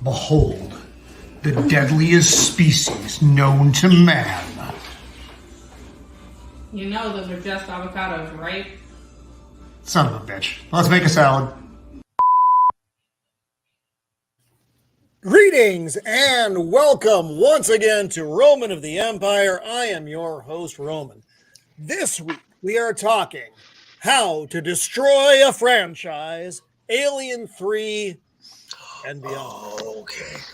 Behold, the deadliest species known to man. You know those are just avocados, right? Son of a bitch. Let's make a salad. Greetings and welcome once again to Roman of the Empire. I am your host, Roman. This week we are talking how to destroy a franchise, Alien 3 and beyond.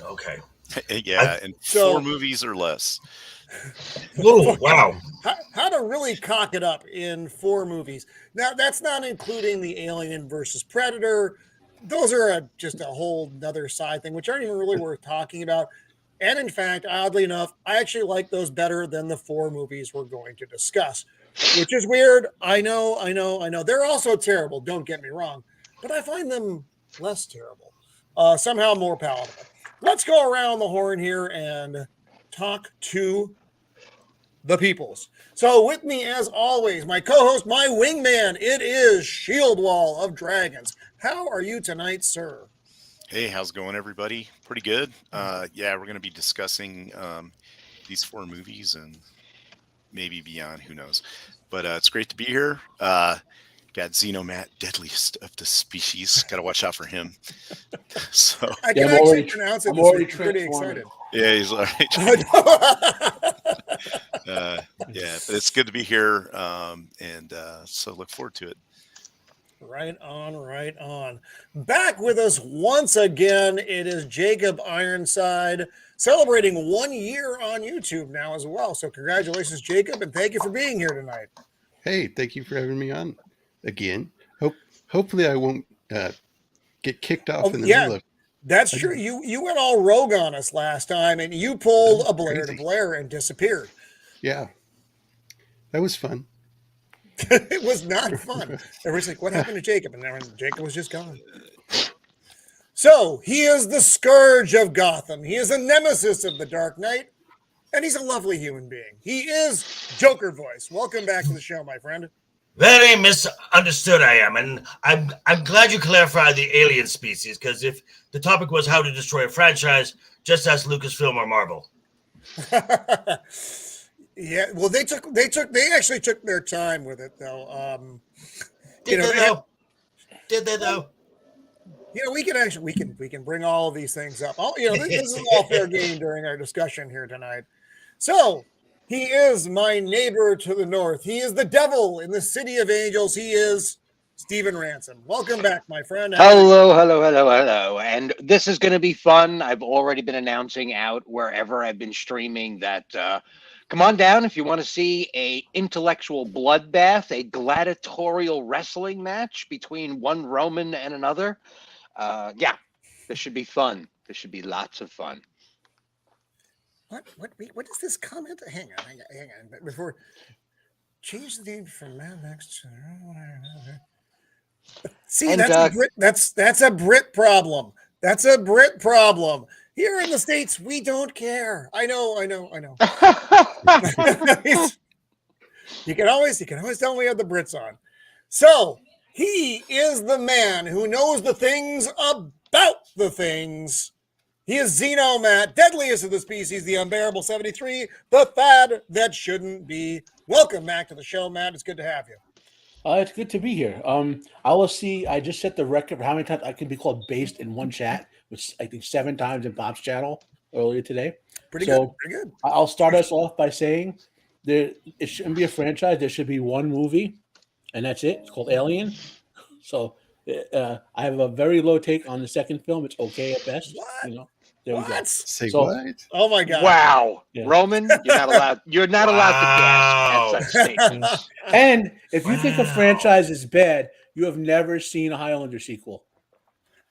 Okay. Yeah, and 4 movies or less. Oh, wow. How to really cock it up in 4 movies. Now, that's not including the Alien versus Predator. Those are just a whole nother side thing, which aren't even really worth talking about. And in fact, oddly enough, I actually like those better than the 4 movies we're going to discuss, which is weird. I know. They're also terrible, don't get me wrong, but I find them less terrible, somehow more palatable. Let's go around the horn here and talk to the peoples. So with me, as always, my co-host, my wingman, it is Shieldwall of Dragons. How are you tonight, sir? Hey, how's it going, everybody? Pretty good. Yeah, we're going to be discussing these 4 movies and maybe beyond, who knows. But it's great to be here. Got Xenomat, deadliest of the species. Got to watch out for him. So I can actually pronounce it. I'm pretty excited. Yeah, he's all right. Yeah, but it's good to be here, and so look forward to it. Right on. Back with us once again, it is Jacob Ironside, celebrating 1 year on YouTube now as well. So congratulations, Jacob, and thank you for being here tonight. Hey, thank you for having me on again. Hopefully I won't get kicked off in the middle of. That's true. You went all rogue on us last time, and you pulled a Blair de Blair and disappeared. Yeah, that was fun. It was not fun. Everybody's like, what happened to Jacob? And then Jacob was just gone. So he is the scourge of Gotham. He is a nemesis of the Dark Knight, and he's a lovely human being. He is Joker Voice. Welcome back to the show, my friend. Very misunderstood I am, and I'm glad you clarified the alien species, because if the topic was how to destroy a franchise, just ask Lucasfilm or Marvel. Yeah, well, they actually took their time with it, though. Did they though? You know, we can bring all of these things up. This is all fair game during our discussion here tonight. So he is my neighbor to the north. He is the devil in the city of angels. He is StephenRansom. Welcome back, my friend. Hello. And this is going to be fun. I've already been announcing out wherever I've been streaming that come on down if you want to see a intellectual bloodbath, a gladiatorial wrestling match between one Roman and another. Yeah, this should be fun. This should be lots of fun. What is this comment? Hang on. Before change the name from Mad Max to see, and, that's a Brit problem. That's a Brit problem. Here in the States, we don't care. I know. You can always tell we have the Brits on. So he is the man who knows the things about the things. He is Xenomat, deadliest of the species, the unbearable 73, the fad that shouldn't be. Welcome back to the show, Matt. It's good to have you. It's good to be here. I just set the record for how many times I can be called based in one chat, which I think 7 times in Bob's channel earlier today. Pretty good. I'll start us off by saying it shouldn't be a franchise. There should be one movie, and that's it. It's called Alien. So I have a very low take on the second film. It's okay at best. What? There we go. Say what? Oh my God! Wow, yeah. Roman, you're not allowed. You're not allowed to gasp at such statements. And if you think a franchise is bad, you have never seen a Highlander sequel.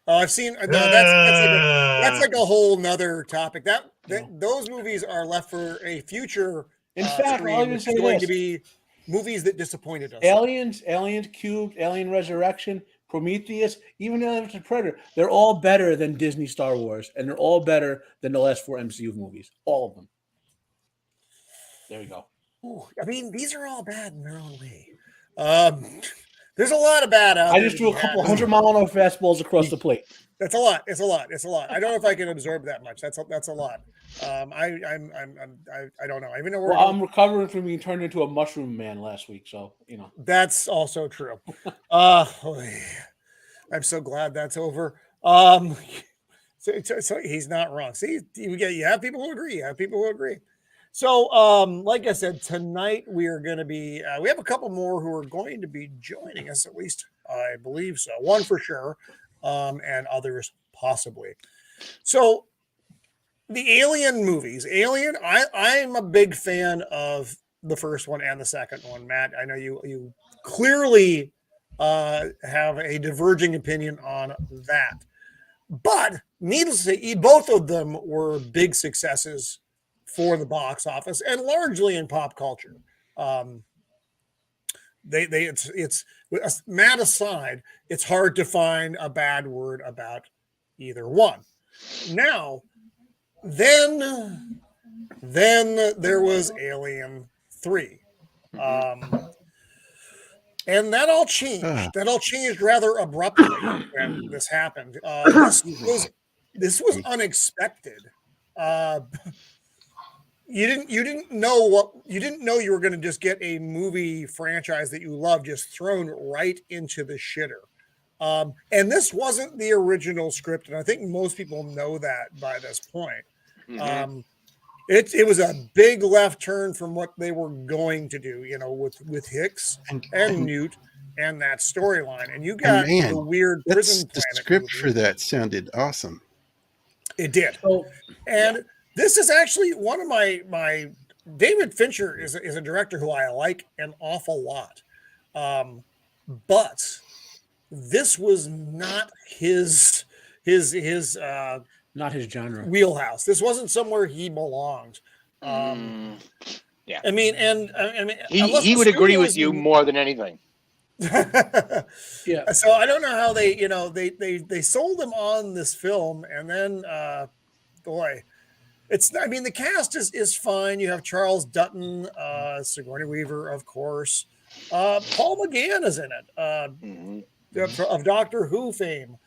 Oh, I've seen. No, that's like a whole nother topic. Those movies are left for a future. In fact, all I'm going to be movies that disappointed us. Aliens, Cubed, Alien Resurrection, Prometheus, even Alien vs. Predator, they're all better than Disney Star Wars, and they're all better than the last 4 MCU movies. All of them. There we go. Ooh, I mean, these are all bad in their own way. There's a lot of bad out there. I just threw a couple 100-mile-an-hour fastballs across the plate. That's a lot. It's a lot. It's a lot. I don't know if I can absorb that much. That's a lot. I don't know. I even know where Well, I'm recovering from being turned into a mushroom man last week, so that's also true. I'm so glad that's over. So he's not wrong. See, you have people who agree. You have people who agree. So, like I said, tonight we are going to be. We have a couple more who are going to be joining us. At least I believe so. One for sure, and others possibly. So, the Alien movies. Alien. I'm a big fan of the first one and the second one. Matt, I know you clearly have a diverging opinion on that. But needless to say, both of them were big successes for the box office and largely in pop culture. It's Matt aside, it's hard to find a bad word about either one. Now, then there was Alien 3. And that all changed. That all changed rather abruptly when this happened. This was unexpected. You didn't know you were going to just get a movie franchise that you love just thrown right into the shitter. And this wasn't the original script, and I think most people know that by this point. Mm-hmm. It was a big left turn from what they were going to do, with Hicks and Newt and that storyline. And you got the weird prison planet. The script for that sounded awesome. It did. And this is actually one of my David Fincher is a director who I like an awful lot. But this was not his not his genre wheelhouse. This wasn't somewhere he belonged. Yeah, I mean, he would agree with you more than anything. Yeah. So I don't know how they sold him on this film, and then boy, the cast is fine. You have Charles Dutton, Sigourney Weaver, of course. Paul McGann is in it, of Doctor Who fame.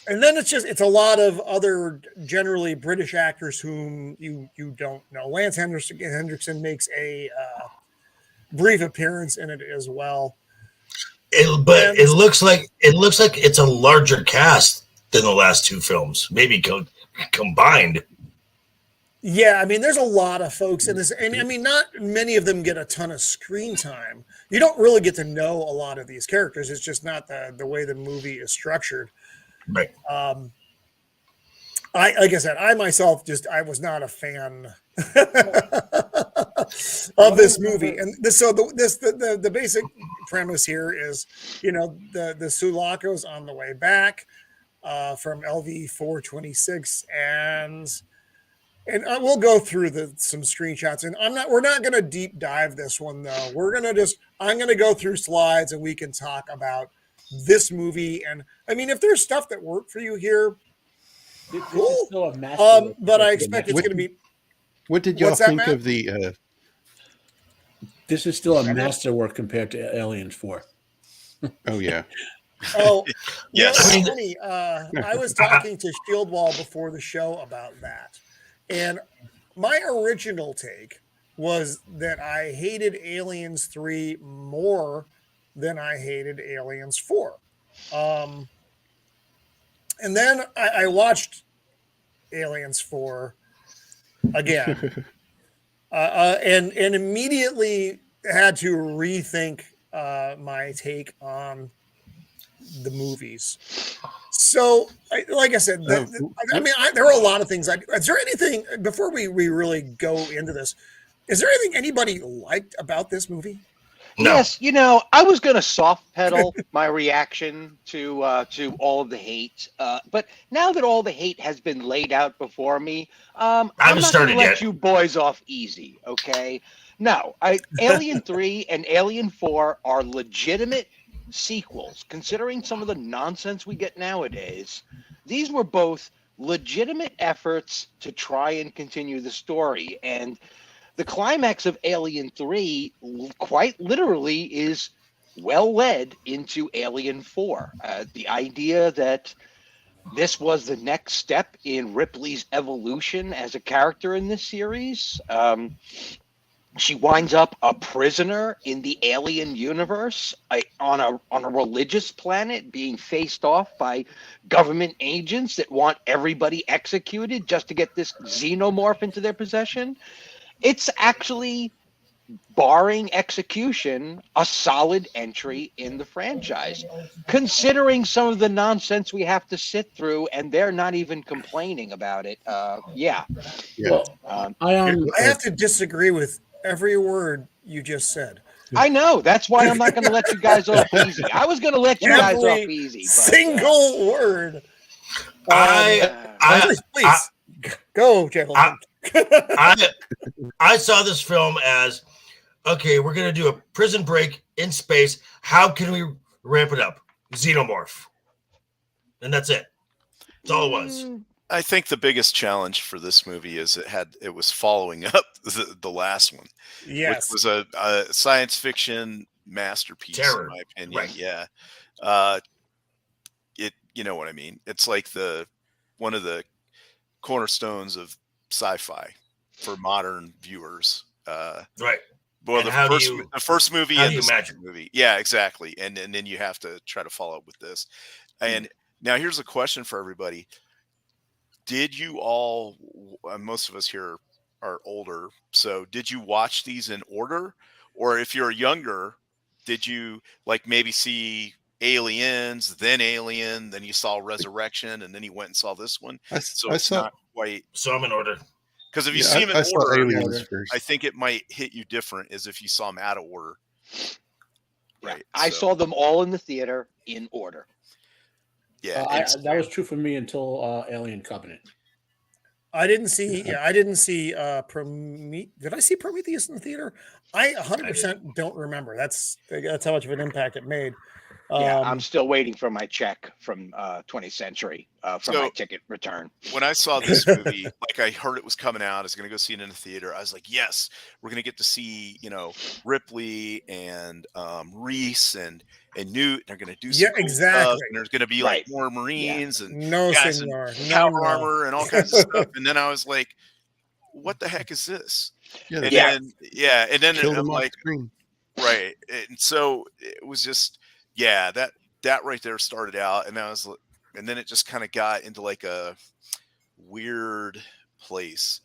And then it's a lot of other generally British actors whom you don't know. Lance Henriksen makes a brief appearance in it as well. It looks like it's a larger cast than the last two films, maybe combined. Yeah, there's a lot of folks in this, and not many of them get a ton of screen time. You don't really get to know a lot of these characters. It's just not the way the movie is structured. Right. Like I said, I myself I was not a fan of this movie, and the basic premise here is, the Sulaco's on the way back from LV 426, and we'll go through some screenshots, and we're not going to deep dive this one though. I'm going to go through slides, and we can talk about this movie. And if there's stuff that worked for you here, cool. But I expect it's going to be. What did y'all think of the? This is still a masterwork compared to Aliens 4. Oh yeah. Oh yes. Funny. I was talking to Shieldwall before the show about that, and my original take was that I hated Aliens 3 more than I hated Aliens 4. And then I watched Aliens 4 again, and immediately had to rethink my take on the movies. So, like I said, there are a lot of things. Is there anything, before we really go into this, is there anything anybody liked about this movie? No. Yes, I was going to soft pedal my reaction to all of the hate, but now that all the hate has been laid out before me, I'm not going to let you boys off easy, okay? No, Alien 3 and Alien 4 are legitimate sequels. Considering some of the nonsense we get nowadays, these were both legitimate efforts to try and continue the story, and the climax of Alien 3 quite literally is well led into Alien 4. The idea that this was the next step in Ripley's evolution as a character in this series. She winds up a prisoner in the alien universe on a religious planet, being faced off by government agents that want everybody executed just to get this xenomorph into their possession. It's actually, barring execution, a solid entry in the franchise, considering some of the nonsense we have to sit through, and they're not even complaining about it. Yeah. Well, I have to disagree with every word you just said. I know. That's why I'm not going to let you guys off easy. I was going to let you guys off easy. But, single word. Please go, gentlemen. I saw this film as, okay, we're going to do a prison break in space. How can we ramp it up? Xenomorph. And that's it. That's all it was. I think the biggest challenge for this movie is it was following up the last one, yes, which was a science fiction masterpiece, Terror. in my opinion. Right. Yeah, you know what I mean. It's like one of the cornerstones of sci-fi for modern viewers. Right. Well, the first movie and the second movie, yeah, exactly, and then you have to try to follow up with this. And now here's a question for everybody. Did you all, most of us here are older, so did you watch these in order? Or if you're younger, did you like maybe see Aliens, then Alien, then you saw Resurrection, and then you went and saw this one? So it's not quite. So I'm in order. Because if you see them in order, I think it might hit you different as if you saw them out of order. Right. I saw them all in the theater in order. Yeah, that was true for me until Alien Covenant. I didn't see. Yeah, I didn't see Prometheus. Did I see Prometheus in the theater? I 100% don't remember. That's how much of an impact it made. Yeah, I'm still waiting for my check from 20th Century for my ticket return. When I saw this movie, like I heard it was coming out, I was going to go see it in the theater. I was like, yes, we're going to get to see, Ripley and Reese and Newt. They're going to do some cool stuff, and there's going to be like more Marines and guys in power armor and all kinds of stuff. And then I was like, what the heck is this? Yeah, and then I'm like, right. And so it was just, that right there started out, and then it just kind of got into like a weird place.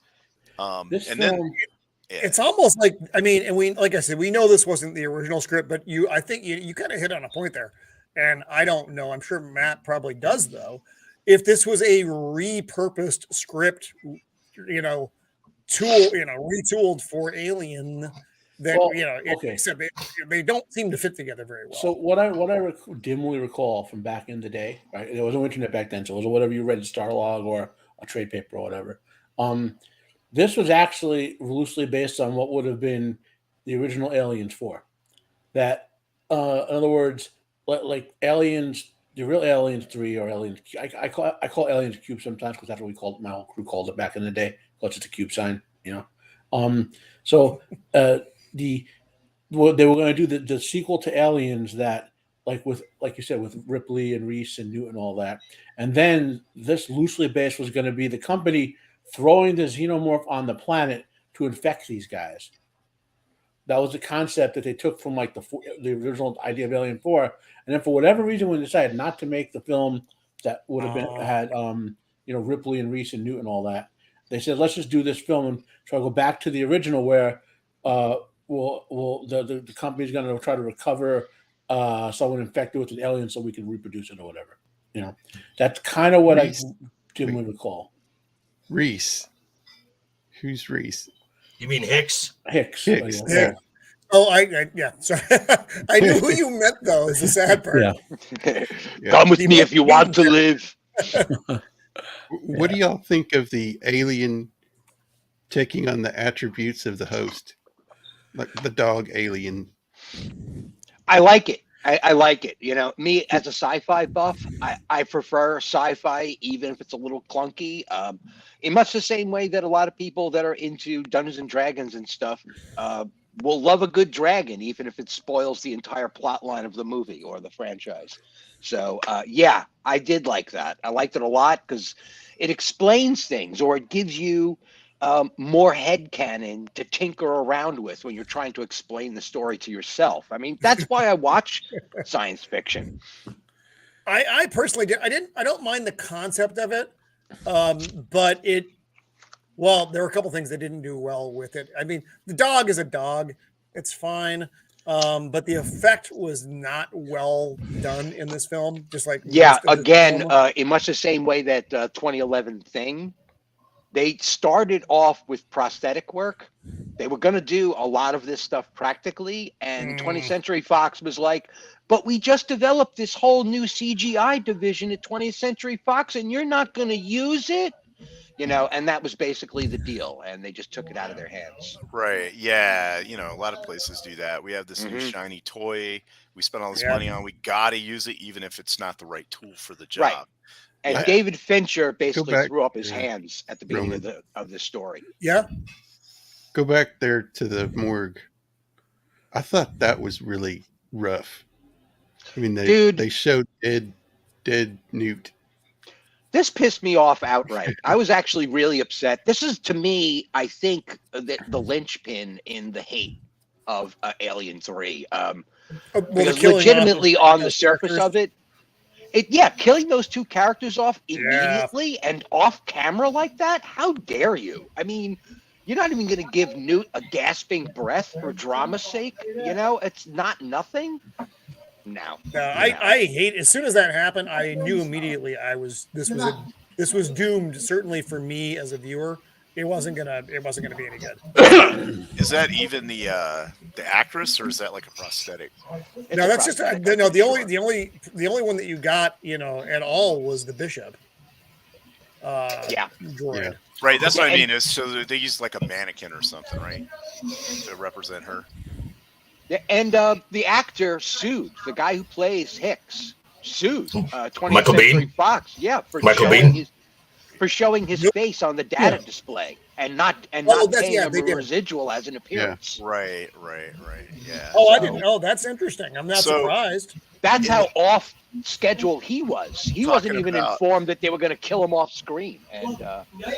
It's almost like, like I said, we know this wasn't the original script, but I think you kind of hit on a point there, and I don't know. I'm sure Matt probably does though. If this was a repurposed script, retooled for Alien. Except they don't seem to fit together very well. So what I dimly recall from back in the day, right? There was no internet back then, so it was whatever you read in Starlog or a trade paper or whatever. This was actually loosely based on what would have been the original Aliens 4. That, in other words, like Aliens, the real Aliens 3 or Aliens, I call Aliens Cube sometimes because that's what my whole crew called it back in the day. Well, it's just a cube sign, they were going to do the sequel to Aliens that, like you said, with Ripley and Reese and Newt and all that. And then this loosely based was going to be the company throwing the xenomorph on the planet to infect these guys. That was the concept that they took from like the original idea of Alien 4. And then for whatever reason, when they decided not to make the film that would have had Ripley and Reese and Newt and all that, they said, let's just do this film and try to go back to the original where the company's going to try to recover someone infected with an alien so we can reproduce it or whatever. That's kind of what Reese. I dimly recall. Reese. Who's Reese? You mean Hicks? Hicks. Yeah. Oh, sorry. I knew who you meant though. Is the sad part. Yeah. Come with me if you want to live. What do y'all think of the alien taking on the attributes of the host, like the dog alien? I like it. I like it. Me as a sci-fi buff, I prefer sci-fi, even if it's a little clunky. In much the same way that a lot of people that are into Dungeons and Dragons and stuff will love a good dragon, even if it spoils the entire plot line of the movie or the franchise. So, yeah, I did like that. I liked it a lot because it explains things, or it gives you more headcanon to tinker around with when you're trying to explain the story to yourself. I mean, that's why I watch science fiction. I personally I don't mind the concept of it, but there were a couple things that didn't do well with it. I mean, the dog is a dog; it's fine, but the effect was not well done in this film. Just like Yeah, most of the again, film. in much the same way that 2011 Thing, they started off with prosthetic work. They were going to do a lot of this stuff practically, and 20th Century Fox was like, but we just developed this whole new CGI division at 20th Century Fox, and you're not going to use it? You know, and that was basically the deal, and they just took it out of their hands. Right. Yeah. You know, a lot of places do that. We have this new shiny toy. We spent all this money on. We got to use it, even if it's not the right tool for the job. Right. And Yeah. David Fincher basically back- threw up his hands at the beginning of the story. Yeah, Go back there to the morgue. I thought that was really rough. I mean, they showed dead Newt. This pissed me off outright. I was actually really upset. This is, to me, I think, the linchpin in the hate of Alien 3. Because legitimately, on the surface of it, killing those two characters off immediately and off camera like that, how dare you? I mean, you're not even going to give Newt a gasping breath for drama's sake. You know, it's not nothing. No. I hate. As soon as that happened, I knew immediately this was doomed. Certainly for me as a viewer, it wasn't gonna be any good. Is that even the actress, or is that like a prosthetic? No, that's just the only one that you got, you know, at all was the Bishop. Droid. Yeah. Right. That's what I mean. Is so they use like a mannequin or something, right, to represent her. Yeah, and the actor sued the guy who plays Hicks. Sued 20th Michael Century Biehn? Fox, for Michael showing his face on the data display and not paying him a residual as an appearance. Right. Yeah. Oh, I didn't know. That's interesting. I'm not surprised. That's how off schedule he was. He wasn't even informed that they were going to kill him off screen. And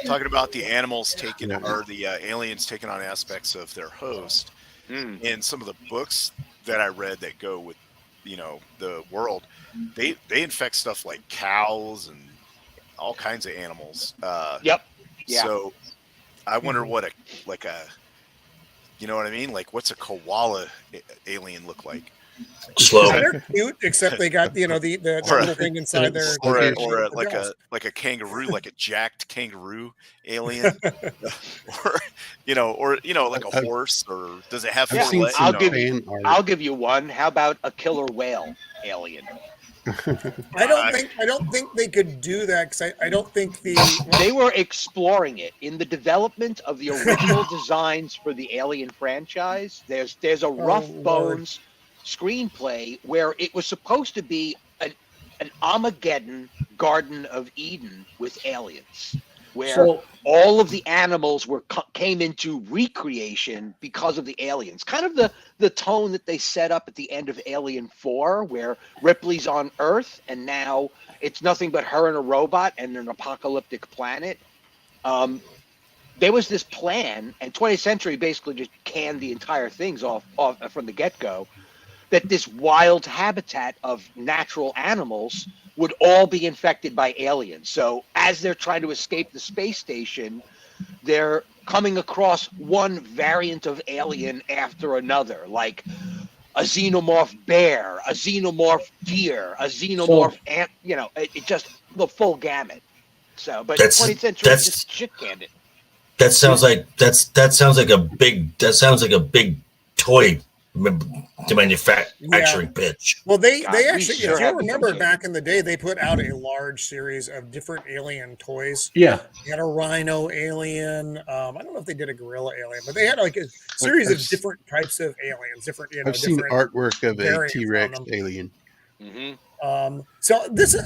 talking about the animals taking or the aliens taking on aspects of their host. In some of the books that I read that go with, you know, the world, they infect stuff like cows and all kinds of animals. Yeah. So I wonder what you know what I mean? Like, what's a koala alien look like? Slow. They're cute, except they got, you know, the little thing inside there. Or like a kangaroo, like a jacked kangaroo alien, or like a horse, or does it have 4 legs? I'll give you one. How about a killer whale alien? I don't think they could do that because I don't think they were exploring it in the development of the original designs for the Alien franchise. There's a rough bones screenplay where it was supposed to be an Armageddon Garden of Eden with aliens, where all of the animals came into recreation because of the aliens. Kind of the tone that they set up at the end of Alien 4, where Ripley's on Earth and now it's nothing but her and a robot and an apocalyptic planet. There was this plan, and 20th Century basically just canned the entire things off from the get-go, that this wild habitat of natural animals would all be infected by aliens. So as they're trying to escape the space station, they're coming across one variant of alien after another, like a xenomorph bear, a xenomorph deer, a xenomorph ant, it just the full gamut. So, but 20th Century just shit canned it. That sounds like a big toy to manufacturing pitch. Well, they actually, if you remember back in the day, they put out a large series of different alien toys. Yeah, they had a rhino alien. I don't know if they did a gorilla alien, but they had like a series of different types of aliens. Different, I've seen artwork of a T-Rex alien. Mm-hmm. So this,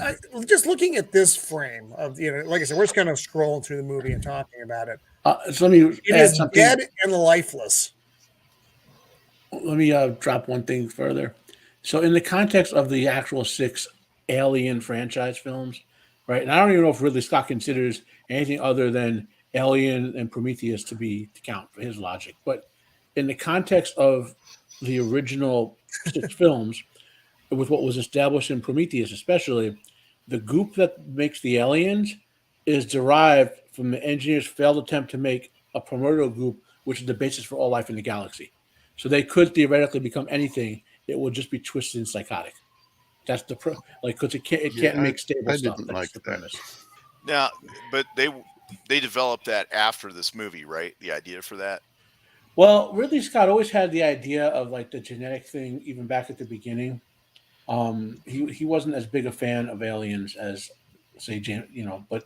just looking at this frame of, like I said, we're just kind of scrolling through the movie and talking about it. So let me it is dead and lifeless. let me drop one thing further. So, in the context of the actual 6 Alien franchise films, right? And I don't even know if Ridley Scott considers anything other than Alien and Prometheus to count for his logic. But in the context of the original 6 films, with what was established in Prometheus, especially, the goop that makes the aliens is derived from the engineer's failed attempt to make a primordial goop, which is the basis for all life in the galaxy. So they could theoretically become anything. It would just be twisted and psychotic. That's the because it can't make stable stuff. Didn't That's like the that. premise. Now, but they developed that after this movie, right? The idea for that. Well, Ridley Scott always had the idea of like the genetic thing, even back at the beginning. He wasn't as big a fan of aliens as say James, but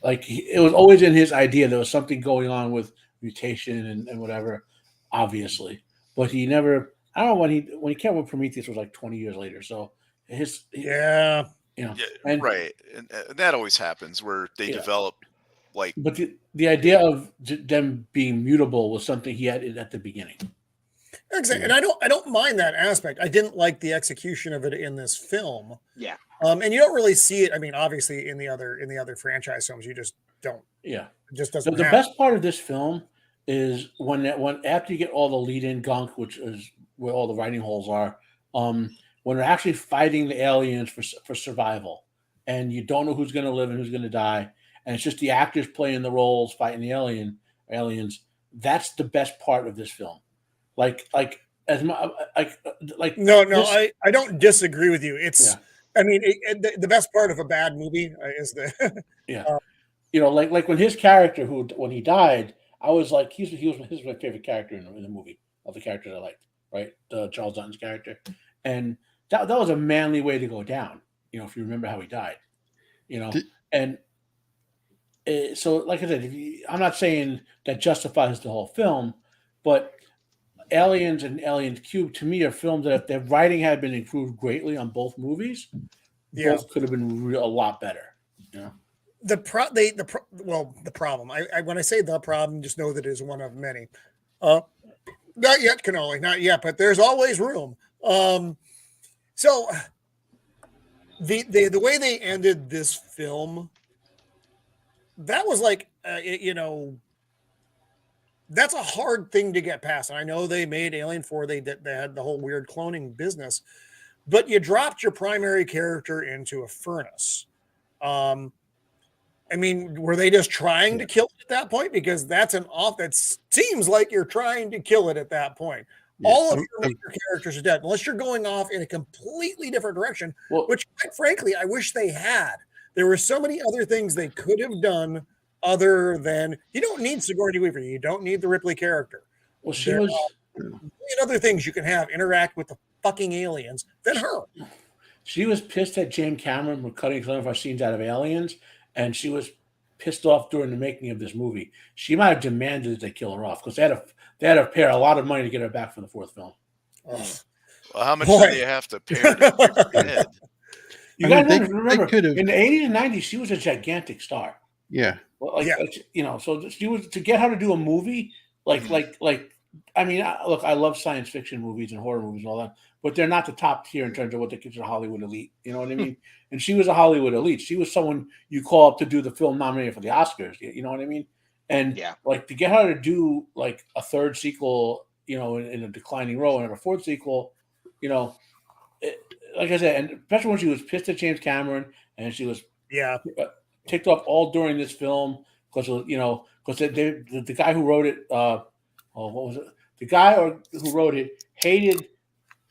like it was always in his idea there was something going on with mutation and whatever, obviously. But he never. I don't know when he came with Prometheus was like 20 years later. So Yeah. Yeah, and, right. And that always happens where they develop like. But the idea of them being mutable was something he had at the beginning. Exactly. And I don't mind that aspect. I didn't like the execution of it in this film. Yeah. And you don't really see it. I mean, obviously in the other franchise films, you just don't. Yeah. It just doesn't The happen. best part of this film is when after you get all the lead-in gunk, which is where all the writing holes are, when they're actually fighting the aliens for survival, and you don't know who's going to live and who's going to die, and it's just the actors playing the roles fighting the aliens. That's the best part of this film. No, I don't disagree with you. It's, I mean, the best part of a bad movie is the like when his character when he died, I was like, he was my favorite character in the movie of the characters I liked, right? Charles Dutton's character, and that was a manly way to go down. If you remember how he died, so like I said, I'm not saying that justifies the whole film, but Aliens and Aliens Cube to me are films that if their writing had been improved greatly on both movies, both could have been a lot better. The problem. When I say the problem, just know that it is one of many. Not yet, Cannoli, not yet, but there's always room. So the way they ended this film, that was like that's a hard thing to get past. And I know they made Alien 4, they had the whole weird cloning business, but you dropped your primary character into a furnace. I mean, were they just trying to kill it at that point? Because that seems like you're trying to kill it at that point. Yeah. All of your major characters are dead, unless you're going off in a completely different direction, which quite frankly, I wish they had. There were so many other things they could have done other than, you don't need Sigourney Weaver. You don't need the Ripley character. Well, there are other things you can have interact with the fucking aliens than her. She was pissed at James Cameron for cutting some of our scenes out of Aliens, and she was pissed off during the making of this movie. She might have demanded that they kill her off because they had to pay her a lot of money to get her back for the 4th film. Well, how much do they have to pay her to keep her head? You got to remember, in the 80s and 90s, she was a gigantic star. Yeah. Well, so she was, to get her to do a movie I mean, look, I love science fiction movies and horror movies and all that, but they're not the top tier in terms of what they consider Hollywood elite. You know what I mean? And she was a Hollywood elite. She was someone you call up to do the film nominated for the Oscars. You know what I mean? And to get her to do like a 3rd sequel, in a declining row, and a 4th sequel, like I said, and especially when she was pissed at James Cameron and she was ticked off all during this film because the guy who wrote it, what was it? The guy who wrote it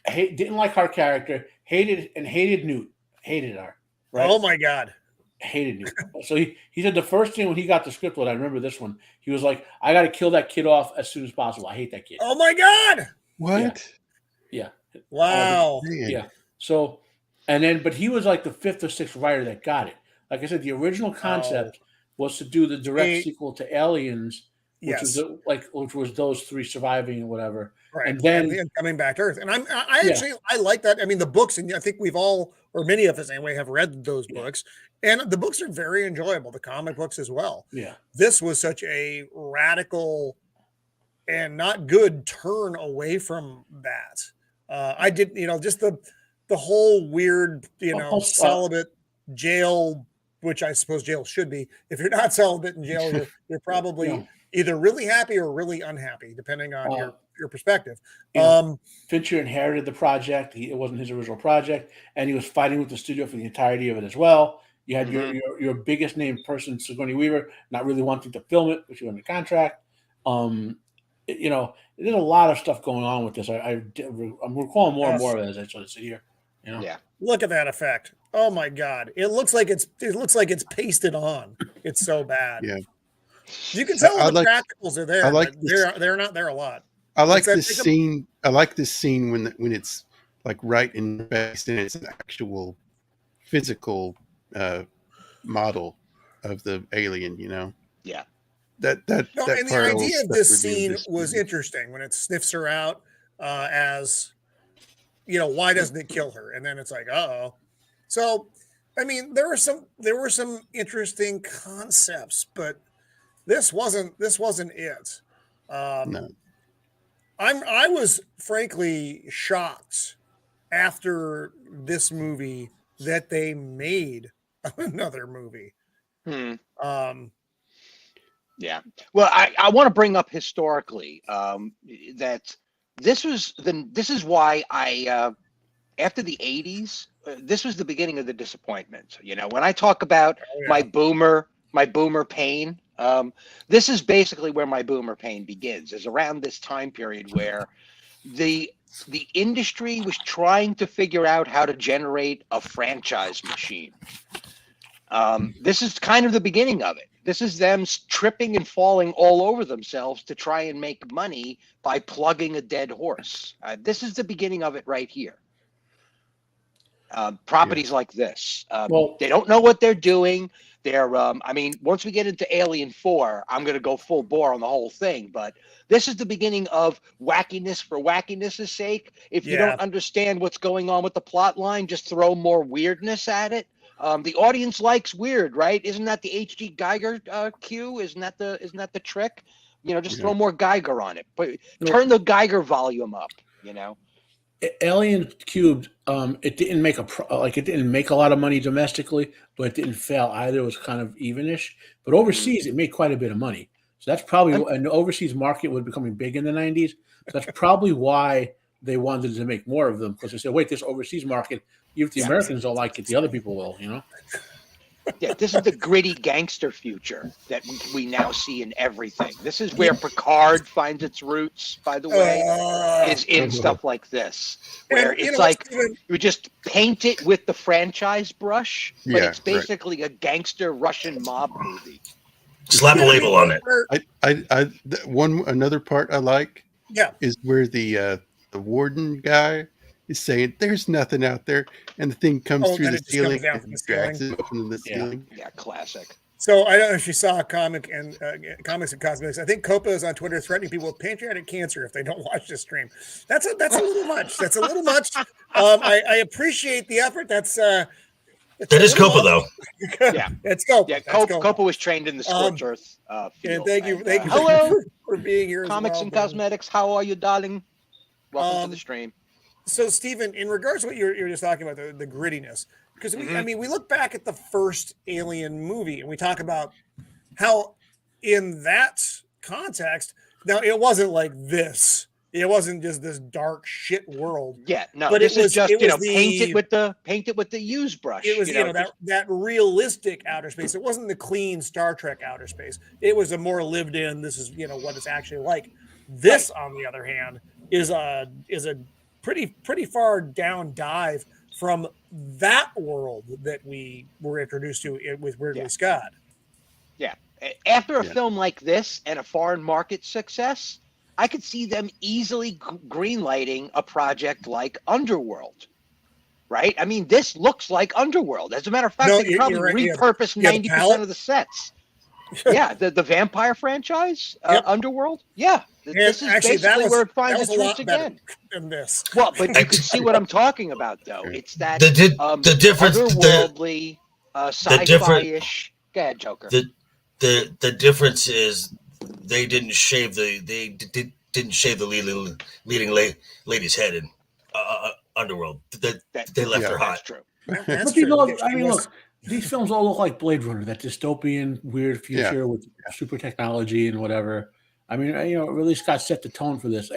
didn't like her character, hated Newt, hated her. Right? Oh my God. Hated Newt. So he said the first thing when he got the script, I remember this one, he was like, I got to kill that kid off as soon as possible. I hate that kid. Oh my God. What? Yeah. Wow. Yeah. So, but he was like the 5th or 6th writer that got it. Like I said, the original concept was to do the direct sequel to Aliens, which was those 3 surviving and whatever, right? And then coming back to Earth. And I like that. I mean, the books, and I think we've all, or many of us anyway, have read those books, and the books are very enjoyable. The comic books as well. Yeah, this was such a radical and not good turn away from that. I did, just the whole weird, celibate jail, which I suppose jail should be. If you're not celibate in jail, you're probably either really happy or really unhappy, depending on your perspective. Fincher inherited the project. It wasn't his original project, and he was fighting with the studio for the entirety of it as well. You had your biggest name person, Sigourney Weaver, not really wanting to film it, but she was under contract. There's a lot of stuff going on with this. I'm recalling more and more as I sort of sit here. Yeah. Look at that effect. Oh my God. It looks like it's pasted on. It's so bad. Yeah. You can tell the practicals are there, but they're not there a lot. I like this scene. I like this scene when it's like right in the face and it's an actual physical model of the alien, Yeah. And the idea of this scene was interesting when it sniffs her out as, why doesn't it kill her? And then it's like, uh-oh. So, I mean, there were some interesting concepts, but this wasn't it. No. I was frankly shocked after this movie that they made another movie. Yeah. Well, I want to bring up historically that this is why I after the 80s, this was the beginning of the disappointment. When I talk about my boomer pain, this is basically where my boomer pain begins, is around this time period where the industry was trying to figure out how to generate a franchise machine. This is kind of the beginning of it. This is them tripping and falling all over themselves to try and make money by plugging a dead horse. This is the beginning of it right here. Properties like this, they don't know what they're doing. They're, once we get into Alien 4, I'm going to go full bore on the whole thing. But this is the beginning of wackiness for wackiness' sake. If you don't understand what's going on with the plot line, just throw more weirdness at it. The audience likes weird, right? Isn't that the H.G. Geiger cue? Isn't that the trick? Just throw more Geiger on it. But turn the Geiger volume up. Alien Cubed, it didn't make it didn't make a lot of money domestically, but it didn't fail either. It was kind of evenish. But overseas, it made quite a bit of money. So that's probably an overseas market was becoming big in the 90s. So that's probably why they wanted to make more of them, because they said, wait, this overseas market, even if the Americans don't like it, the other people will, Yeah, this is the gritty gangster future that we now see in everything. This is where Picard finds its roots, by the way, is in stuff like this, where it's like you just paint it with the franchise brush, but it's basically a gangster Russian mob movie. Slap a label on it. Another part I like is where the warden guy is saying there's nothing out there, and the thing comes through the ceiling and drags it up into the ceiling. Yeah, classic. So I don't know if you saw Comics and Cosmetics. I think Copa is on Twitter threatening people with pancreatic cancer if they don't watch this stream. That's a little much. That's a little much. I appreciate the effort. That is Copa though. Yeah, it's Copa. Yeah, Copa was trained in the Scorch Earth field. And thank you hello for being here. Comics and Cosmetics. How are you, darling? Welcome to the stream. So, Stephen, in regards to what you're just talking about, the grittiness, because we look back at the first Alien movie and we talk about how, in that context, now it wasn't like this. It wasn't just this dark shit world. Yeah, no. But this it was is just paint it with the use brush. It was that realistic outer space. It wasn't the clean Star Trek outer space. It was a more lived in. This is what it's actually like. This, on the other hand, is a pretty far down dive from that world that we were introduced to with Ridley Scott. Yeah. After a film like this and a foreign market success, I could see them easily greenlighting a project like Underworld. Right? I mean, this looks like Underworld. As a matter of fact, they could probably repurpose 90% of the sets. Yeah, the vampire franchise, Underworld. Yeah, this is actually basically where it finds its roots again. Than this. Well, but you can see what I'm talking about, though. It's that the difference, otherworldly, sci-fi-ish. Go ahead, Joker. The difference is they didn't shave they didn't shave the leading lady's head in Underworld. They left her hot. That's true. That's But you true. know, She I mean, was- look, these films all look like Blade Runner, that dystopian, weird future with super technology and whatever. I mean, Ridley Scott set the tone for this.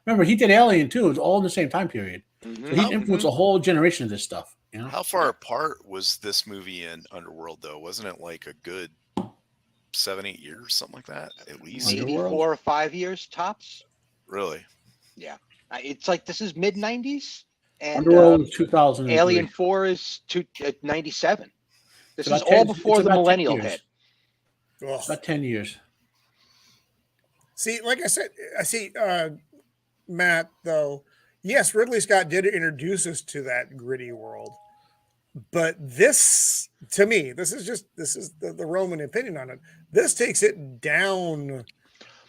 Remember, he did Alien too. It was all in the same time period. Mhm. So he influenced a whole generation of this stuff. You know? How far apart was this movie and Underworld, though? Wasn't it like a good 7-8 years, something like that, at least? Maybe Underworld? 4 or 5 years tops. Really? Yeah, it's like this is mid 90s, and Underworld was 2000. Alien 4 is 97. This It's is about all 10 before it's the about 10 millennial years. hit. Ugh. About 10 years. See, like I said, I see, Matt, though, yes, Ridley Scott did introduce us to that gritty world. But this, to me, this is the Roman opinion on it. This takes it down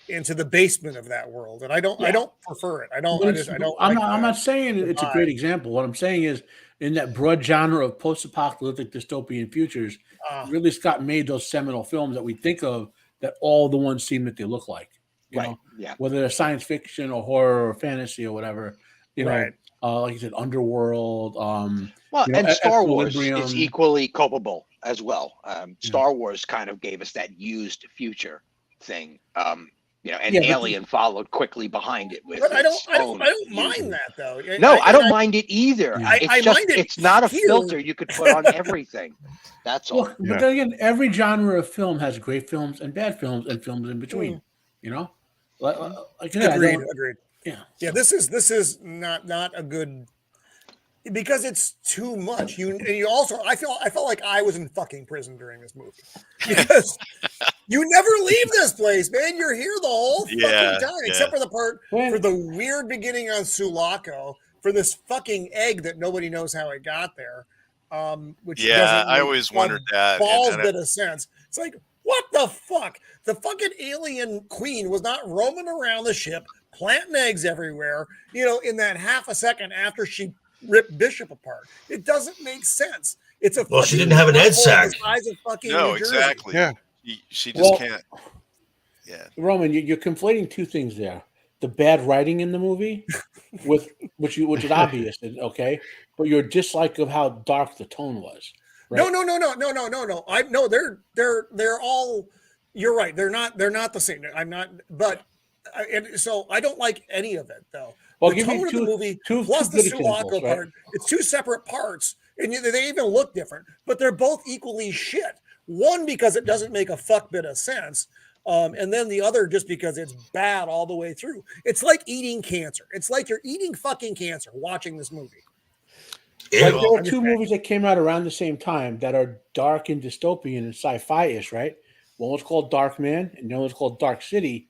into the basement of that world. And I don't prefer it. I don't I'm like not saying it's a great example. What I'm saying is in that broad genre of post-apocalyptic dystopian futures, Ridley Scott made those seminal films that we think of that all the ones seem that they look like. You know, whether they're science fiction or horror or fantasy or whatever, like you said, Underworld. And Star Wars Equilibrium. is equally culpable as well. Star Wars kind of gave us that used future thing. And Alien followed quickly behind it with. But I don't fusion. mind that though. No, I don't mind it either. I It's just mind it it's not a here. filter you could put on everything. That's all. Look, but then again, every genre of film has great films and bad films and films in between. You know, Agreed. Yeah. This is not a good, because it's too much. You also I felt like I was in fucking prison during this movie, because you never leave this place, man. You're here the whole fucking time, except for the part for the weird beginning on Sulaco for this fucking egg that nobody knows how it got there. Which doesn't I always wondered that. Balls bit of sense. It's like, what the fuck? The fucking alien queen was not roaming around the ship, planting eggs everywhere, in that half a second after she ripped Bishop apart. It doesn't make sense. It's a she didn't have an egg sac. The size of fucking No, New Jersey. exactly. Yeah. She just can't. Yeah. Roman, you're conflating two things there: the bad writing in the movie, with which is obvious, okay, but your dislike of how dark the tone was. Right? No. They're all. You're right. They're not the same. I'm not. But so I don't like any of it though. Well, the tone of the movie plus the Sulaco part. It's two separate parts, and they even look different, but they're both equally shit. One because it doesn't make a fuck bit of sense, and then the other just because it's bad all the way through. It's like eating cancer. It's like you're eating fucking cancer watching this movie. Like there were two movies that came out around the same time that are dark and dystopian and sci-fi-ish, right? One was called Dark Man, and the other was called Dark City.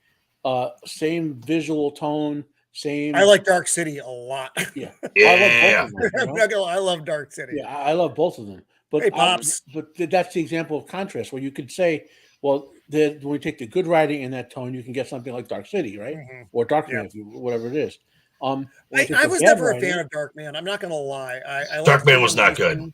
Same visual tone, same. I like Dark City a lot. Yeah. I love Dark City. Yeah, I love both of them. But, hey, Pops. But that's the example of contrast where you could say, well, when you take the good writing in that tone, you can get something like Dark City, right? Mm-hmm. Or Dark Man, whatever it is. I was never a fan of Dark Man. I'm not going to lie. Dark Man was not good.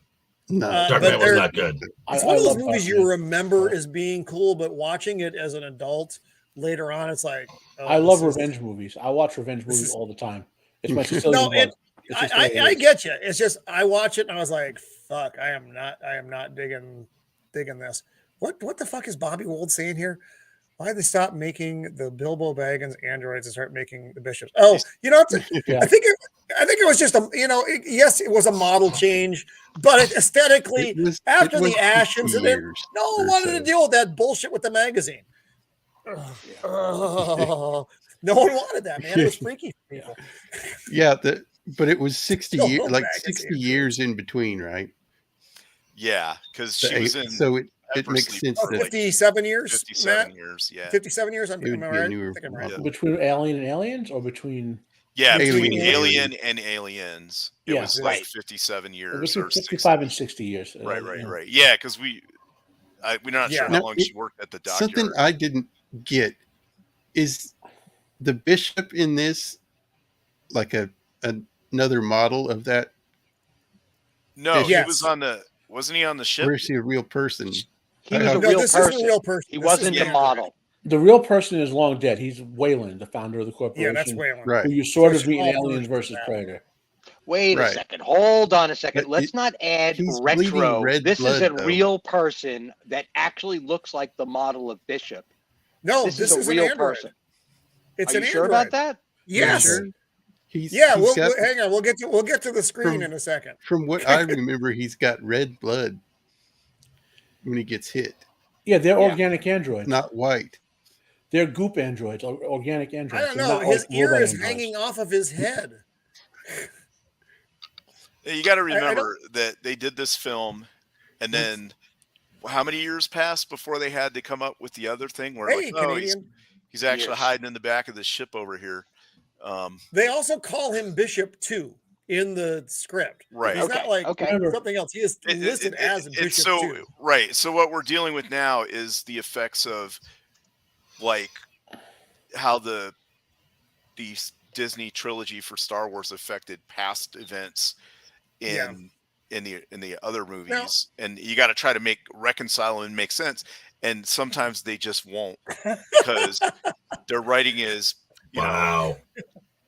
No, Dark Man was not good. It's one of those movies you remember as being cool, but watching it as an adult later on, it's like. I love revenge movies. I watch revenge movies all the time. It's my Sicilian blood. I get you. It's just I watch it and I was like, "Fuck! I am not digging this." What the fuck is Bobby Wold saying here? Why did they stop making the Bilbo Baggins androids and start making the bishops? Oh, I think it was just yes, it was a model change, but aesthetically, after the Ash incident, no one wanted to deal with that bullshit with the magazine. No one wanted that, man. It was freaky for people. Yeah, but it was 60 years, like 60 years in between, right? Yeah, because she was in. So it makes sense. 57 years. 57 years. Yeah. 57 years. I'm right. Between Alien and Aliens, or between. Yeah, between Alien and Aliens, it was like 57 years. Between 55 and 60 years. Right. Yeah, because we're not sure how long she worked at the dockyard. Something I didn't get is the bishop in this like another model of that? No, he was on the. Wasn't he on the ship? Or is he a real person? He was a real person. He wasn't a model. The real person is long dead. He's Wayland, the founder of the corporation. Yeah, that's Wayland. Right. Who you sort So of meet in small Aliens version of versus that. Predator. Wait a Right. second. Hold on a second. But Let's not add he's bleeding retro. red This is blood, a though. real person that actually looks like the model of Bishop. No, This this is a is real an android. person. It's Are an you sure android. about that? Yes. Sure? He's We'll got, hang on. We'll get to the screen in a second. from what I remember, he's got red blood when he gets hit, Yeah, they're Yeah. organic androids. not white. They're goop androids, organic androids. I don't They're know. not His like ear robot is androids. hanging off of his head. You got to don't- remember that they did this film, and then how many years passed before they had to come up with the other thing? Where Hey, like, oh, Canadian. he's actually Years. hiding in the back of the ship over here. They also call him Bishop too in the script. Right. He's Okay, not like okay. something else. He is listed as a Bishop so too. right. So what we're dealing with now is the effects of like how the Disney trilogy for Star Wars affected past events in the other movies, and you got to try to reconcile and make sense. And sometimes they just won't because their writing is Wow.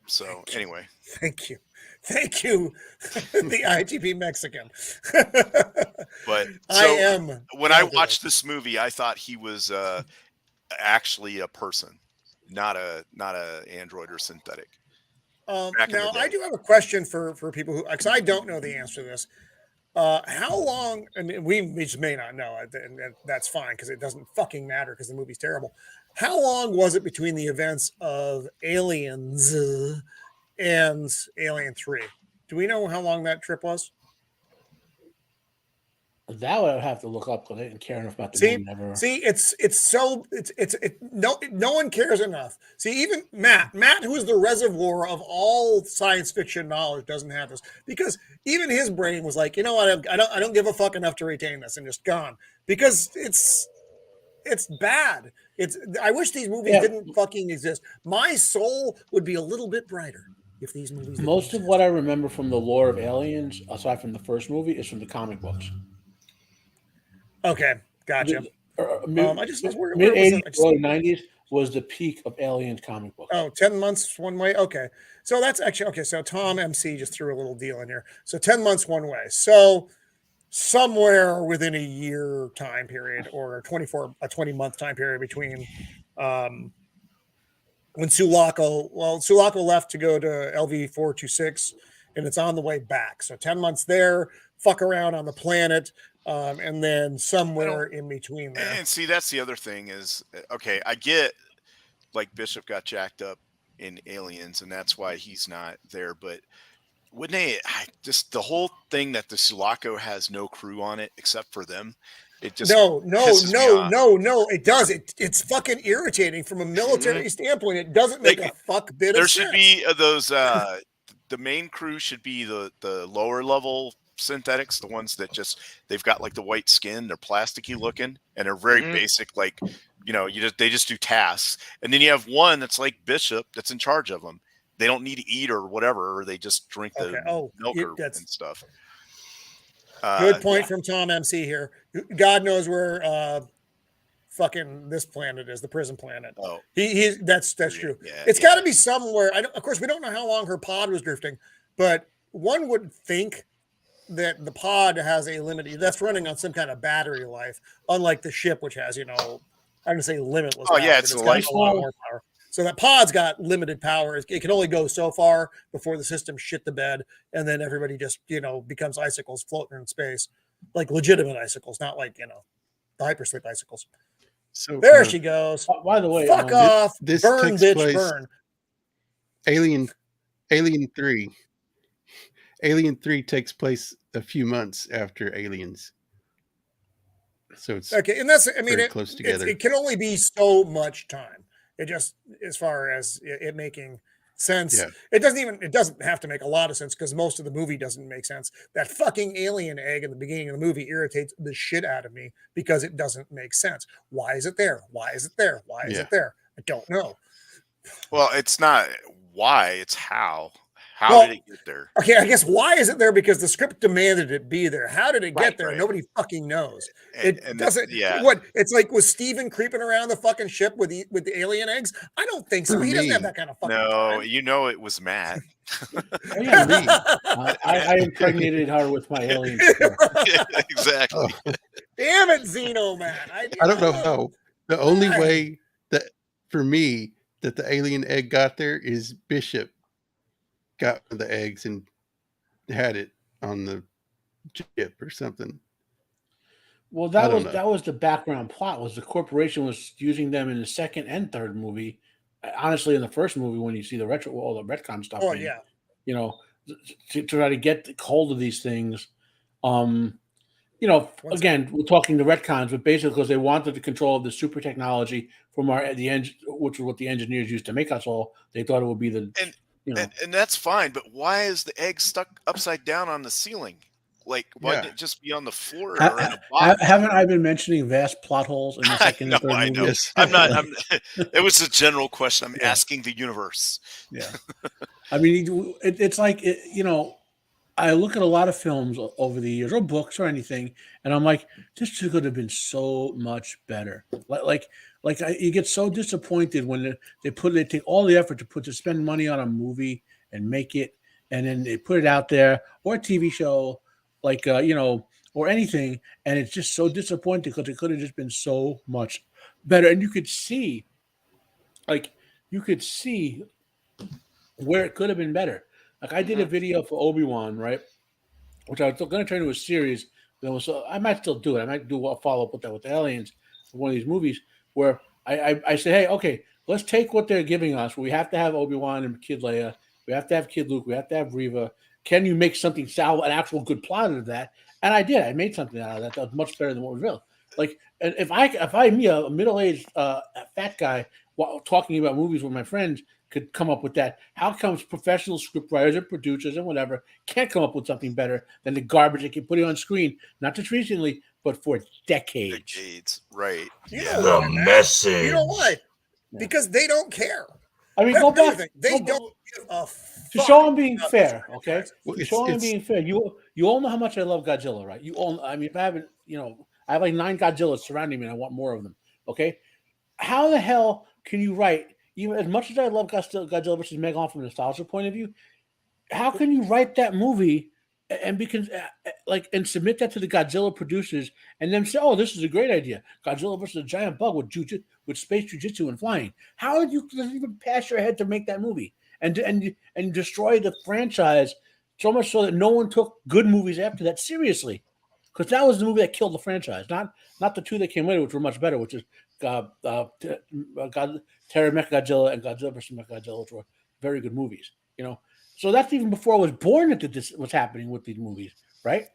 So anyway, Thank you, the IGP Mexican. but I am. when I watched this movie, I thought he was actually a person, not a android or synthetic. back in the Now, I day. do have a question for people who, because I don't know the answer to this. How long? I mean, we just may not know, and that's fine because it doesn't fucking matter because the movie's terrible. How long was it between the events of Aliens and Alien 3? Do we know how long that trip was? That would I have to look up because I didn't care enough about the See, movie. Never. no one cares enough. See, even Matt, who is the reservoir of all science fiction knowledge, doesn't have this because even his brain was like, you know what, I don't give a fuck enough to retain this and just gone because it's bad. I wish these movies didn't fucking exist. My soul would be a little bit brighter if these movies. Didn't Most of exist. what I remember from the lore of Aliens, aside from the first movie, is from the comic books. Okay, gotcha. Mid I just where was 80s, it? early 90s was the peak of Aliens comic books. Oh, 10 months one way. Okay. So that's actually okay. So Tom MC just threw a little deal in here. So 10 months one way. So somewhere within a year time period or a 20-month time period between when Sulaco left to go to LV 426 and it's on the way back. So 10 months there, fuck around on the planet. And then somewhere in between there. And see, that's the other thing is, okay, I get like Bishop got jacked up in Aliens and that's why he's not there. But wouldn't just the whole thing that the Sulaco has no crew on it except for them. It just No, it does. Yeah. It's fucking irritating from a military standpoint. It doesn't make a fuck bit there of should sense. be those the main crew should be the lower level synthetics, the ones that they've got like the white skin, they're plasticky looking and they're very basic, like they just do tasks. And then you have one that's like Bishop that's in charge of them. They don't need to eat or whatever, or they just drink the milk and stuff. Good point from Tom MC here. God knows where fucking this planet is, the prison planet. Oh, that's true. Yeah, it's got to be somewhere. Of course, we don't know how long her pod was drifting, but one would think that the pod has a limited that's running on some kind of battery life, unlike the ship, which has, I don't say limitless. Oh, power, yeah, it's got life. a lot more power. So that pod's got limited power. It can only go so far before the system shit the bed, and then everybody just becomes icicles floating in space, like legitimate icicles, not like the hypersleep icicles. So there she goes. By the way, fuck off, this burn, takes bitch, place- burn. Alien 3. Alien 3 takes place a few months after Aliens. So it's Okay, and that's very close together. It can only be so much time. It just, as far as it making sense, it doesn't have to make a lot of sense because most of the movie doesn't make sense. That fucking alien egg in the beginning of the movie irritates the shit out of me because it doesn't make sense. Why is it there? Why is it there? Why is it there? I don't know. Well, it's not why, it's how. How did it get there? Okay, I guess why is it there? Because the script demanded it be there. How did it get there? right. Nobody fucking knows. And It doesn't. yeah. What it's like, was Steven creeping around the fucking ship with the alien eggs? I don't think so. For He doesn't have me, that kind of fucking No, time. you know it was Matt. Oh, yeah, I impregnated her with my alien. Exactly. Oh, Damn it, Xeno man. I don't know how. The only way that for me that the alien egg got there is Bishop got one of the eggs and had it on the ship or something. Well, I don't know. that was the background plot. Was the corporation was using them in the second and third movie. Honestly, in the first movie, when you see all the retcon stuff, Oh yeah. you know, to try to get hold of these things. Again, we're talking the retcons, but basically because they wanted the control of the super technology from which was what the engineers used to make us all. They thought it would be and that's fine, but why is the egg stuck upside down on the ceiling? Like, why didn't it just be on the floor or in a box? Haven't I been mentioning vast plot holes in the second and third movie? I know. Yes. I'm not. It was a general question. I'm asking the universe. Yeah. I mean, it's like, I look at a lot of films over the years, or books, or anything, and I'm like, this could have been so much better. You get so disappointed when they take all the effort to spend money on a movie and make it, and then they put it out there, or a TV show, or anything, and it's just so disappointing because it could have just been so much better. And you could see where it could have been better. Like I did a video for Obi-Wan, right? Which I was going to turn into a series. I might still do it. I might do a follow-up with that with the aliens, one of these movies, where I say, hey, okay, let's take what they're giving us. We have to have Obi-Wan and Kid Leia. We have to have Kid Luke. We have to have Reva. Can you make something an actual good plot out of that? And I did. I made something out of that that was much better than what was real. Like, if I me, a middle-aged fat guy talking about movies with my friends, could come up with that, how comes professional scriptwriters and producers and whatever can't come up with something better than the garbage they keep putting on screen, not just recently, but for decades? Right. The message. You know what? Because they don't care. I mean, go back. They don't give a fuck. To show I'm being fair, okay? Well, To show I'm being fair, you all know how much I love Godzilla, right? If I haven't, I have like 9 Godzillas surrounding me, and I want more of them. Okay, how the hell can you write? Even as much as I love Godzilla versus Megalon from a nostalgia point of view, how can you write that movie and and submit that to the Godzilla producers and then say, "Oh, this is a great idea, Godzilla versus a giant bug with space jujitsu and flying"? How did you even pass your head to make that movie and destroy the franchise so much so that no one took good movies after that seriously? Because that was the movie that killed the franchise, not the 2 that came later, which were much better, which is Terra Mechagodzilla and Godzilla vs. Mechagodzilla, which were very good movies. So that's even before I was born that this was happening with these movies, right?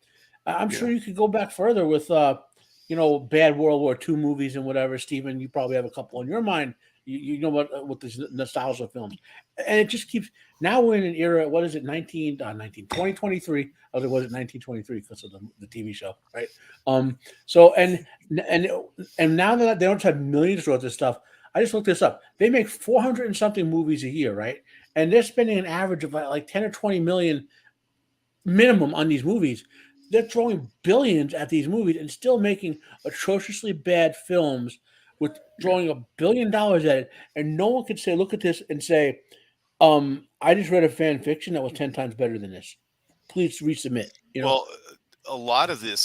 I'm sure you could go back further with, bad World War II movies and whatever. Stephen, you probably have a couple in your mind. You know what with these nostalgia films, and it just keeps. Now we're in an era. What is it? 2023. Oh, was it 1923 because of the TV show, right? So and now that they don't have millions worth of stuff, I just looked this up. They make 400 and something movies a year, right? And they're spending an average of like 10 or 20 million minimum on these movies. They're throwing billions at these movies and still making atrociously bad films with throwing $1 billion at it. And no one could say, look at this and say, I just read a fan fiction that was 10 times better than this. Please resubmit. Well, a lot of the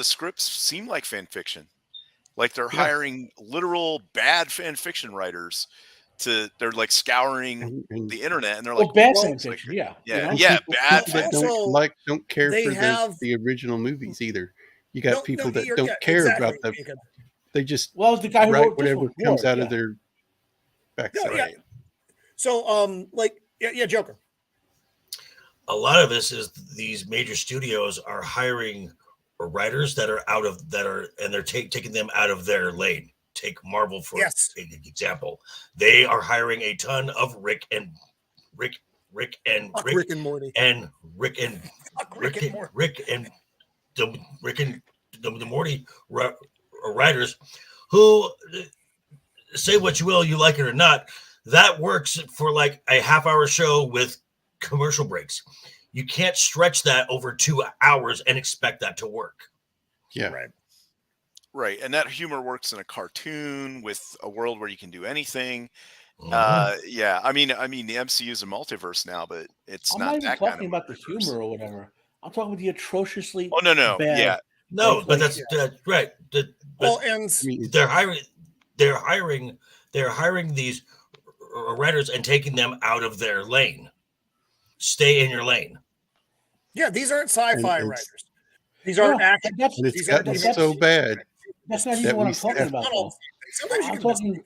scripts seem like fan fiction. Like they're hiring literal bad fan fiction writers they're like scouring the internet and they're like, bad fan fiction, bad People fan that don't care for the original movies either. You got people that don't care about them. They just the guy who write wrote whatever comes out of their backside. Yeah. So, Joker. A lot of this is these major studios are hiring writers that are taking them out of their lane. Take Marvel for example. They are hiring a ton of Rick and Morty writers who, say what you will, you like it or not, that works for like a half-hour show with commercial breaks. You can't stretch that over 2 hours and expect that to work. Yeah. Right. And that humor works in a cartoon with a world where you can do anything. Mhm. Yeah. I mean, the MCU is a multiverse now, but it's I'm not not even that kind talking of about the multiverse. humor or whatever. I'm talking about the atrociously Oh, no. bad. Yeah. No, Like- but like- that's right. But Well, and I mean, they're hiring these writers and taking them out of their lane. Stay in your lane. yeah, these aren't sci-fi And writers. These aren't No, action. that's and it's These aren't gotten even- so bad that's not that even what we I'm talking have- about. Not all Though. Sometimes you I'm can miss talking them.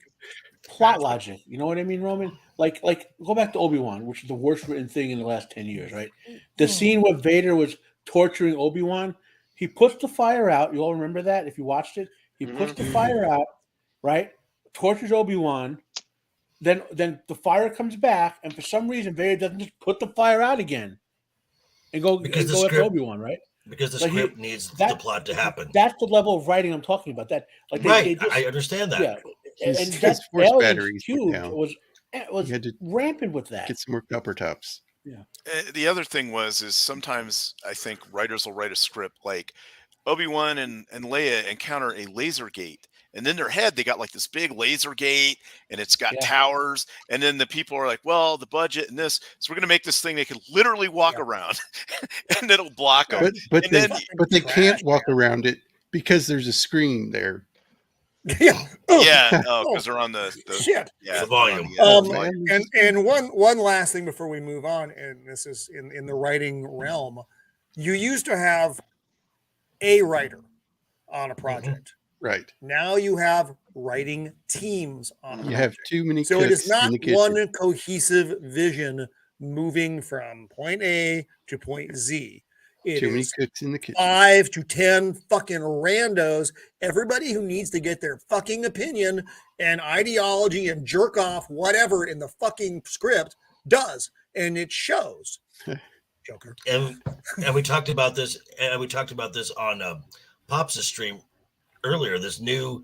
plot logic. You know what I mean, Roman? Like go back to Obi-Wan, which is the worst written thing in the last 10 years, right? The scene where Vader was torturing Obi-Wan, he puts the fire out. You all remember that if you watched it? He puts the fire out, right? Tortures Obi-Wan. Then the fire comes back, and for some reason Vader doesn't just put the fire out again and go Because the after script- Obi-Wan, right? Because the Like he- script needs that- the plot to happen. That's the level of writing I'm talking about. That like they just, I understand that. yeah, and His that force Aliens batteries went Cube down. was He had to rampant with that. get some more copper tops. The other thing is sometimes I think writers will write a script like Obi-Wan and Leia encounter a laser gate, and in their head they got like this big laser gate and it's got Yeah. towers, and then the people are like, well, the budget and this, so we're going to make this thing they can literally walk around and it'll block them. But And they then- but they can't walk around it because there's a screen there. Yeah. Oh, Yeah, because they're on the shit. yeah, The volume. they're on the- And one last thing before we move on, and this is in the writing realm, you used to have a writer on a project. Right. Now you have writing teams on a You project. have too many So it is cooks not in the kitchen. one cohesive vision moving from point A to point Z. It Too many is cooks in the kitchen. 5 to 10 fucking randos, everybody who needs to get their fucking opinion and ideology and jerk off whatever in the fucking script does, and it shows. Joker. And we talked about this. And we talked about this on Pops' stream earlier. This new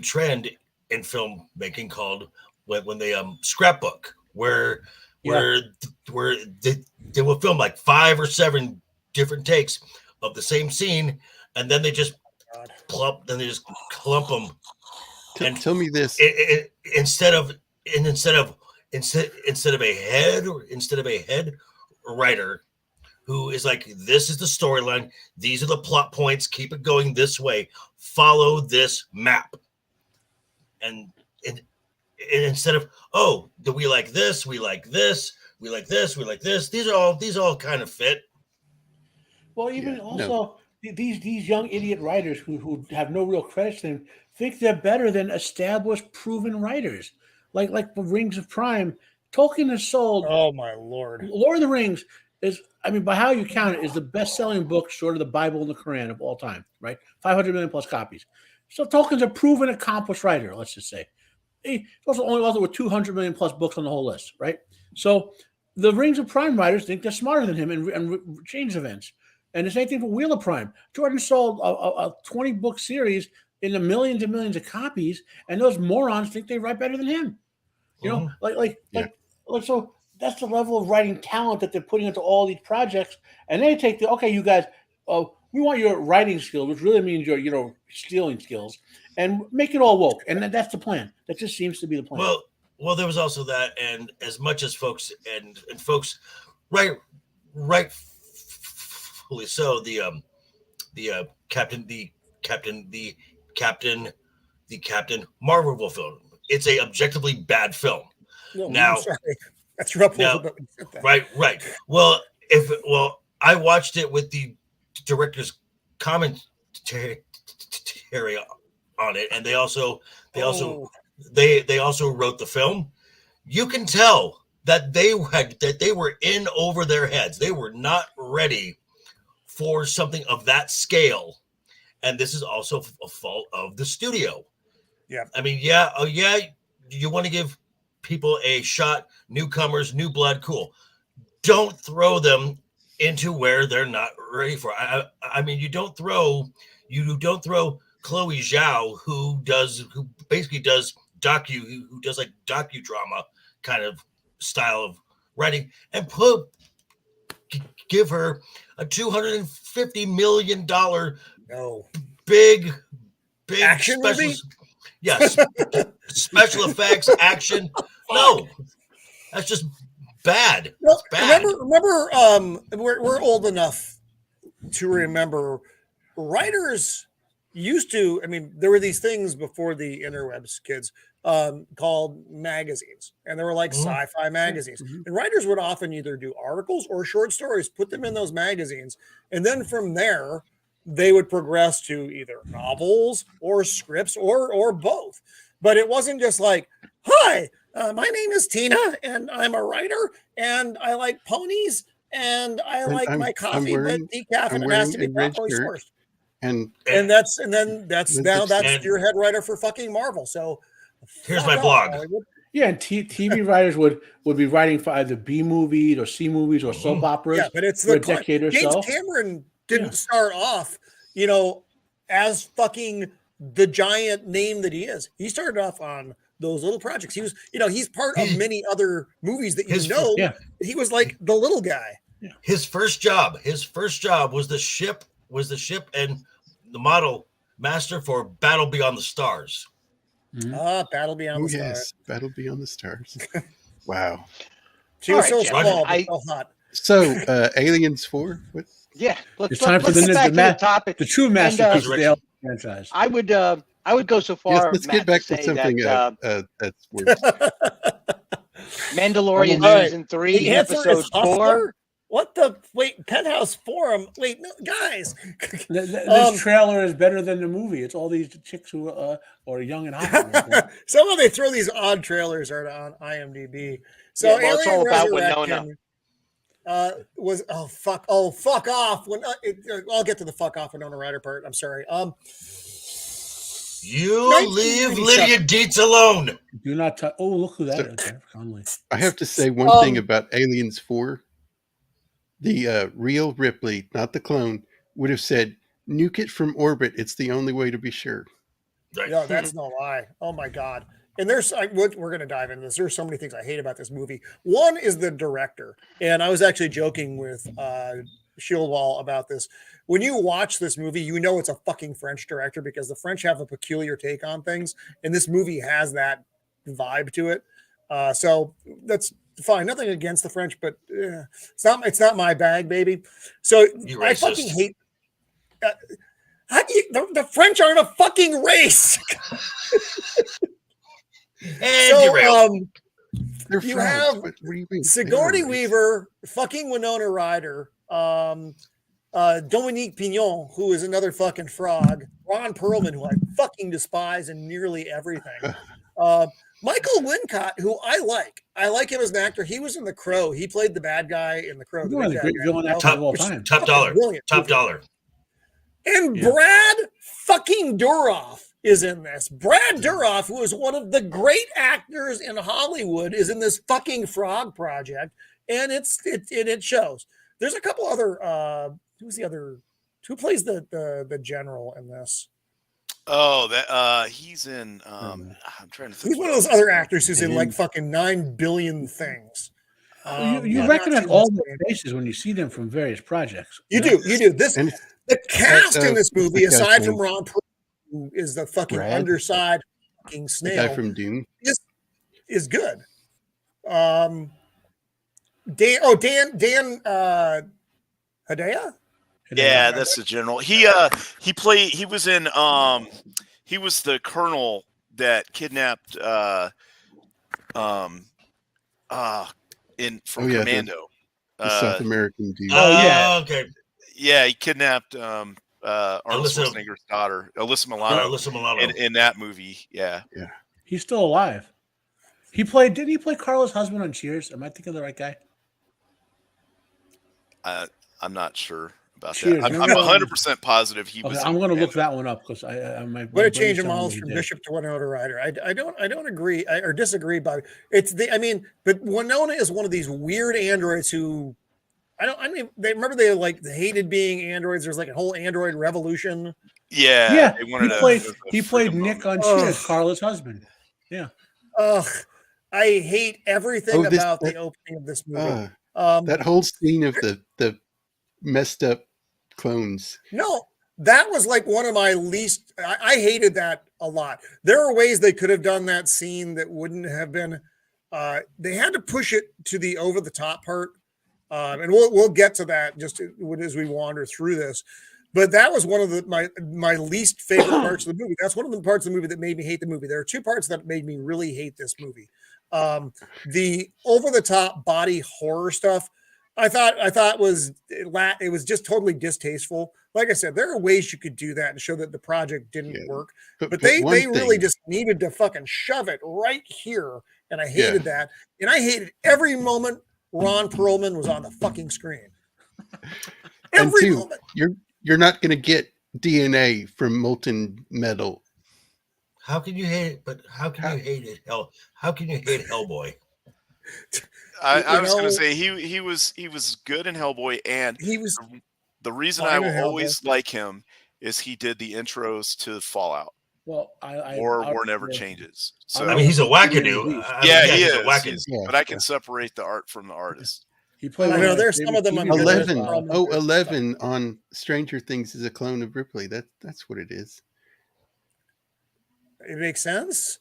trend in filmmaking called when they scrapbook, where they will film like 5 or 7 different takes of the same scene, and then they just clump them. And Tell me this. Instead of a head writer who is like, this is the storyline, these are the plot points, keep it going this way, follow this map, and instead of, oh, do we like this, we like this, we like this, we like this, these all kind of fit. Well, even Yeah, also these young idiot writers who have no real credit to them think they're better than established, proven writers. Like the Rings of Prime, Tolkien has sold. Oh my lord! Lord of the Rings is, I mean, by how you count it, is the best-selling book short of the Bible and the Quran of all time. Right, 500 million plus copies. So Tolkien's a proven, accomplished writer. Let's just say he also only author with 200 million plus books on the whole list. Right, so the Rings of Prime writers think they're smarter than him and change events. And the same thing for Wheel of Prime. Jordan sold a 20-book series in the millions and millions of copies, and those morons think they write better than him. You know, like so that's the level of writing talent that they're putting into all these projects. And they take you guys, we want your writing skills, which really means your stealing skills, and make it all woke. And that's the plan. That just seems to be the plan. Well, there was also that, and as much as folks and folks, rightfully so, the Captain Marvel film. It's a objectively bad film. No, Now- I'm sorry. That's your up a little now- bit when you said that. Right. Well, I watched it with the director's commentary on it, and they also wrote the film. You can tell that they were in over their heads. They were not ready for something of that scale, and this is also a fault of the studio. Yeah. I mean, you want to give people a shot, newcomers, new blood, cool. Don't throw them into where they're not ready for. I mean, you don't throw Chloe Zhao, who basically does docudrama kind of style of writing, and put give her a $250 million No. big Action special, movie? yes, special effects, action. No, that's just bad. Well, It's bad. remember, we're old enough to remember writers used to. I mean, there were these things before the interwebs, kids, called magazines, and they were like sci-fi magazines. And writers would often either do articles or short stories, put them in those magazines, and then from there they would progress to either novels or scripts or both. But it wasn't just like, hi, my name is Tina and I'm a writer and I like ponies and I like my coffee but decaf and it has to be properly sourced. And that's your head writer for fucking Marvel. So here's my blog. Hollywood. Yeah, and TV writers would be writing for either B movies or C movies or soap operas. Yeah, but it's for a decade or James so. Cameron didn't start off, as fucking the giant name that he is. He started off on those little projects. He was, he's part of many other movies that he was like the little guy. Yeah. His first job was the ship and the model master for Battle Beyond the Stars. Battle Beyond the Stars. Yes, Battle Beyond the Stars. Wow. She was so small, but so hot. So, Aliens 4? What? Yeah, It's time for let's get back to the topic. The true masterpiece of the Alien franchise. I would go so far. Yes, let's Matt, get back to say something that, that's worse. Mandalorian season 3, episode 4. What the Penthouse Forum? Wait, no, guys. This trailer is better than the movie. It's all these chicks who are young and hot. Somehow they throw these odd trailers on IMDb. So it's all about Winona. Fuck off. I'll get to the fuck off Winona Ryder part. I'm sorry. You leave Lydia Dietz alone. Do not touch. Oh, look who that is. Jennifer Connelly. I have to say one thing about Aliens 4. The real Ripley, not the clone, would have said, nuke it from orbit. It's the only way to be sure. Right. No, that's no lie. Oh my God. And we're going to dive into this. There's so many things I hate about this movie. One is the director. And I was actually joking with Shieldwall about this. When you watch this movie, it's a fucking French director because the French have a peculiar take on things. And this movie has that vibe to it. So that's fine. Nothing against the French, but it's not my bag, baby. So I fucking hate the French aren't a fucking race. And They're you France. have What do you mean? Sigourney Weaver, fucking Winona Ryder, Dominique Pignon, who is another fucking frog, Ron Perlman, who I fucking despise in nearly everything. Michael Wincott, who I like him as an actor. He was in The Crow. He played the bad guy in The Crow. He's one of the great villain actors of all time. Top dollar. Top movie. dollar. And Brad fucking Dourif is in this. Brad Dourif, who is one of the great actors in Hollywood, is in this fucking frog project, and it shows. There's a couple other. Who plays the general in this? Oh, that he's in. I'm trying to think. He's one of those other actors who's in like fucking 9 billion things. You recognize all the faces when you see them from various projects. You do. The cast in this movie, aside from Ron Perlman, who is the fucking underside fucking snail, the guy from Dune, is good. Dan Hedaya? Yeah, that's the general. He was in he was the colonel that kidnapped from Commando. The South American dude. Okay. Yeah, he kidnapped Arnold Schwarzenegger's daughter, Alyssa Milano. In that movie. Yeah. He's still alive. Didn't he play Carla's husband on Cheers? Am I thinking of the right guy? I'm not sure about Cheers. that. I'm 100% positive he was. I'm going to look that one up because I might. What a change of models from Bishop to Winona Ryder. I don't agree or disagree about it. But Winona is one of these weird androids who they hated being androids. There's like a whole android revolution. Yeah. He played Nick on Cheers, Carla's husband. Yeah. Ugh. I hate everything about the opening of this movie. That whole scene of the messed up clones. No, that was like one of my least. I hated that a lot. There are ways they could have done that scene that wouldn't have been. They had to push it to the over the top part, and we'll get to that just as we wander through this. But that was one of my least favorite parts of the movie. That's one of the parts of the movie that made me hate the movie. There are two parts that made me really hate this movie. The over the top body horror stuff. I thought it was just totally distasteful. Like I said, there are ways you could do that and show that the project didn't work, but they really just needed to fucking shove it right here, and I hated that, and I hated every moment Ron Perlman was on the fucking screen. Every moment. You're not going to get DNA from molten metal. How can you hate it? But how can you hate it? How can you hate Hellboy? I was going to say he was good in Hellboy, and he was the reason I will always like him is he did the intros to Fallout. Well, War never changes. So I mean, he's a wackadoo. He is. But I can separate the art from the artist. He played. There's some of them. 11 on Stranger Things is a clone of Ripley. That's what it is. It makes sense.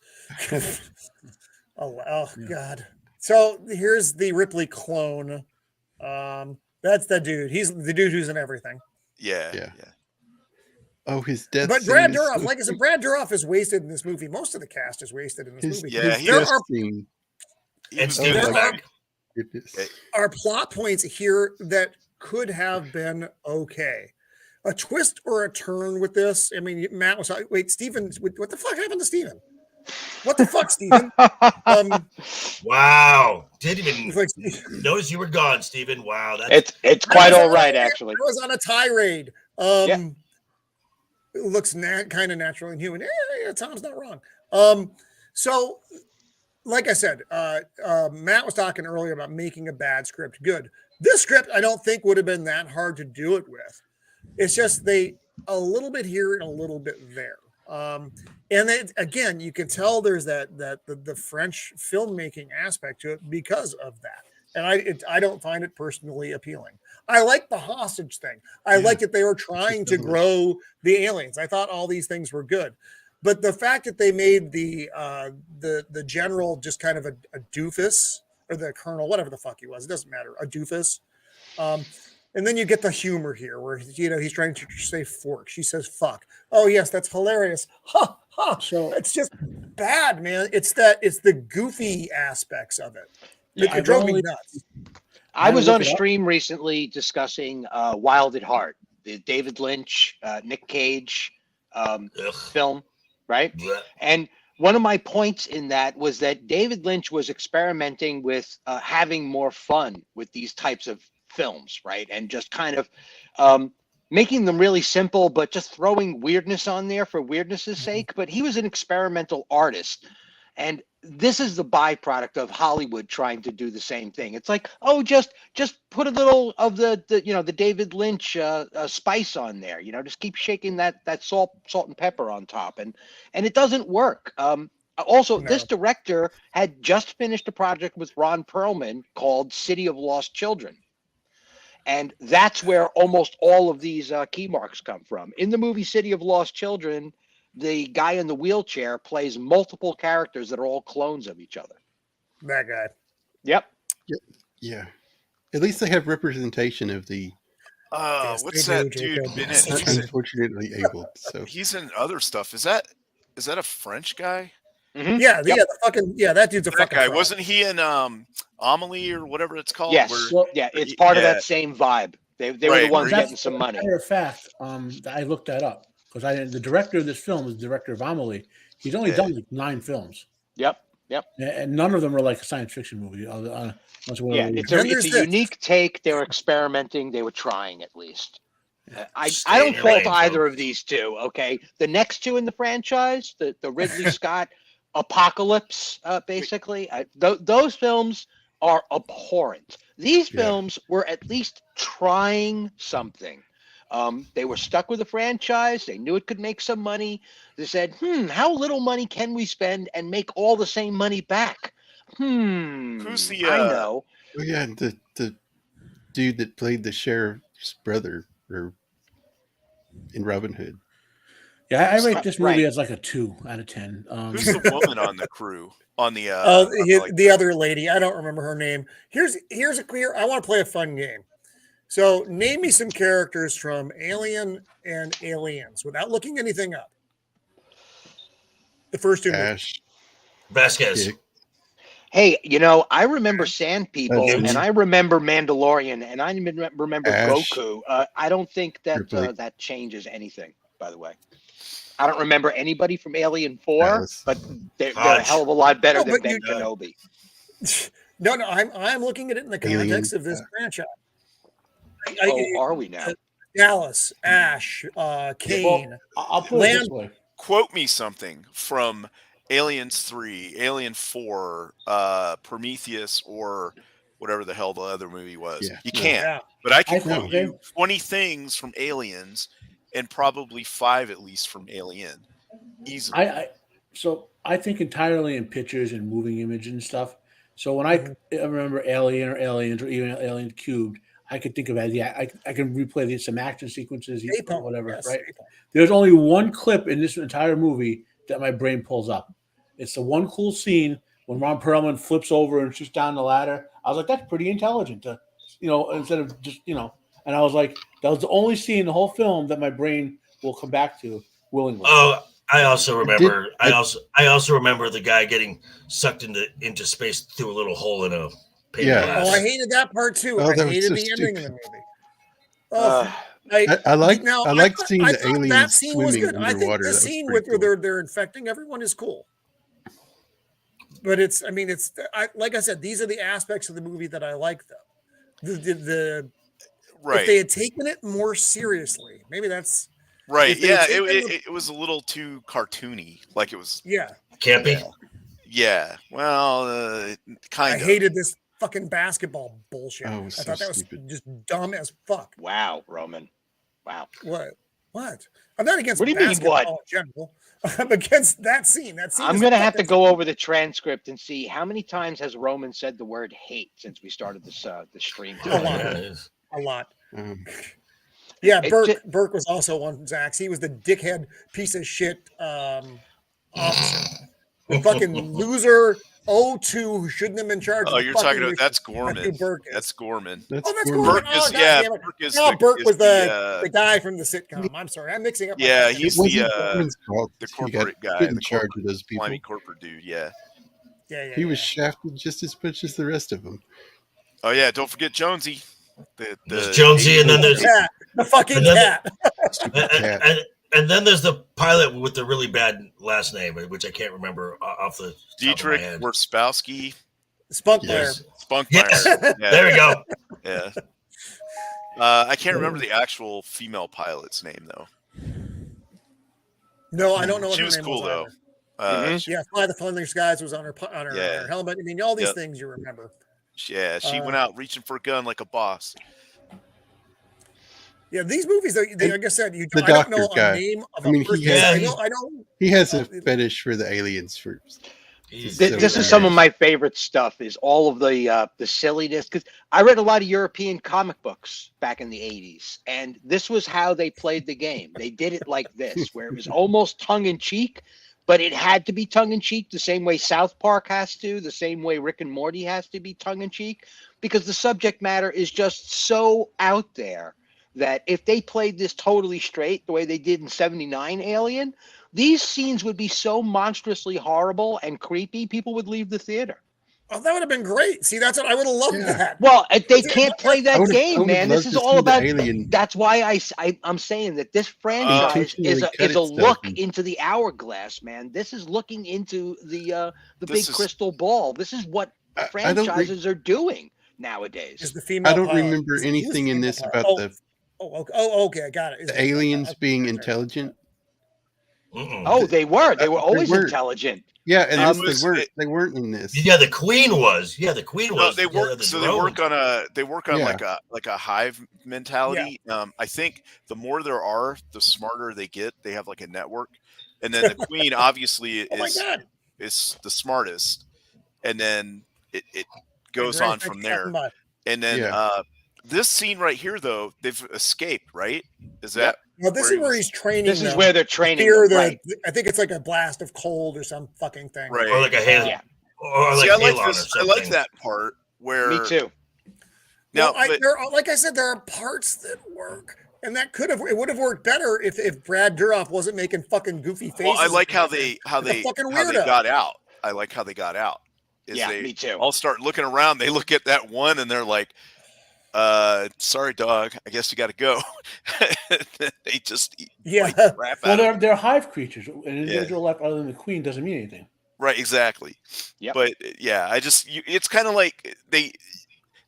Oh God. So here's the Ripley clone. That's the dude. He's the dude who's in everything. Yeah. Oh, his death. But Brad Dourif, like I said, Brad Dourif is wasted in this movie. Most of the cast is wasted in this movie. Yeah, there are plot points here that could have been okay. A twist or a turn with this. I mean, Matt was like, wait, Steven, what the fuck happened to Steven? What the fuck, Steven? Wow. Didn't even notice you were gone, Steven. Wow. It's quite all right, actually. I was on a tirade. It looks kind of natural and human. Tom's not wrong. So, like I said, Matt was talking earlier about making a bad script good. This script, I don't think would have been that hard to do it with. It's just a little bit here and a little bit there. And then again, you can tell there's the French filmmaking aspect to it because of that. And I don't find it personally appealing. I like the hostage thing. I like that they were trying to grow the aliens. I thought all these things were good. But the fact that they made the general just kind of a doofus, or the colonel, whatever the fuck he was, it doesn't matter, a doofus. And then you get the humor here where, he's trying to say fork. She says fuck. Oh, yes, that's hilarious. Ha, ha. So it's just bad, man. It's the goofy aspects of it. It drove me nuts. I was on a stream recently discussing Wild at Heart, the David Lynch, Nick Cage film, right? And one of my points in that was that David Lynch was experimenting with having more fun with these types of films, right? And just kind of making them really simple, but just throwing weirdness on there for weirdness's sake. But he was an experimental artist. And this is the byproduct of Hollywood trying to do the same thing. It's like, oh, just put a little of the David Lynch spice on there. Just keep shaking that salt and pepper on top, and it doesn't work. Also, this director had just finished a project with Ron Perlman called City of Lost Children, and that's where almost all of these key marks come from. In the movie City of Lost Children, the guy in the wheelchair plays multiple characters that are all clones of each other. That guy. Yep. Yeah. At least they have representation of the. What's that dude been in? Unfortunately able. So he's in other stuff. Is that a French guy? Mm-hmm. Yeah, that dude's a fucking guy. fraud. Wasn't he in Amelie or whatever it's called? Yes. It's part of that same vibe. They were the ones getting some money. Matter of fact, I looked that up. Because the director of this film is the director of Amelie. He's only done like 9 films. Yep. And none of them are like a science fiction movie. It's a unique take. They were experimenting. They were trying, at least. I don't fault either of these two. Okay, the next two in the franchise, the Ridley Scott Apocalypse, basically, those films are abhorrent. These films were at least trying something. They were stuck with the franchise. They knew it could make some money. They said, how little money can we spend and make all the same money back? Who's the I know. Oh yeah, the dude that played the sheriff, brother or in Robin Hood. Yeah, I rate this movie Right. as like a 2 out of 10. Who's the woman on the crew? On the the other lady, I don't remember her name. Here's a clear. I want to play a fun game. So name me some characters from Alien and Aliens without looking anything up. The first two movies. Ash, Vasquez. Dick. Hey, I remember Sand People, That's and me. I remember Mandalorian, and I remember Ash. Goku. I don't think that Ripley. that changes anything, by the way. I don't remember anybody from Alien 4, Alice. but they're a hell of a lot better No, than but Ben you- Kenobi. No, I'm looking at it in the context of this franchise. Oh, are we now? Dallas, Ash, Kane. Well, I'll put it this way. Quote me something from Aliens 3, Alien 4, Prometheus, or whatever the hell the other movie was. Yeah. You can't. Yeah. But I can I quote think- you 20 things from Aliens and probably 5 at least from Alien. Easily. So I think entirely in pictures and moving image and stuff. So when I remember Alien or Aliens or even Alien Cubed, I could think of it. Yeah, I can replay some action sequences, Napalm, whatever. yes, Right? Napalm. There's only one clip in this entire movie that my brain pulls up. It's the one cool scene when Ron Perlman flips over and shoots down the ladder. I was like, that's pretty intelligent to, instead of just, and I was like, that was the only scene in the whole film that my brain will come back to willingly. Oh, I also remember. I also remember the guy getting sucked into space through a little hole in a pane Yeah. of glass. Oh, I hated that part too. Oh, I that was hated so the ending of the stupid. movie. Oh, I like thought- seeing I the thought that aliens scene was swimming good. I think underwater. the That was scene pretty where cool. they're infecting everyone is cool. But it's like I said, these are the aspects of the movie that I like, though. The Right. if they had taken it more seriously, maybe that's Right. if they had Yeah. taken It was a little too cartoony. Like it was. yeah. Campy. Yeah. Well, I kind of. hated this fucking basketball bullshit. Oh, it was I so thought that was stupid. just dumb as fuck. Wow, Roman. Wow. What? I'm not against What do you mean, basketball what? in general. I'm against that scene. That scene. I'm is going to have to fucking- go over the transcript and see how many times has Roman said the word hate since we started this the stream. A lot. today. A lot. Um, Yeah, It Burke. ju- Burke was also one. Zax. He was the dickhead piece of shit officer, the fucking loser O2 who shouldn't have been charged. Oh, of the you're fucking talking about mission. that's That's Gorman. who Burke is. That's Gorman. that's Oh, that's Gorman. Gorman. Burke is Oh, God yeah. damn it. Burke is No, the, Burke is was the the guy from the sitcom. I'm sorry, I'm mixing up. my yeah, fucking- he's It wasn't the Gorman's fault. the He got corporate guy, put in the charge of corporate those people. slimy corporate dude. Yeah. yeah. He was shafted just as much as the rest of them. Oh yeah. Don't forget Jonesy. There's Jonesy, and then there's cat, the fucking and then- cat. and then there's the pilot with the really bad last name, which I can't remember off the top of my Dietrich head. Werspowski. Spunk Yes. Spunkmeyer. Yes. Yeah. There we go. Yeah. I can't remember the actual female pilot's name though. No, I don't know what She her was name cool was though. either. She- Yeah, Fly the Friendly Skies was on her Yeah. helmet. I mean, all these Yep. things you remember. Yeah, she went out reaching for a gun like a boss. Yeah, these movies, like I said, the I don't know doctor guy. a name of I mean, a person. he has- I know. He has a fetish for the aliens first. He's- This is some of my favorite stuff. Is all of the silliness, because I read a lot of European comic books back in the '80s, and this was how they played the game. They did it like this, where it was almost tongue in cheek, but it had to be tongue in cheek the same way South Park has to, the same way Rick and Morty has to be tongue in cheek, because the subject matter is just so out there that if they played this totally straight the way they did in '79 Alien, these scenes would be so monstrously horrible and creepy, people would leave the theater. Oh, that would have been great. See, that's what I would have loved. Yeah. That. Well, they can't play I that would've- I game, would've man. This loved is to all see the about. alien- That's why I'm saying that this franchise intentionally is cut a itself look and- into the hourglass, man. This is looking into the This big is- crystal ball. This is what I don't re- franchises are doing Is nowadays. the female? I don't pilot. remember Who's the anything in female this pilot? about Okay, I got it. Is the it- aliens okay, being sorry. intelligent. Mm-mm. Oh, they were. They were always were. intelligent. Yeah, and It this, was- they weren't in this. Yeah, the Queen was. Yeah, the Queen No, was. they work. the So they drone. work on Yeah. like a hive mentality. I think the more there are, the smarter they get. They have like a network, and then the queen obviously Oh my is God. the smartest, and then it goes on from there. And then Yeah. this scene right here, though, they've escaped, right? Is that? Well, this is where he's training. This is where they're training. Right. I think it's like a blast of cold or some fucking thing. Right. Or like a hail. Yeah. Or like See, I like Halon or this. I something. like that part where. Me too. Now, like I said, there are parts that work, and it would have worked better if Brad Dourif wasn't making fucking goofy faces. Well, I like how they got out. I like how they got out. Me too. All start looking around. They look at that one, and they're like, sorry, dog. I guess you got to go. They just crap out of they're hive creatures. An individual life other than the queen doesn't mean anything. Right, exactly. Yeah, but it's kind of like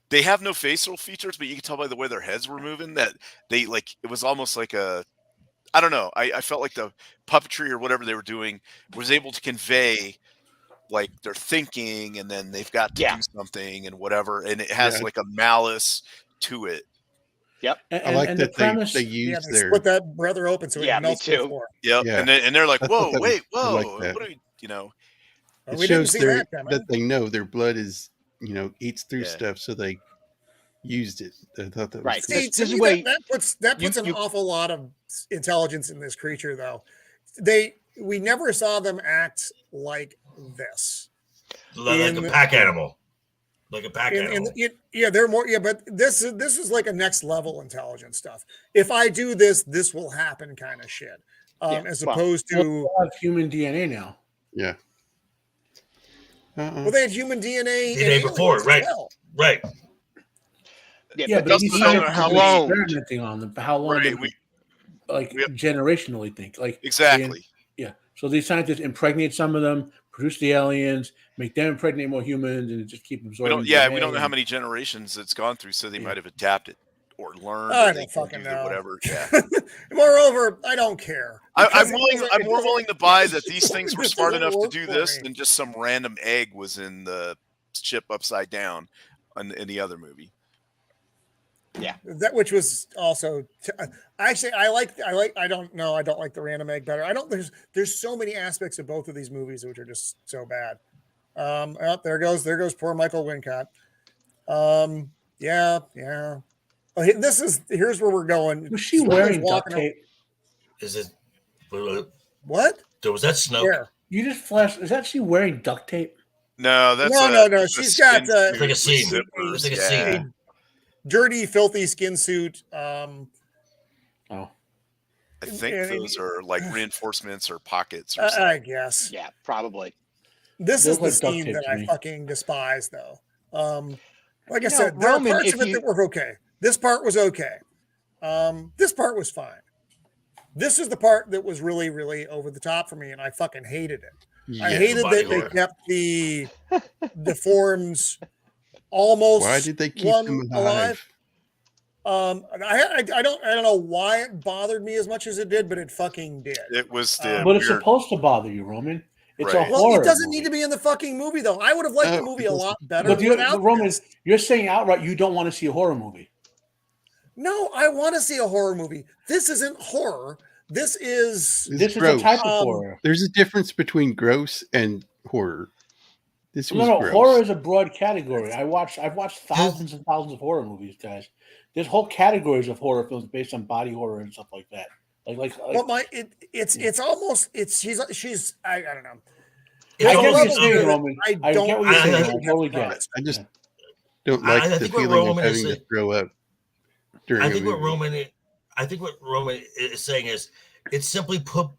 they have no facial features, but you can tell by the way their heads were moving that it was almost like I don't know. I felt like the puppetry or whatever they were doing was able to convey like they're thinking, and then they've got to do something and whatever, and it has like a malice to it. Yep. I like that they use their split that brother open so it melts before. Yep. Yeah. And they're like, whoa, wait, whoa, like what are we, It shows that they know their blood is, eats through stuff, so they used it. I thought that was cool. See, that puts an awful lot of intelligence in this creature, though. We never saw them act like this. Like a pack animal. Like a pack animal. They're more. Yeah, but this is like a next level intelligence stuff. If I do this, this will happen, kind of shit. As opposed to have human DNA now. Yeah. Well, they had human DNA before, right? Well. Right. Yeah, but he's experimenting on them. How long? Right. Generationally think exactly. So these scientists impregnate some of them, produce the aliens, make them impregnate more humans, and just keep absorbing. We don't know how many generations it's gone through, so they might have adapted or learned. I don't fucking know. Whatever. Yeah. Moreover, I don't care. I'm more willing to buy that these things were smart enough to do this than just some random egg was in the ship upside down in the other movie. Yeah, that which was also actually I don't like the random egg better. There's so many aspects of both of these movies which are just so bad. There goes poor Michael Wincott. Yeah. Here's where we're going. Was she wearing duct tape? Is it what? Was that Snoke? Yeah. You just flashed. Is that she wearing duct tape? No, that's no. She's got it's like a seam. It's like a seam. Dirty, filthy skin suit. I think those are like reinforcements or pockets or something. I guess. Yeah, probably. This is the scene that I fucking despise, though. Like I said, there are parts of it that were okay. This part was okay. This part was fine. This is the part that was really, really over the top for me, and I fucking hated it. Yeah, I hated that they kept the forms almost. Why did they keep them alive? I don't know why it bothered me as much as it did, but it fucking did. It was but it's supposed to bother you, Roman. It's a horror. Well, it doesn't need to be in the fucking movie, though. I would have liked the movie a lot better. But Roman, you're saying outright you don't want to see a horror movie. No, I want to see a horror movie. This isn't horror. This is a type of horror. There's a difference between gross and horror. This was gross. Horror is a broad category. I've watched thousands and thousands of horror movies, guys. There's whole categories of horror films based on body horror and stuff like that. It's almost she's I don't know. I get what you're saying, Roman. I get what you're saying. I totally get it. I just don't like the feeling of having to throw up during I think what Roman is saying is it's simply put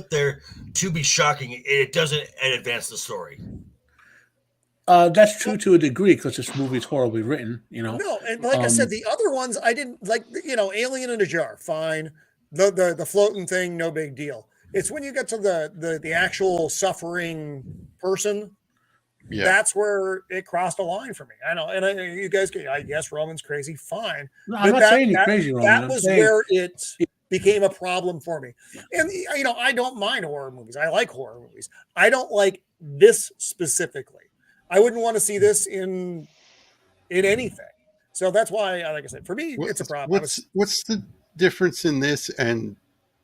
there to be shocking. It doesn't advance the story. That's true to a degree because this movie is horribly written, No, and like I said, the other ones I didn't like. Alien in a jar, fine. The floating thing, no big deal. It's when you get to the actual suffering person, that's where it crossed a line for me. I know, and you guys, I guess Roman's crazy, fine. No, I'm not saying you're crazy, Roman. That was where it became a problem for me. And I don't mind horror movies. I like horror movies. I don't like this specifically. I wouldn't want to see this in anything. So that's why, like I said, for me, it's a problem. What's the difference in this and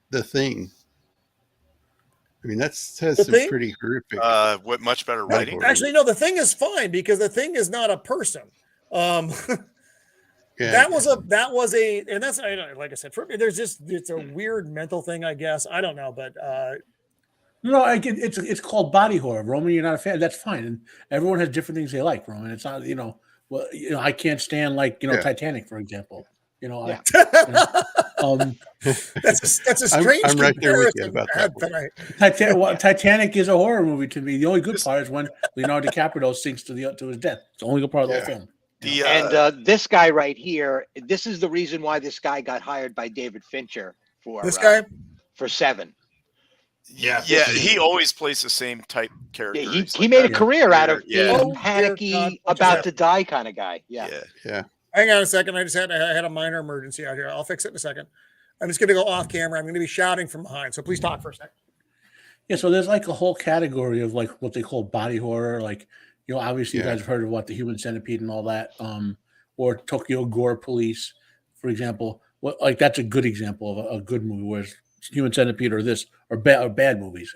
The Thing? I mean, that has some pretty horrific. What much better writing? Actually, no. The Thing is fine because The Thing is not a person. Yeah. That was a, and that's, like I said, there's just, it's a weird mental thing, I guess. I don't know, but No, it's called body horror. Roman, you're not a fan. That's fine, and everyone has different things they like. Roman, it's not well, I can't stand Titanic, for example. yeah. That's a strange. I'm right there with you about that one. Titanic is a horror movie to me. The only good part is when Leonardo DiCaprio sinks to his death. It's the only good part of the whole film. And this guy right here, this is the reason why this guy got hired by David Fincher for this guy for Seven. Yeah, he always plays the same type character. Yeah, he made a career out of being panicky, about to die kind of guy. Yeah. Hang on a second. I had a minor emergency out here. I'll fix it in a second. I'm just going to go off camera. I'm going to be shouting from behind. So please talk for a second. Yeah. So there's like a whole category of like what they call body horror. Like, obviously you guys have heard of what the Human Centipede and all that, or Tokyo Gore Police, for example. Like that's a good example of a good movie, whereas Human Centipede or this or bad movies,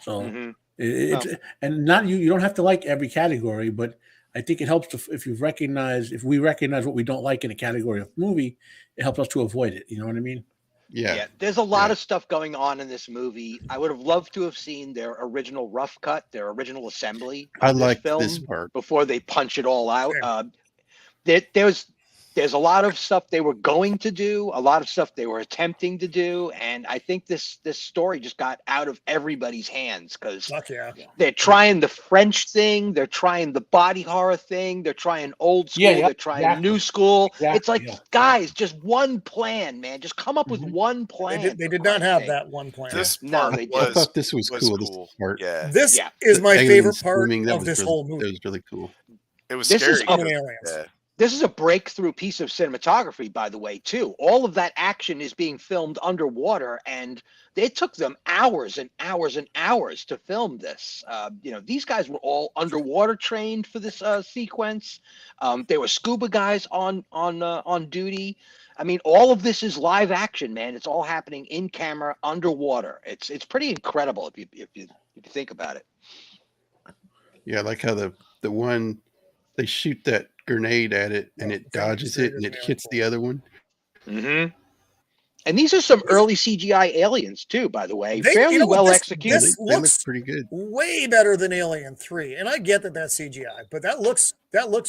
So it's and not you don't have to like every category, but I think it helps if we recognize what we don't like in a category of movie, it helps us to avoid it. You know what I mean? Yeah. There's a lot of stuff going on in this movie. I would have loved to have seen their original rough cut, their original assembly. I like film this part before they punch it all out. There's a lot of stuff they were going to do, a lot of stuff they were attempting to do, and I think this story just got out of everybody's hands because they're trying the French thing, they're trying the body horror thing, they're trying old school, they're trying new school. It's like, guys, just one plan, man. Just come up with one plan. They did not have that one plan. I thought this was cool. This part. This is my favorite part of this whole movie. It was really cool. It was This scary. This is a breakthrough piece of cinematography, by the way, too. All of that action is being filmed underwater, and it took them hours and hours and hours to film this. These guys were all underwater trained for this sequence. They were scuba guys on duty. I mean, all of this is live action, man. It's all happening in camera underwater. It's pretty incredible if you think about it. Yeah, I like how the one they shoot that grenade at it and it dodges it and it hits the other one. Mm-hmm. And these are some early CGI aliens too, by the way. Fairly well executed. This looks pretty good. Way better than Alien 3. And I get that that's CGI, but that looks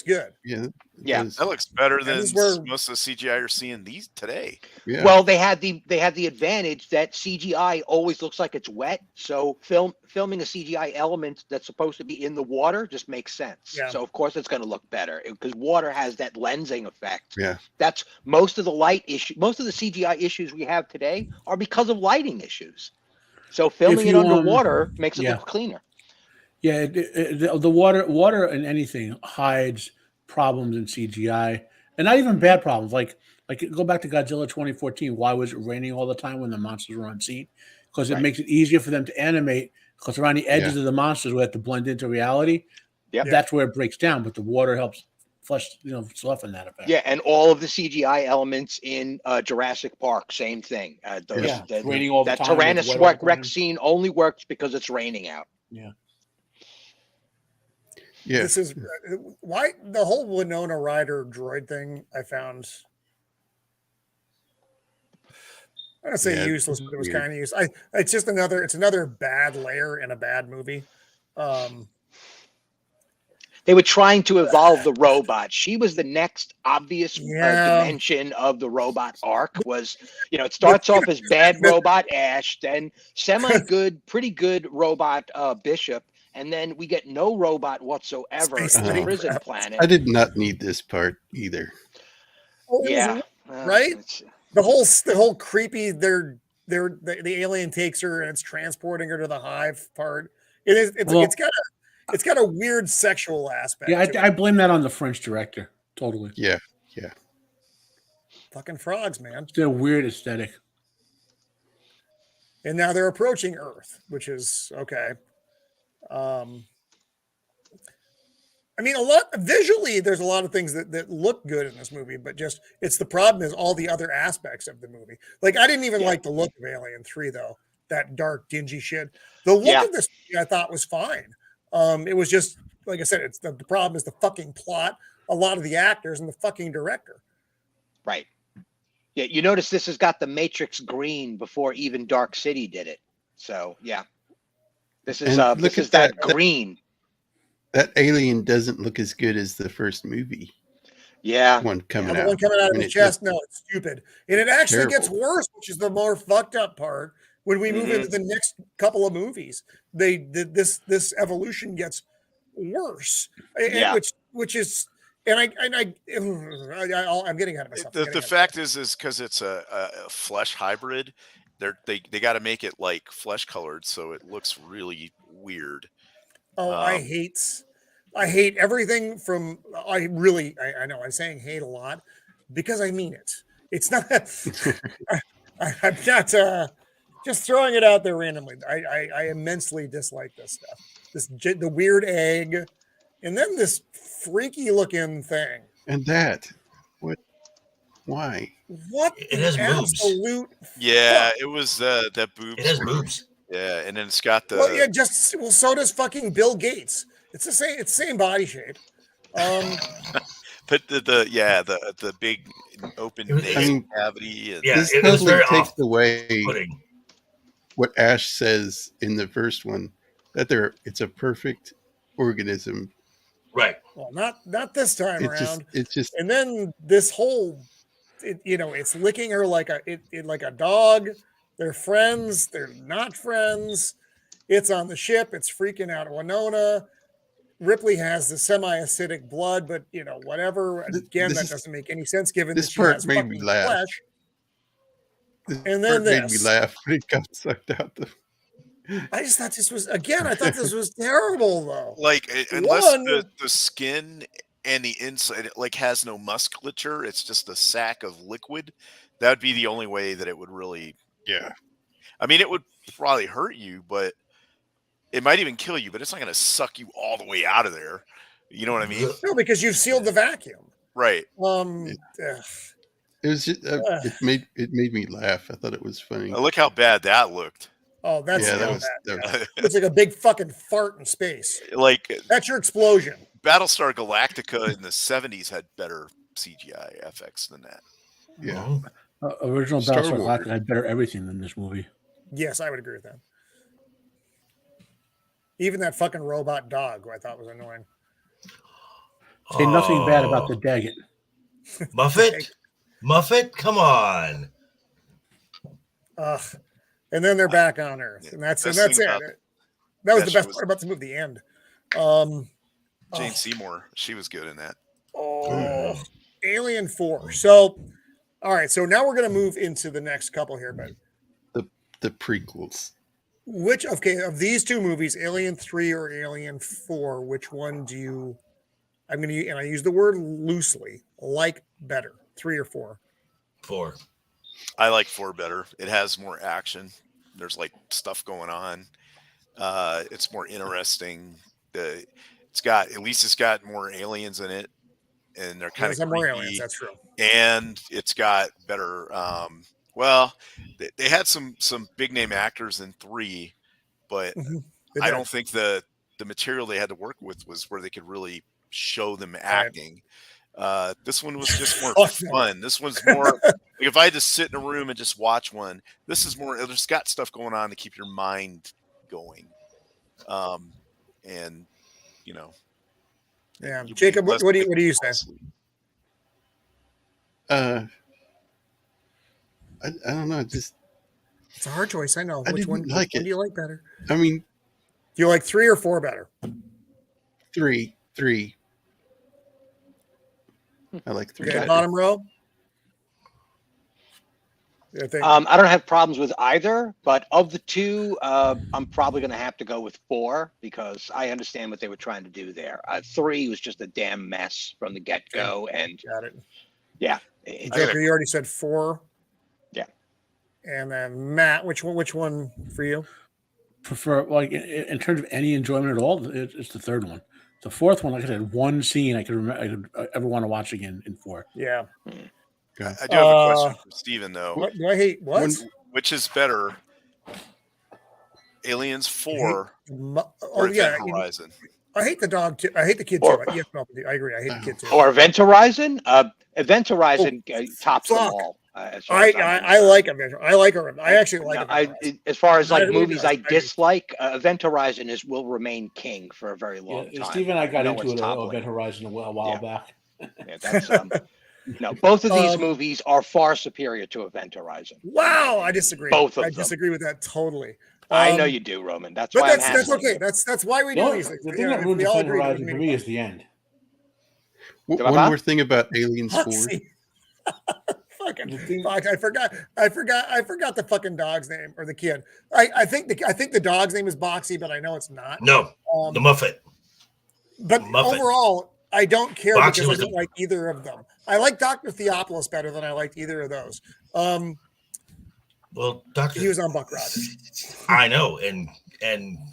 good. Yeah. That looks better than most of the CGI you're seeing these today. Yeah. Well, they had the advantage that CGI always looks like it's wet. So filming a CGI element that's supposed to be in the water just makes sense. Yeah. So of course it's going to look better because water has that lensing effect. Yeah. That's most of the CGI issues we have today are because of lighting issues. So filming it underwater makes it look cleaner. Yeah, the water and anything hides problems in CGI, and not even bad problems. Like go back to Godzilla 2014. Why was it raining all the time when the monsters were on scene? Because it makes it easier for them to animate. Because around the edges of the monsters, we have to blend into reality. Yeah, that's where it breaks down. But the water helps soften that effect. Yeah, and all of the CGI elements in Jurassic Park, same thing. Raining all the time. That Tyrannosaurus Rex scene only works because it's raining out. Yeah. Yeah. This is why the whole Winona Ryder droid thing I found. I don't say useless, but it was kind of useless. It's just another bad layer in a bad movie. They were trying to evolve the robot. She was the next obvious dimension of the robot arc. Was it starts off as bad robot Ash, then semi-good, pretty good robot Bishop, and then we get no robot whatsoever on the prison planet. I did not need this part either. Right? The whole creepy. The alien takes her and it's transporting her to the hive part. It's got a weird sexual aspect. Yeah, I blame that on the French director. Totally. Yeah. Fucking frogs, man. It's a weird aesthetic. And now they're approaching Earth, which is okay. I mean, visually, there's a lot of things that look good in this movie, but it's the problem is all the other aspects of the movie. Like, I didn't even like the look of Alien 3, though. That dark, dingy shit. The look of this movie I thought was fine. It was just, like I said, the problem is the fucking plot, a lot of the actors, and the fucking director. Right. Yeah, you notice this has got the Matrix green before even Dark City did it. So yeah, this is And this look is at that green. That alien doesn't look as good as the first movie Yeah, one coming The out. one coming out I of mean, his it chest, no, it's stupid. And it actually gets terrible. worse, which is the more fucked up part. When we move into the next couple of movies, this evolution gets worse. Yeah. Which is, and I'm getting out of myself. The fact is because it's a flesh hybrid, they got to make it like flesh colored, so it looks really weird. Oh, I hate everything from. I know I'm saying hate a lot because I mean it. It's not. I'm not just throwing it out there randomly. I immensely dislike this stuff. The weird egg, and then this freaky looking thing. And that, what? Why? What? It has boobs. Absolute. Yeah, fuck? it was that boobs. It has boobs. Yeah, and then it's got the. Well, yeah, so does fucking Bill Gates. It's the same body shape. But the big open cavity. And, this it was totally very takes away off-putting. what Ash says in the first one, that it's a perfect organism. Right. Well, not this time around. It's just, and then this whole, it's licking her like a dog. They're friends. They're not friends. It's on the ship. It's freaking out Winona. Ripley has the semi-acidic blood, but whatever. Again, that doesn't make any sense given this that she part has made me fucking laugh. flesh. And then part made me this. laugh when it got sucked out. I just thought this was terrible though. Like unless the skin and the inside like has no musculature, it's just a sack of liquid. That would be the only way that it would really. Yeah. I mean, it would probably hurt you, but it might even kill you. But it's not going to suck you all the way out of there. You know what I mean? No, because you've sealed the vacuum. Right. It was just, it made me laugh. I thought it was funny. Look how bad that looked. Oh, that's that bad. was It's like a big fucking fart in space. Like that's your explosion. Battlestar Galactica in the 70s had better CGI FX than that. Yeah. Original Star Battlestar Wars. Galactica had better everything than this movie. Yes, I would agree with that. Even that fucking robot dog, who I thought was annoying. Say nothing bad about the Daggett. Muffet, come on. Ugh. And then they're back on Earth, and that's it. That was the best part about the movie. The end. Jane Seymour, she was good in that. Oh, Alien 4. So, all right. So now we're going to move into the next couple here, but the prequels. Which of these two movies, Alien 3 or Alien 4, which one do you? I'm going to, and I use the word loosely, like better, 3 or 4. 4. I like 4 better. It has more action. There's like stuff going on. It's more interesting. It's got more aliens in it, and they're kind of more aliens. That's true. And it's got better. Well, they had some big name actors in 3, but I don't think the material they had to work with was where they could really show them acting. This one was just more fun. This one's more like if I had to sit in a room and just watch one, this is more, there's got stuff going on to keep your mind going. And yeah, Jacob, what do you say? I don't know. It's a hard choice. I know. Which one do you like better? I mean, do you like 3 or 4 better? 3. I like 3. Okay, bottom row. I don't have problems with either, but of the two, I'm probably going to have to go with 4 because I understand what they were trying to do there. 3 was just a damn mess from the get-go, and got it. Yeah, Joker, you already said 4. Yeah, and then Matt, which one for you? Prefer like in terms of any enjoyment at all, it's the third one. The fourth one, like I said, one scene I could ever want to watch again in 4. Yeah. I do have a question for Steven, though. What do I hate? What? Which is better, Aliens 4 or Event Horizon? I hate the dog too. I hate the kid too. Yes, no, I agree. I hate the kid too. Or Event Horizon. Event Horizon tops them all. I like Event. I like her. I actually like Event. As far as like Really movies does. I dislike, Event Horizon will remain king for a very long time. Steve and I got into it's it toppling. Event Horizon a while back. Yeah, that's no. Both of these movies are far superior to Event Horizon. Wow, I disagree. Both of them. I disagree with that totally. I know you do, Roman. That's why that's okay. That's why we do these things. The thing that ruins Event Horizon for me is the end. One more thing about Aliens 4. Fucking fuck! I forgot the fucking dog's name or the kid. I think the dog's name is Boxy, but I know it's not. No, the Muffet. But Muffet. Overall, I don't care Boxy because I don't like either of them. I like Dr. Theopolis better than I liked either of those. Well, he was on Buck Rogers. I know, and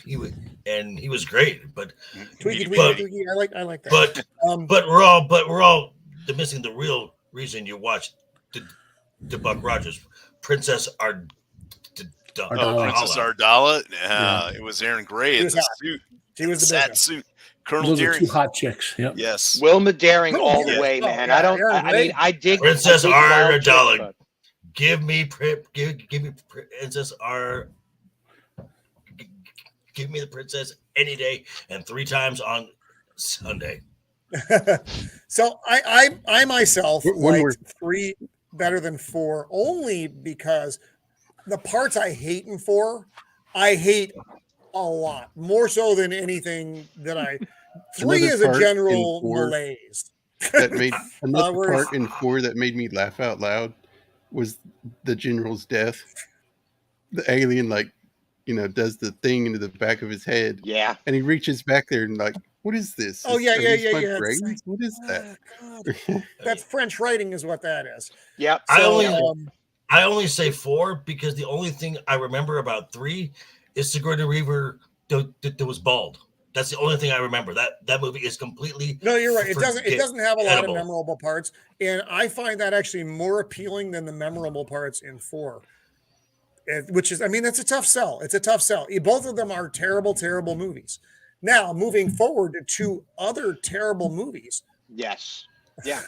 he was great, but Tweaky, I like that. But we're all missing the real reason you watched the Buck Rogers, Princess Ardala. Princess Ardala. It was Aaron Gray in the suit. She was the sad suit. Colonel Those are Deering. two hot chicks. Yep. Yes. Wilma Daring all the way, man. I dig Princess Ardala. Give me Princess R. Give me the princess any day and 3 times on Sunday. So I myself liked 3 better than 4 only because the parts I hate in 4, I hate a lot more so than anything that I. 3 is a general malaise. That made another part in 4 that made me laugh out loud was the general's death. The alien, does the thing into the back of his head. Yeah. And he reaches back there and what is this? Oh, yeah. Brains? What is that? That's French writing is what that is. Yeah. So, I only say 4 because the only thing I remember about 3 is Sigourney Weaver that was bald. That's the only thing I remember. That movie is completely. No, you're right. It doesn't have a lot of memorable parts, and I find that actually more appealing than the memorable parts in 4. Which is, that's a tough sell. It's a tough sell. Both of them are terrible, terrible movies. Now, moving forward to 2 other terrible movies. Yes. Yeah.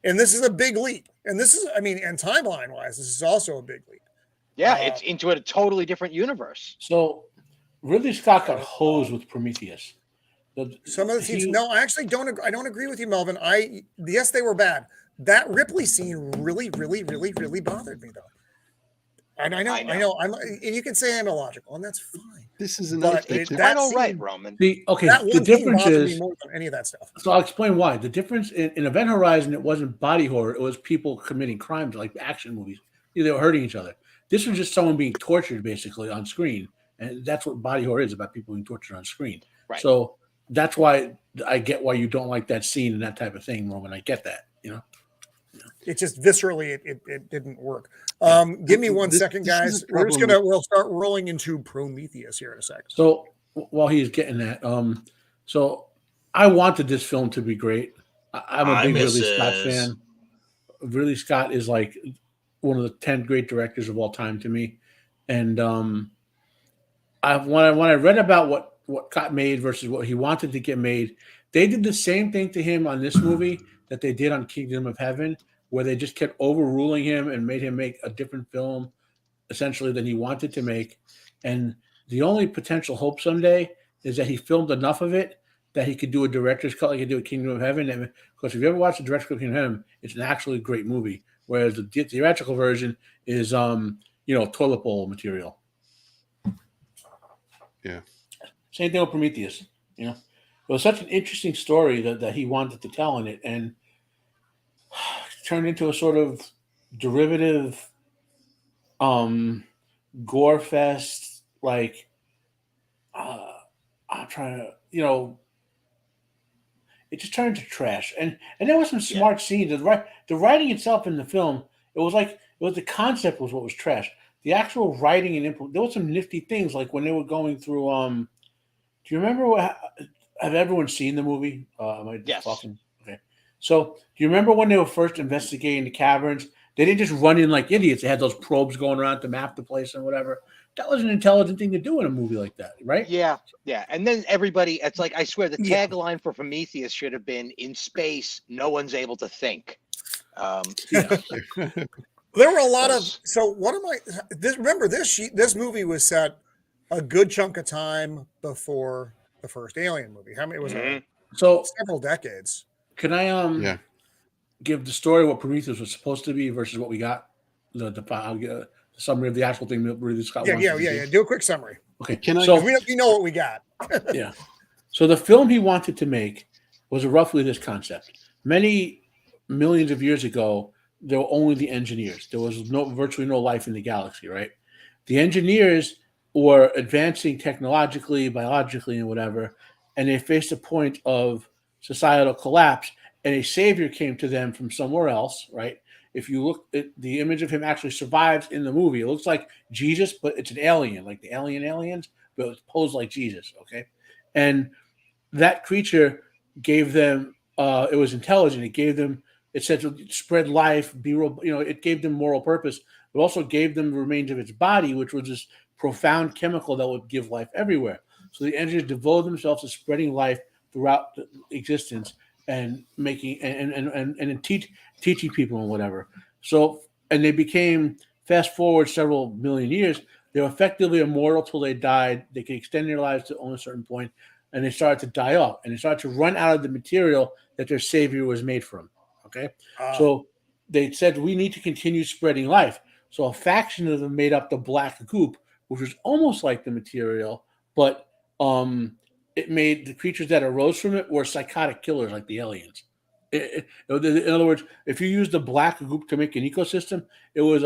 And this is a big leap. And this is, and timeline wise, this is also a big leap. Yeah, it's into a totally different universe. So Ridley Scott got hosed with Prometheus. Some of the scenes, no, I actually don't. I don't agree with you, Melvin. Yes, they were bad. That Ripley scene really, really, really, really bothered me, though. And I know. And you can say I'm illogical, and that's fine. This is another thing. That's all right, Roman. The difference is more than any of that stuff. So I'll explain why. The difference in Event Horizon, it wasn't body horror; it was people committing crimes, like action movies. They were hurting each other. This was just someone being tortured, basically, on screen. And that's what body horror is, about people being tortured on screen. Right. So that's why I get why you don't like that scene and that type of thing, Roman. I get that, It just viscerally, it didn't work. Give me 1 second, guys. We'll start rolling into Prometheus here in a second. So while he's getting that, so I wanted this film to be great. I'm a big Ridley Scott fan. Ridley Scott is like one of the 10 great directors of all time to me. And when I read about what got made versus what he wanted to get made, they did the same thing to him on this movie that they did on Kingdom of Heaven, where they just kept overruling him and made him make a different film, essentially, than he wanted to make. And the only potential hope someday is that he filmed enough of it that he could do a director's cut like he did with Kingdom of Heaven. And because if you ever watch the director's cut of Kingdom of Heaven, it's an actually great movie, whereas the theatrical version is, toilet bowl material. Yeah. Same thing with Prometheus. It was such an interesting story that he wanted to tell in it, and turned into a sort of derivative, gore fest. I'm trying to, it just turned into trash. And there was some smart scenes. The writing itself in the film, it was the concept was what was trash. The actual writing and there were some nifty things, like when they were going through. Do you remember have everyone seen the movie? Am I just talking? Okay. So do you remember when they were first investigating the caverns? They didn't just run in like idiots. They had those probes going around to map the place and whatever. That was an intelligent thing to do in a movie like that, right? Yeah. And then everybody, it's like, I swear the Yeah. tagline for Prometheus should have been, in space, no one's able to think. There were a lot of, so what am I, remember this movie was set a good chunk of time before the first Alien movie. How many was it? So several decades. Can I give the story of what Prometheus was supposed to be versus what we got? The summary of the actual thing that Ridley Scott wanted to do. Do a quick summary. Okay. We know what we got. Yeah. So the film he wanted to make was roughly this concept. Many millions of years ago, there were only the engineers. There was virtually no life in the galaxy, right? The engineers were advancing technologically, biologically, and whatever, and they faced a point of societal collapse, and a savior came to them from somewhere else, right? If you look at the image of him actually survives in the movie, it looks like Jesus, but it's an alien, like the aliens, but it's posed like Jesus, okay? And that creature gave them, it was intelligent. It gave them, it said to spread life, it gave them moral purpose, but also gave them the remains of its body, which was this profound chemical that would give life everywhere. So the engineers devoted themselves to spreading life throughout existence and making and teaching people and whatever. So, and they became, fast forward several million years, they were effectively immortal till they died. They could extend their lives to only a certain point, and they started to die off, and they started to run out of the material that their savior was made from. Okay, so they said, we need to continue spreading life. So a faction of them made up the black goop, which was almost like the material, but it made the creatures that arose from it were psychotic killers like the aliens. In other words, if you use the black goop to make an ecosystem, it was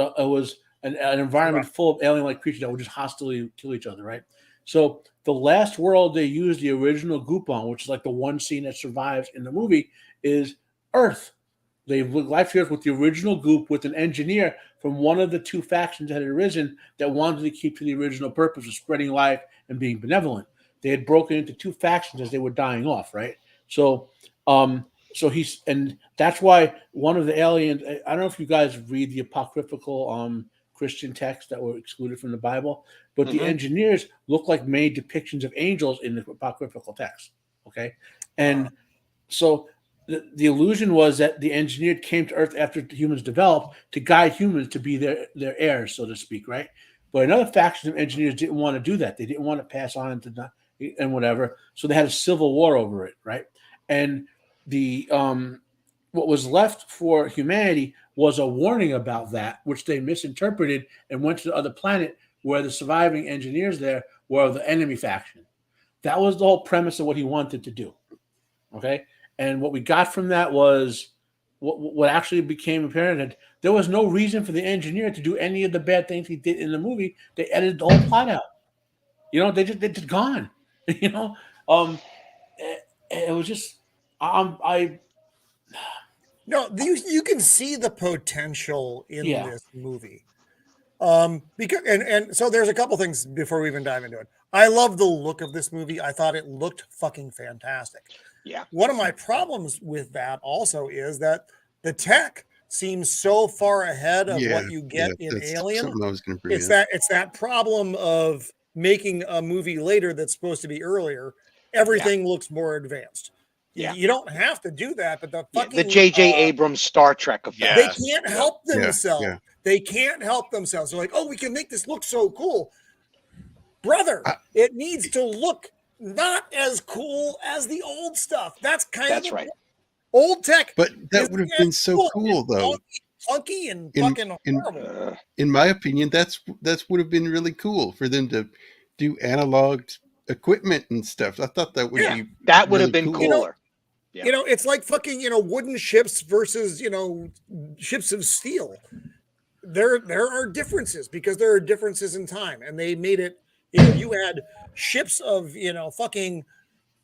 an environment full of alien-like creatures that would just hostilely kill each other, right? So the last world they used the original goop on, which is like the one scene that survives in the movie, is Earth. They life here with the original goop with an engineer from one of the two factions that had arisen that wanted to keep to the original purpose of spreading life and being benevolent. They had broken into two factions as they were dying off, right? So and that's why one of the aliens, I don't know if you guys read the apocryphal Christian texts that were excluded from the Bible, but the engineers look like made depictions of angels in the apocryphal text, okay? And so the illusion was that the engineer came to Earth after humans developed to guide humans to be their heirs, so to speak, right? But another faction of engineers didn't want to do that. They didn't want to pass on and whatever. So they had a civil war over it, right? And the what was left for humanity was a warning about that, which they misinterpreted and went to the other planet where the surviving engineers there were the enemy faction. That was the whole premise of what he wanted to do, okay? And what we got from that was what actually became apparent that there was no reason for the engineer to do any of the bad things he did in the movie. They edited the whole plot out. They're just gone. It was just No, you can see the potential in this movie. Because and so there's a couple things before we even dive into it. I love the look of this movie. I thought it looked fucking fantastic. Yeah. One of my problems with that also is that the tech seems so far ahead of what you get in Alien. It's that problem of making a movie later that's supposed to be earlier. Everything looks more advanced. Yeah. You don't have to do that, but the fucking the J.J. Abrams Star Trek effect. They can't help themselves. They can't help themselves. They're like, oh, we can make this look so cool. Brother, it needs to look not as cool as the old stuff. That's right. Old tech. But that would have been so cool, though. Funky and fucking horrible. In my opinion, that's would have been really cool for them to do analog equipment and stuff. I thought that would be that would have been cooler. It's like fucking wooden ships versus ships of steel. There are differences because there are differences in time, and they made it. You had ships of fucking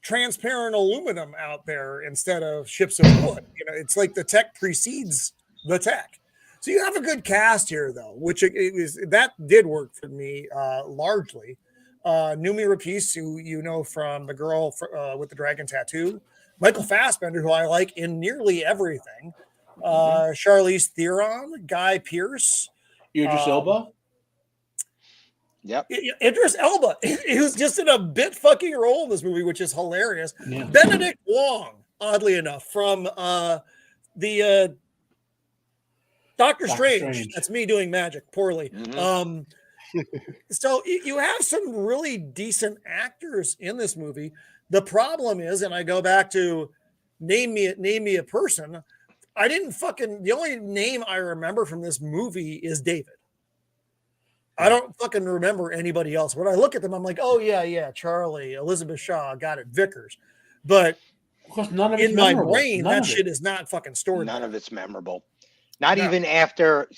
transparent aluminum out there instead of ships of wood. It's like the tech precedes the tech. So you have a good cast here, though, which that did work for me largely. Nomi Rapace, who from the girl with the dragon tattoo, Michael Fassbender, who I like in nearly everything. Charlize Theron, Guy Pearce, Idris Elba. Yep. Idris Elba. He was just in a bit fucking role in this movie, which is hilarious. Yeah. Benedict Wong, oddly enough, from the Doctor Strange. That's me doing magic poorly. Mhm. So you have some really decent actors in this movie. The problem is, and I go back to name me a person. The only name I remember from this movie is David. I don't fucking remember anybody else. When I look at them, I'm like, oh yeah, Charlie, Elizabeth Shaw, got it, Vickers. But because none of in my brain, that shit is not fucking stored. None of it's memorable. Not even after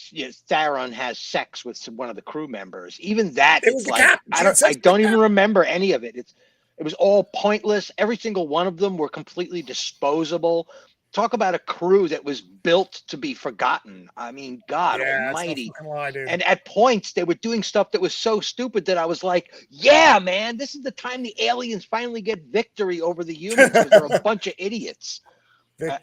Theron has sex with one of the crew members. Even that, it's like I don't even remember any of it. It was all pointless. Every single one of them were completely disposable. Talk about a crew that was built to be forgotten. I mean, God Almighty! And at points, they were doing stuff that was so stupid that I was like, "Yeah, man, this is the time the aliens finally get victory over the humans because they're a bunch of idiots."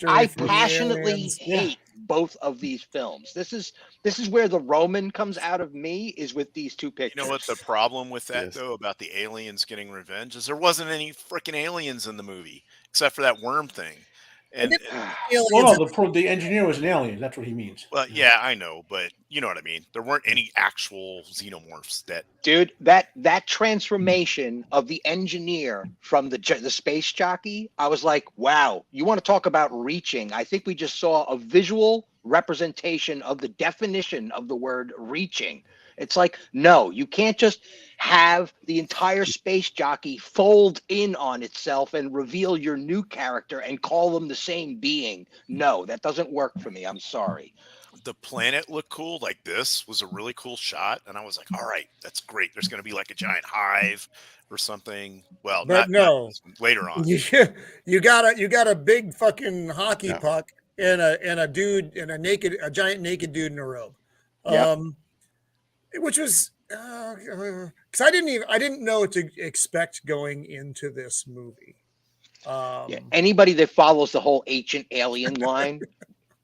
I passionately hate both of these films. This is where the Roman comes out of me, is with these two pictures. You know what the problem with that though about the aliens getting revenge is there wasn't any freaking aliens in the movie except for that worm thing. And the engineer was an alien. That's what he means. Well, yeah, I know, but you know what I mean. There weren't any actual xenomorphs that. Dude, that transformation of the engineer from the space jockey, I was like, wow. You want to talk about reaching? I think we just saw a visual representation of the definition of the word reaching. It's like, no, you can't just have the entire space jockey fold in on itself and reveal your new character and call them the same being. No, that doesn't work for me. I'm sorry. The planet looked cool. Like this was a really cool shot. And I was like, all right, that's great. There's going to be like a giant hive or something. Well, but not later on. You got a big fucking hockey puck and a dude and a giant naked dude in a robe. Which was because I didn't know what to expect going into this movie. Anybody that follows the whole ancient alien line.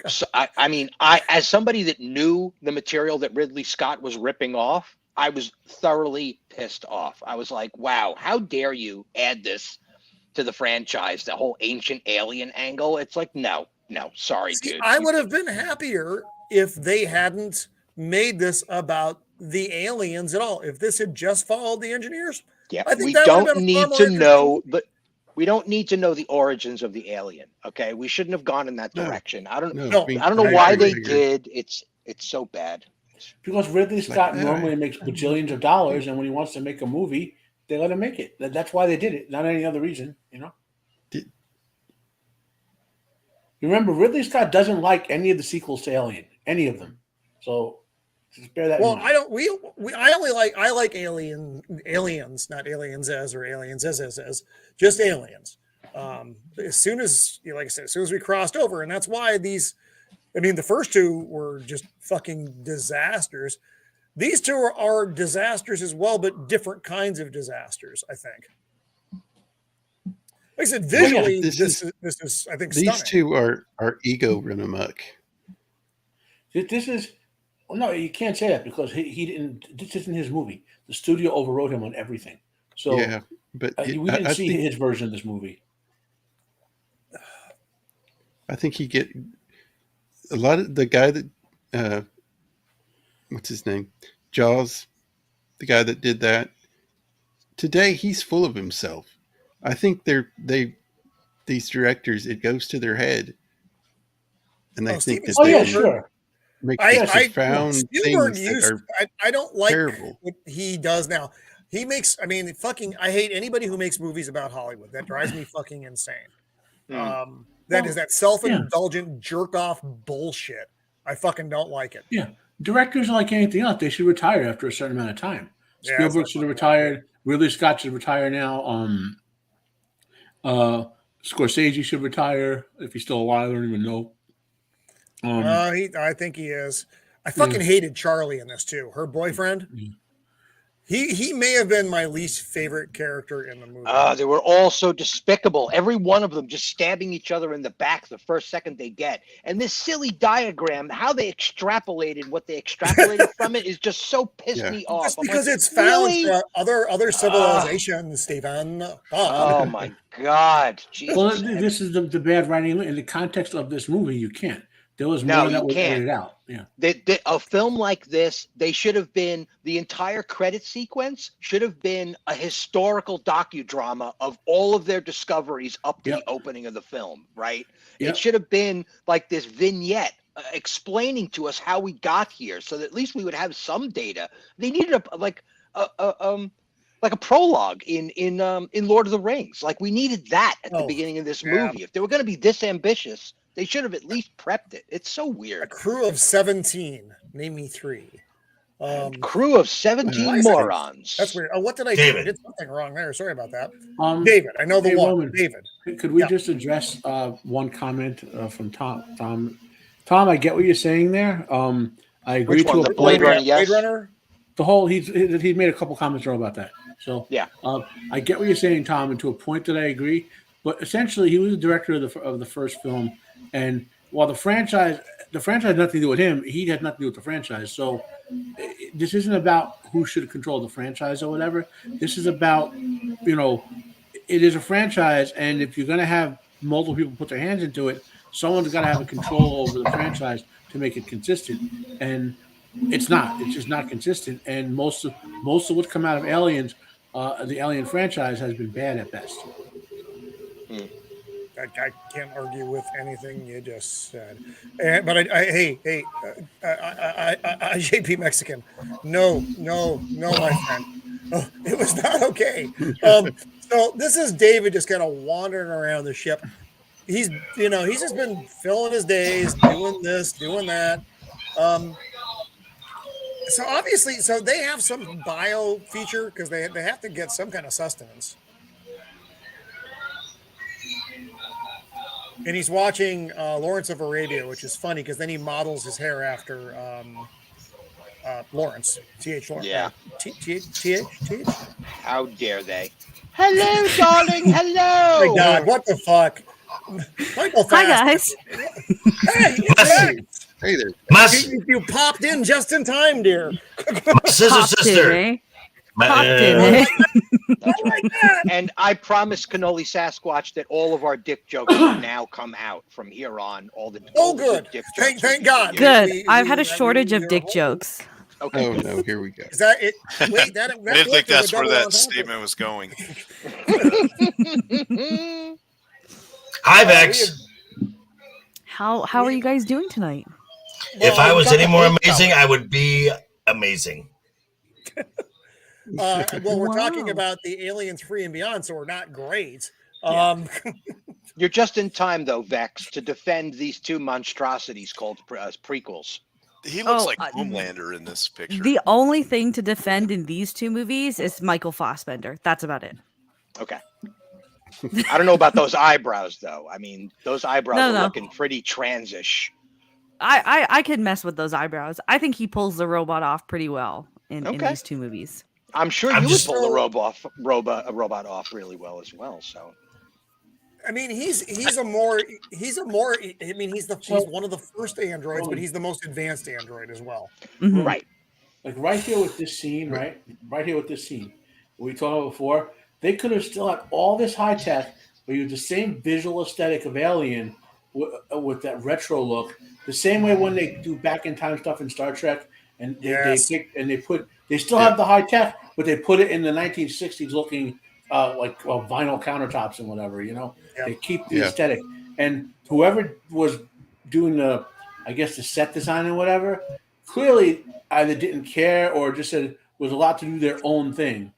So I mean, as somebody that knew the material that Ridley Scott was ripping off, I was thoroughly pissed off. I was like, wow, how dare you add this to the franchise, the whole ancient alien angle? It's like, no, sorry, dude. I would have been happier if they hadn't made this about the aliens at all. If this had just followed the engineers, I think we don't need to know, but we don't need to know the origins of the alien. Okay, we shouldn't have gone in that direction. I don't know why they did. It's so bad. Because Ridley Scott normally makes bajillions of dollars, and when he wants to make a movie, they let him make it. That's why they did it, not any other reason. You know. You remember, Ridley Scott doesn't like any of the sequels to Alien, any of them. So. Bear that in mind. I like aliens, not aliens or aliens as just aliens. As soon as, like I said, as soon as we crossed over, and that's why the first two were just fucking disasters. These two are disasters as well, but different kinds of disasters, I think. Like I said, visually, this is I think these stunning. Two are ego run amok. This is. Well, no, you can't say that because he didn't. This isn't his movie. The studio overrode him on everything. So yeah, but we didn't see his version of this movie. I think he get a lot of the guy that what's his name, Jaws, the guy that did that. Today he's full of himself. I think these directors, it goes to their head, and they think that sure. Make profound things that are I don't like terrible. What he does now. He makes, I hate anybody who makes movies about Hollywood. That drives me fucking insane. That is that self-indulgent jerk-off bullshit. I fucking don't like it. Yeah. Directors are like anything else. They should retire after a certain amount of time. Spielberg should have retired. Ridley Scott should retire now. Scorsese should retire if he's still alive. I don't even know. I think he is. I fucking hated Charlie in this too. Her boyfriend. He may have been my least favorite character in the movie. They were all so despicable. Every one of them just stabbing each other in the back the first second they get. And this silly diagram, how they extrapolated what they extrapolated from it is just so pissed me off. Just because it's found for other civilizations, Stephen. Oh my God. Jesus. Well, this is the bad writing. In the context of this movie, you can't. There was more that was edited out. Yeah. A film like this, they should have been, the entire credit sequence should have been a historical docudrama of all of their discoveries up to the opening of the film, right? It should have been like this vignette explaining to us how we got here, so that at least we would have some data. They needed a prologue in Lord of the Rings. Like, we needed that at the beginning of this movie. If they were going to be this ambitious, they should have at least prepped it. It's so weird. A crew of 17. Name me 3. Crew of 17 morons. That's weird. Oh, what did I David. do? I did something wrong there. Sorry about that. David, I know the hey, one. Roman, David. Could we just address one comment from Tom? Tom, I get what you're saying there. I agree Which one, to the a Blade point. Runner, yes? Blade Runner? The whole he's made a couple comments about that. So yeah, I get what you're saying, Tom, and to a point that I agree. But essentially, he was the director of the first film, and while the franchise had nothing to do with him, he had nothing to do with the franchise. So this isn't about who should control the franchise or whatever. This is about, it is a franchise, and if you're going to have multiple people put their hands into it, someone's got to have a control over the franchise to make it consistent. And it's not. It's just not consistent. And most of what's come out of Aliens, the Alien franchise, has been bad at best. I can't argue with anything you just said. But JP Mexican. No, my friend. Oh, it was not okay. So this is David just kind of wandering around the ship. He's just been filling his days, doing this, doing that. So obviously, they have some bio feature because they have to get some kind of sustenance. And he's watching Lawrence of Arabia, which is funny because then he models his hair after Lawrence. T.H. Lawrence. Yeah. T.H. How dare they? Hello, darling. Hello. My God, what the fuck? Michael Hi, guys. Hey, you're back. Hey there. You popped in just in time, dear. My sister. In, eh? And I promise CannoliSasquatch that all of our dick jokes will now come out from here on. All the good. Dick jokes Thank God. Good. I've had a shortage of dick jokes. Okay. Oh no, here we go. Is that it? Wait, I didn't think that's where that statement was going. Hi, Vex. How are you guys doing tonight? If I was any more amazing, I would be amazing. Well, we're talking about the Aliens 3 and Beyond, so we're not great. You're just in time, though, Vex, to defend these two monstrosities called prequels. He looks like Homelander in this picture. The only thing to defend in these two movies is Michael Fassbender. That's about it. Okay. I don't know about those eyebrows, though. I mean, those eyebrows are looking pretty transish. I can mess with those eyebrows. I think he pulls the robot off pretty well in these two movies. I'm sure you would pull the robot off really well as well. So, I mean, he's one of the first androids, but he's the most advanced android as well. Mm-hmm. Right. Like right here with this scene, we talked about before, they could have still had all this high tech, but use the same visual aesthetic of Alien with that retro look. The same way when they do back in time stuff in Star Trek, and they still have the high tech, but they put it in the 1960s looking vinyl countertops and whatever. They keep the aesthetic. And whoever was doing the set design and whatever, clearly either didn't care or just said was allowed to do their own thing.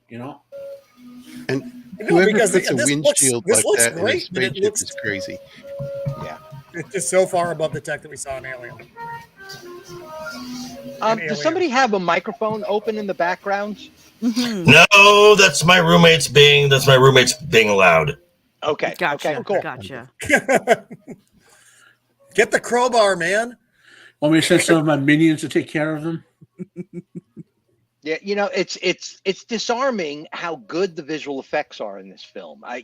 And whoever puts a windshield like that in a spaceship is crazy. Yeah. It's just so far above the tech that we saw in Alien. Does somebody have a microphone open in the background? Mm-hmm. No, that's my roommates being loud. Okay. Gotcha. Okay, cool. Gotcha. Get the crowbar, man. Want me to send some of my minions to take care of them? Yeah, it's disarming how good the visual effects are in this film. I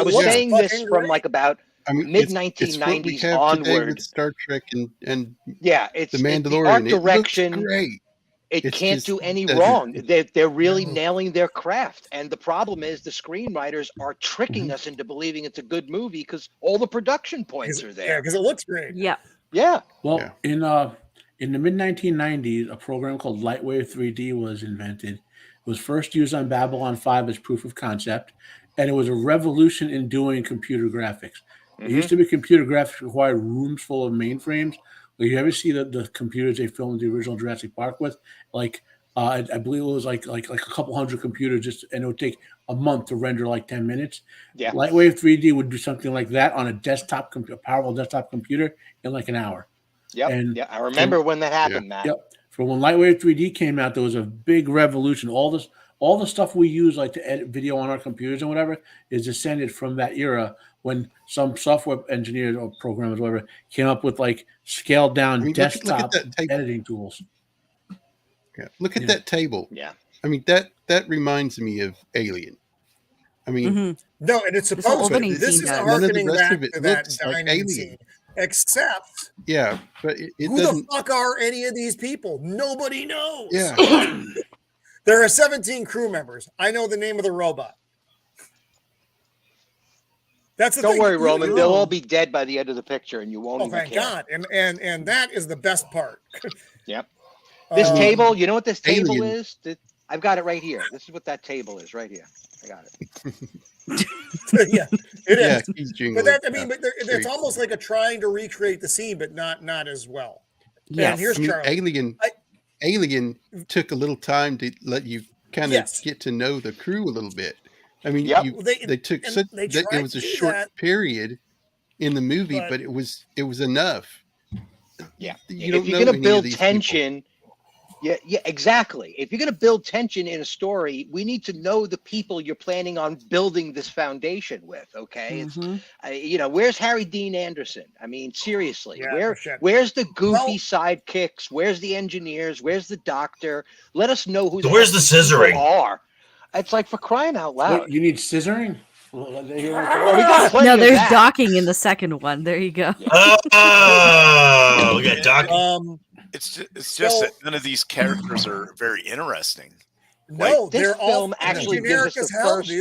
was saying this from like about mid 1990s onward with Star Trek and yeah, the it's Mandalorian. the art direction. It looks great. It can't do any wrong. They're really nailing their craft. And the problem is the screenwriters are tricking us into believing it's a good movie because all the production points are there. Yeah, because it looks great. Yeah. Yeah. Well, in the mid 1990s, a program called Lightwave 3D was invented. It was first used on Babylon 5 as proof of concept, and it was a revolution in doing computer graphics. It used to be computer graphics required rooms full of mainframes. Like, you ever see the computers they filmed the original Jurassic Park with? Like, I believe it was like a couple hundred computers, and it would take a month to render like 10 minutes. Yeah. Lightwave 3D would do something like that on a powerful desktop computer in like an hour. Yep. And I remember when that happened, Matt. Yep. For when Lightwave 3D came out, there was a big revolution. All the stuff we use, like to edit video on our computers and whatever, is descended from that era when some software engineers or programmers, whatever, came up with like scaled down desktop editing tools. Yeah, look at that table. Yeah, I mean that reminds me of Alien. I mean, no, and it's supposed to. This is harkening back to that dining scene. Except, but who the fuck are any of these people? Nobody knows. Yeah, there are 17 crew members. I know the name of the robot. That's the Don't thing. worry, Roman. They'll all be dead by the end of the picture, and you won't. Oh, thank God! And that is the best part. Yep. This table. You know what this table Alien. is? I've got it right here. This is what that table is right here. I got it. Yeah, it is. He's but that, I mean, but it's almost like a trying to recreate the scene, but not as well. Yeah. And here's Charlie. Alien took a little time to let you kind of get to know the crew a little bit. I mean, they took it was a short period in the movie, but it was enough. Yeah, you don't if you're know going to build people. tension. Yeah, exactly. If you're going to build tension in a story, we need to know the people you're planning on building this foundation with. Okay, it's where's Harry Dean Anderson? I mean, seriously, where's the goofy sidekicks? Where's the engineers? Where's the doctor? Let us know who. Where's the scissoring? Are. It's like for crying out loud. Wait, you need scissoring? Well, we got no, there's docking in the second one. There you go. Oh, we got docking. It's just that none of these characters are very interesting. No, this film actually gives us the first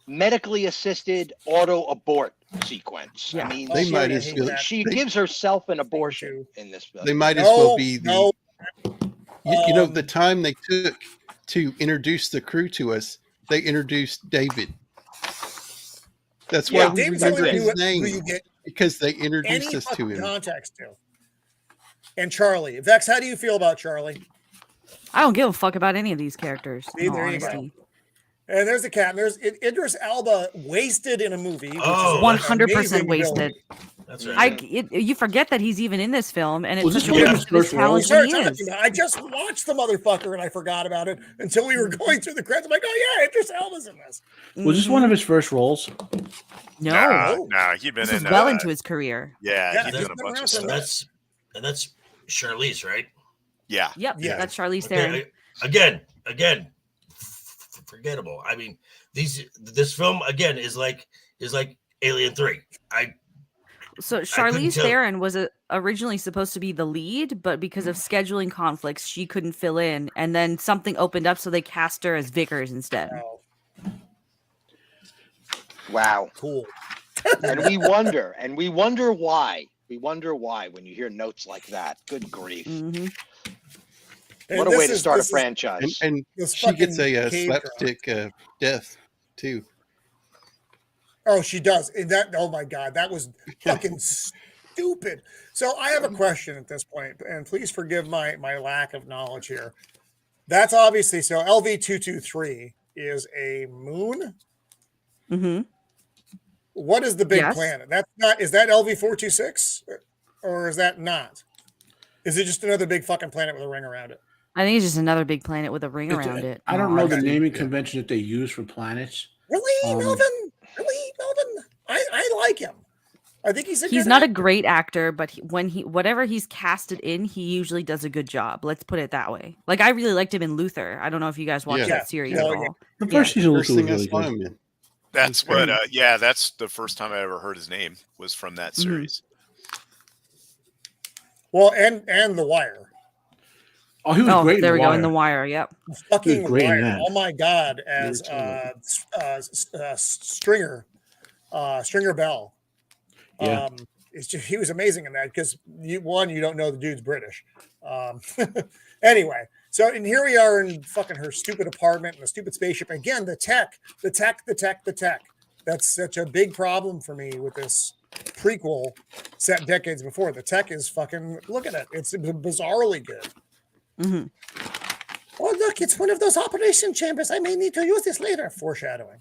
medically assisted auto abort sequence. Yeah. I mean, they might as well. She gives herself an abortion in this film. They might as well be the. You know, the time they took to introduce the crew to us, they introduced David. That's why we remember his name, because they introduced us to him. Context to. And Charlie. Vex, how do you feel about Charlie? I don't give a fuck about any of these characters. There you go. And there's the cat. And there's Idris Elba wasted in a movie. 100% wasted. That's right. You forget that he's even in this film, and it's just his talent he is. I just watched the motherfucker and I forgot about it until we were going through the credits. I'm like, oh yeah, Idris Elba's in this. Was this one of his first roles? No, he'd been this in is well into his career. Yeah, he's done a bunch of stuff. And that's Charlize, right? Yeah. Yep. Yeah. That's Charlize Theron. Again, forgettable. I mean, this film again is like Alien 3. So Charlize Theron was originally supposed to be the lead, but because of scheduling conflicts, she couldn't fill in, and then something opened up, so they cast her as Vickers instead. Wow. Cool. And we wonder why. We wonder why when you hear notes like that. Good grief. Mm-hmm. What a way to start a franchise. And she gets a slapstick death, too. Oh, she does. And oh my God, that was fucking stupid. So I have a question at this point, and please forgive my lack of knowledge here. That's obviously, so LV-223 is a moon? Mm-hmm. What is the big planet? That's not. Is that LV-426, or is that not? Is it just another big fucking planet with a ring around it? I think it's just another big planet with a ring around it. I don't know the naming convention that they use for planets. Really, Melvin? Really, Melvin? I like him. I think he's not a great actor, but whatever he's casted in, he usually does a good job. Let's put it that way. Like I really liked him in Luther. I don't know if you guys watched that series at all. The first season was First thing really I saw good. him in. That's what. That's the first time I ever heard his name was from that series. Well, and The Wire. Oh, he was great. There we go in The The Wire. Yep. Fucking great in Wire. that. Oh my god, as Stringer Bell. Yeah. It's just he was amazing in that because you don't know the dude's British. Anyway, so and here we are in fucking her stupid apartment and the stupid spaceship again. The tech. That's such a big problem for me with this prequel set decades before. The tech is fucking look at it. It's bizarrely good. Mm-hmm. Oh look, it's one of those operation chambers. I may need to use this later. Foreshadowing.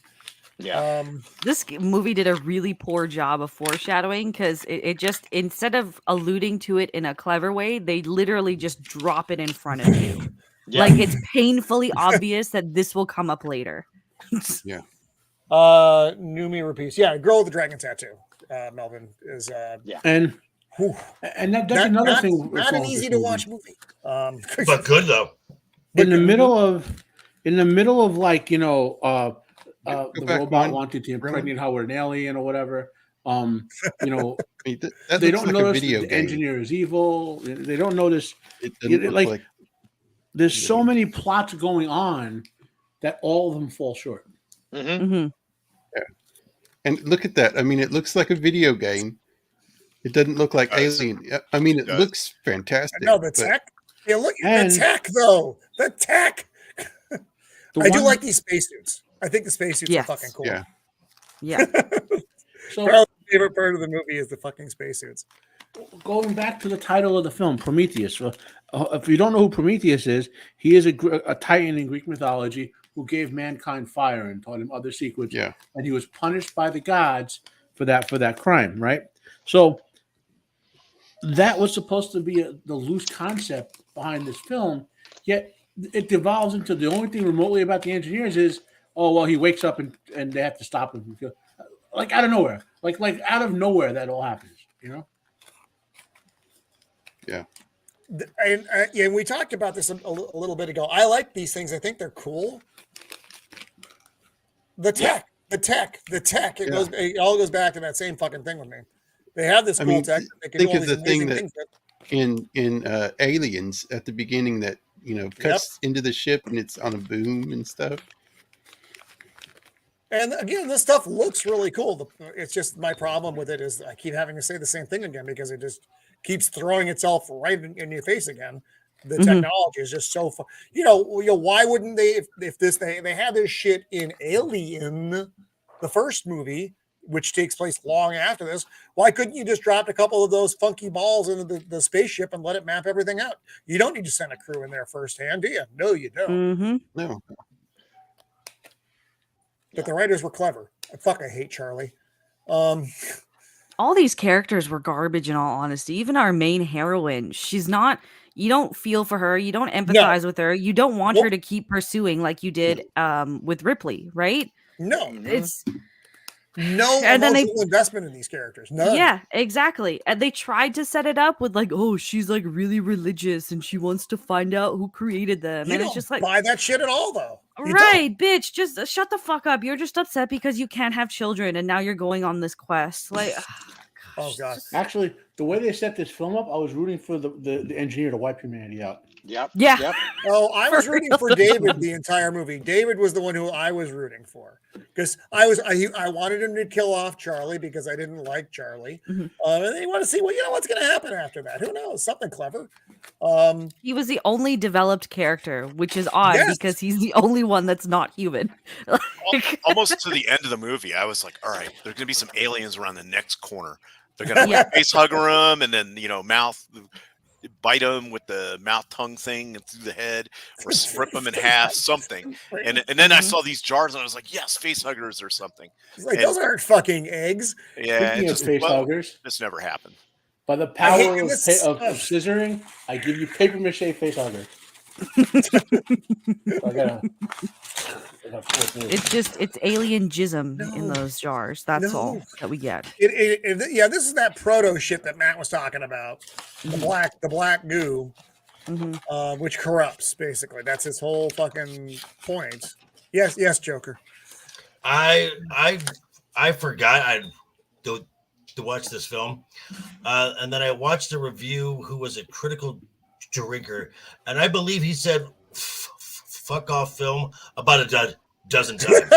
Yeah. This movie did a really poor job of foreshadowing because it just, instead of alluding to it in a clever way, they literally just drop it in front of you. Yeah. Like it's painfully obvious that this will come up later. Yeah. Nomi repeats. Yeah, Girl with the Dragon Tattoo. Melvin is And that's another thing. Not an easy to watch movie. But good though. In the middle of like, the robot wanted to impregnate Howard an alien or whatever. They don't notice the engineer is evil. They don't notice like there's so many plots going on that all of them fall short. Mm-hmm. Mm-hmm. Yeah. And look at that. I mean, it looks like a video game. It doesn't look like Alien. I mean, it looks fantastic. No, the tech. Yeah, look at the tech though. The tech. I do like these spacesuits. I think the spacesuits are fucking cool. Yeah. So my favorite part of the movie is the fucking spacesuits. Going back to the title of the film, Prometheus. If you don't know who Prometheus is, he is a titan in Greek mythology who gave mankind fire and taught him other secrets. Yeah. And he was punished by the gods for that crime, right? So that was supposed to be the loose concept behind this film, yet it devolves into the only thing remotely about the engineers is, oh, well, he wakes up and they have to stop him. Like out of nowhere. Like out of nowhere that all happens, Yeah. And we talked about this a little bit ago. I like these things. I think they're cool. The tech. It all goes back to that same fucking thing with me. They have this cool tech. Think of the thing that in Aliens at the beginning that cuts into the ship and it's on a boom and stuff. And again, this stuff looks really cool. It's just my problem with it is I keep having to say the same thing again because it just keeps throwing itself right in your face again. The technology is just so fun. Why wouldn't they if they had this shit in Alien, the first movie, which takes place long after this, why couldn't you just drop a couple of those funky balls into the spaceship and let it map everything out? You don't need to send a crew in there firsthand, do you? No, you don't. Mm-hmm. No. But the writers were clever. I hate Charlie. All these characters were garbage in all honesty. Even our main heroine, she's not, you don't feel for her. You don't empathize with her. You don't want her to keep pursuing like you did with Ripley, right? No. It's no emotional investment in these characters. None. Yeah, exactly. And they tried to set it up with like, oh, she's like really religious and she wants to find out who created them. You don't it's just like buy that shit at all, though. Right, bitch. Just shut the fuck up. You're just upset because you can't have children and now you're going on this quest. Like, oh god. Actually, the way they set this film up, I was rooting for the engineer to wipe humanity out. Yep. Yeah. Yep. Oh, I was rooting for David the entire movie. David was the one who I was rooting for because I wanted him to kill off Charlie because I didn't like Charlie. Mm-hmm. And then you want to see what's going to happen after that. Who knows? Something clever. He was the only developed character, which is odd because he's the only one that's not human. Almost to the end of the movie, I was like, all right, there's going to be some aliens around the next corner. They're going to face hugger him and then, mouth bite him with the mouth tongue thing and through the head or rip him in half, something. And then I saw these jars and I was like, yes, face huggers or something. Like, those aren't fucking eggs. Yeah. It's face huggers. This never happened. By the power of scissoring, I give you paper mache face hugger. It's alien jism in those jars. That's all that we get. Yeah, this is that proto shit that Matt was talking about. The black goo, which corrupts. Basically, that's his whole fucking point. Yes, Joker. I forgot to watch this film, and then I watched a review who was a critical drinker, and I believe he said "fuck off" film about a dozen times.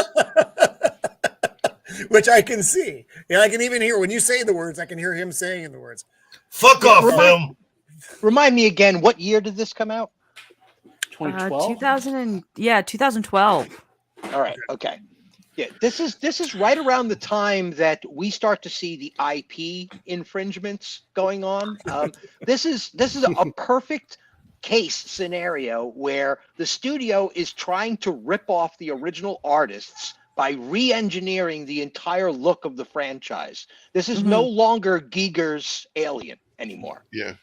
Which I can see. Yeah, I can even hear when you say the words. I can hear him saying the words. Fuck off film. Remind me again, what year did this come out? 2012. 2012. All right. Okay. Yeah, this is right around the time that we start to see the IP infringements going on. This is a perfect case scenario where the studio is trying to rip off the original artists by re-engineering the entire look of the franchise. This is no longer Giger's Alien anymore. Yeah.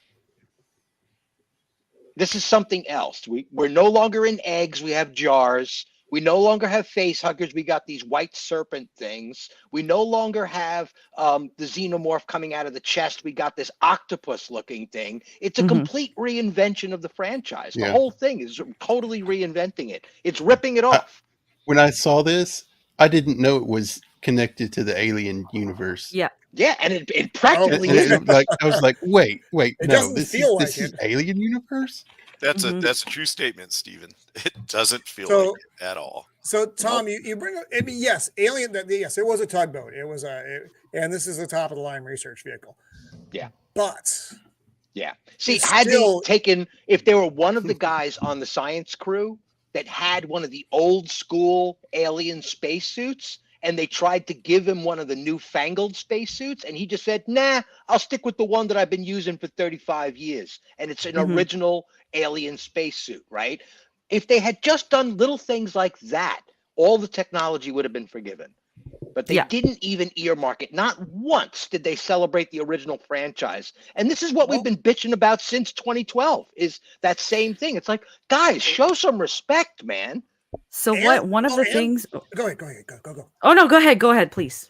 This is something else. We're no longer in eggs. We have jars. We no longer have face huggers. We got these white serpent things. We no longer have the xenomorph coming out of the chest. We got this octopus looking thing. It's a complete reinvention of the franchise. The whole thing is totally reinventing it. It's ripping it off. When I saw this, I didn't know it was connected to the Alien universe. Yeah. Yeah, and it practically is. Like I was like, wait, no, this is Alien universe. That's a true statement, Stephen. It doesn't feel like it at all. So Tom, you bring up. I mean, yes, Alien. Yes, it was a tugboat. It was and this is a top of the line research vehicle. Yeah, but yeah. See, had they taken, if there were one of the guys on the science crew that had one of the old school alien spacesuits, and they tried to give him one of the newfangled spacesuits, and he just said, "Nah, I'll stick with the one that I've been using for 35 years, and it's an original alien spacesuit," right? If they had just done little things like that, all the technology would have been forgiven. But they didn't even earmark it. Not once did they celebrate the original franchise. And this is what we've been bitching about since 2012, is that same thing. It's like, guys, show some respect, man. So one of the things. Go ahead. Go. Oh no, go ahead, please.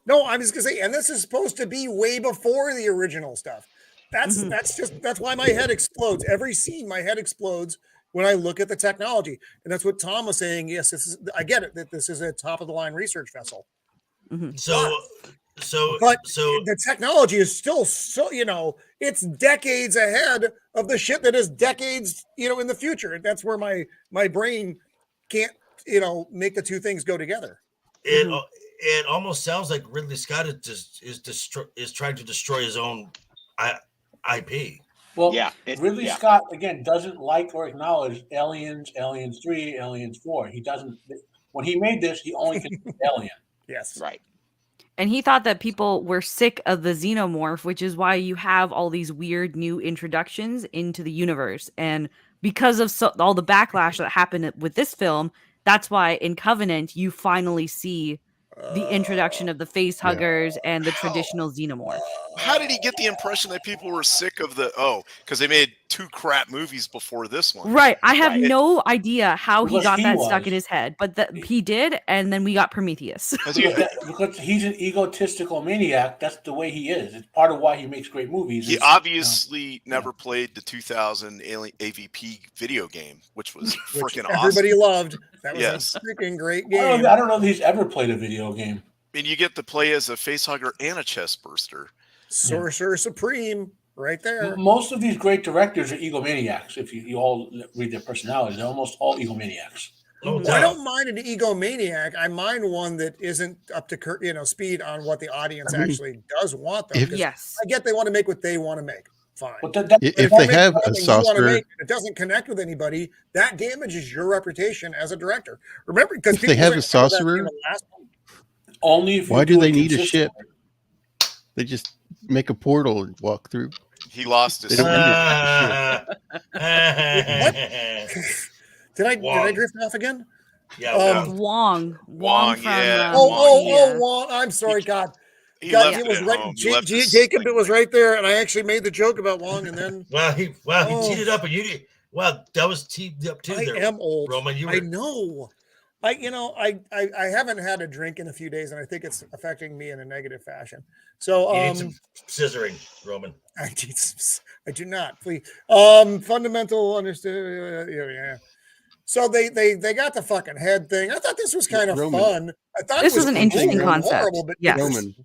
No, I was gonna say, and this is supposed to be way before the original stuff. That's why my head explodes. Every scene, my head explodes when I look at the technology. And that's what Tom was saying. Yes, I get it, that this is a top of the line research vessel. So the technology is still it's decades ahead of the shit that is decades, in the future. That's where my brain can't, make the two things go together. It almost sounds like Ridley Scott is trying to destroy his own IP. Well, Ridley Scott again doesn't like or acknowledge Aliens, Aliens 3, Aliens 4. He doesn't. When he made this, he only considered Alien. Yes, right. And he thought that people were sick of the xenomorph, which is why you have all these weird new introductions into the universe. And because of all the backlash that happened with this film, that's why in Covenant you finally see the introduction of the face huggers and the traditional xenomorph. How did he get the impression that people were sick of because they made 2 crap movies before this one? Right. I have no idea how he got that stuck in his head, but he did, and then we got Prometheus. Because he's an egotistical maniac. That's the way he is. It's part of why he makes great movies. He obviously never played the 2000 Alien AVP video game, which was freaking awesome. Everybody loved. That was a freaking great game. I don't know if he's ever played a video game. And you get to play as a face hugger and a chest burster. Sorcerer Supreme, right there. Most of these great directors are egomaniacs. If you all read their personalities, they're almost all egomaniacs. I don't mind an egomaniac. I mind one that isn't up to speed on what the audience actually does want. Though, yes, I get they want to make what they want to make. Fine. If they have a saucer, it doesn't connect with anybody. That damages your reputation as a director. Remember, because if they have a sorcerer, only if why do they need a ship? They just make a portal and walk through. He lost his. Did I drift off again? Yeah. Wong from. Yeah. Wong. I'm sorry, God. It was right. Jacob, it was right there, and I actually made the joke about Wong, and then he teed it up, and you did. Well, that was teed up too. I am old, Roman. I know. I haven't had a drink in a few days, and I think it's affecting me in a negative fashion. So you need some scissoring, Roman. I do not. Please. Fundamental understand. Yeah. So they got the fucking head thing. I thought this was kind of fun. I thought this was an interesting concept. Horrible, but yes. Roman,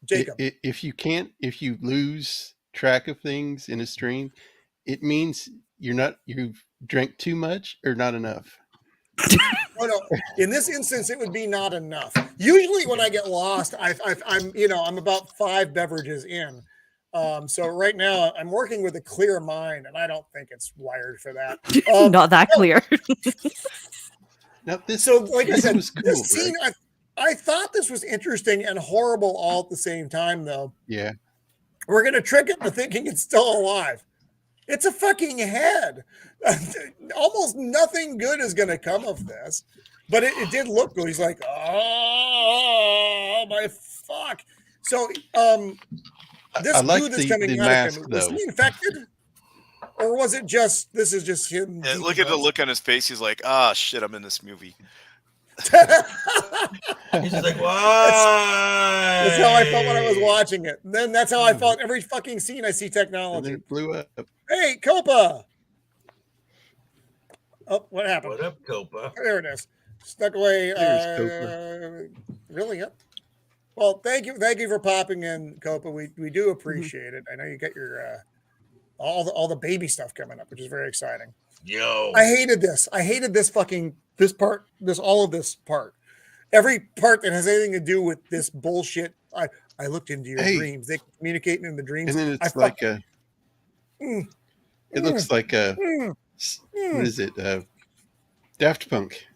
Jacob, if you lose track of things in a stream, it means you've drank too much or not enough. No. In this instance, it would be not enough. Usually, when I get lost, I'm about 5 beverages in. So right now, I'm working with a clear mind, and I don't think it's wired for that. Not that clear. Now like I said, was cool, this scene, I thought this was interesting and horrible all at the same time, though. Yeah, we're gonna trick it into thinking it's still alive. It's a fucking head. Almost nothing good is going to come of this, but it did look good. He's like, oh my fuck. So, this dude that's coming out of him, was he infected? Or was it just, this is just him? Yeah, look at the look on his face. He's like, shit, I'm in this movie. He's just like, why? That's how I felt when I was watching it. And then that's how I felt every fucking scene I see technology. And it blew up. Hey, Copa. Oh, what happened? What up, Copa? There it is. Stuck away. Really? Yep. Well, thank you for popping in, Copa. We do appreciate it. I know you got your all the baby stuff coming up, which is very exciting. Yo, I hated this. I hated this part. All of this part. Every part that has anything to do with this bullshit. I looked into your dreams. They communicate in the dreams. And then it's like a. It looks like a. What is it? Daft Punk.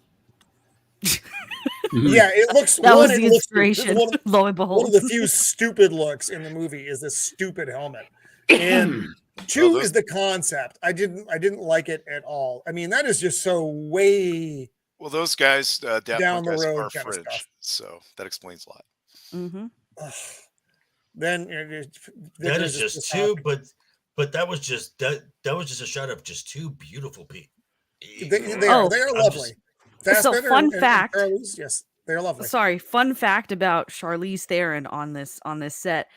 Yeah, it looks. That was the inspiration. Lo and behold, one of the few stupid looks in the movie is this stupid helmet. And 2 is the concept. I didn't like it at all. I mean, that is just so way. Well, those guys Daft down Punk the guys road are kind of fridge, stuff. so that explains a lot. Mm-hmm. Then that is just 2, but that was just that was just a shot of just 2 beautiful people. They are lovely. So fun fact. Yes, they're lovely. Sorry, fun fact about Charlize Theron on this set.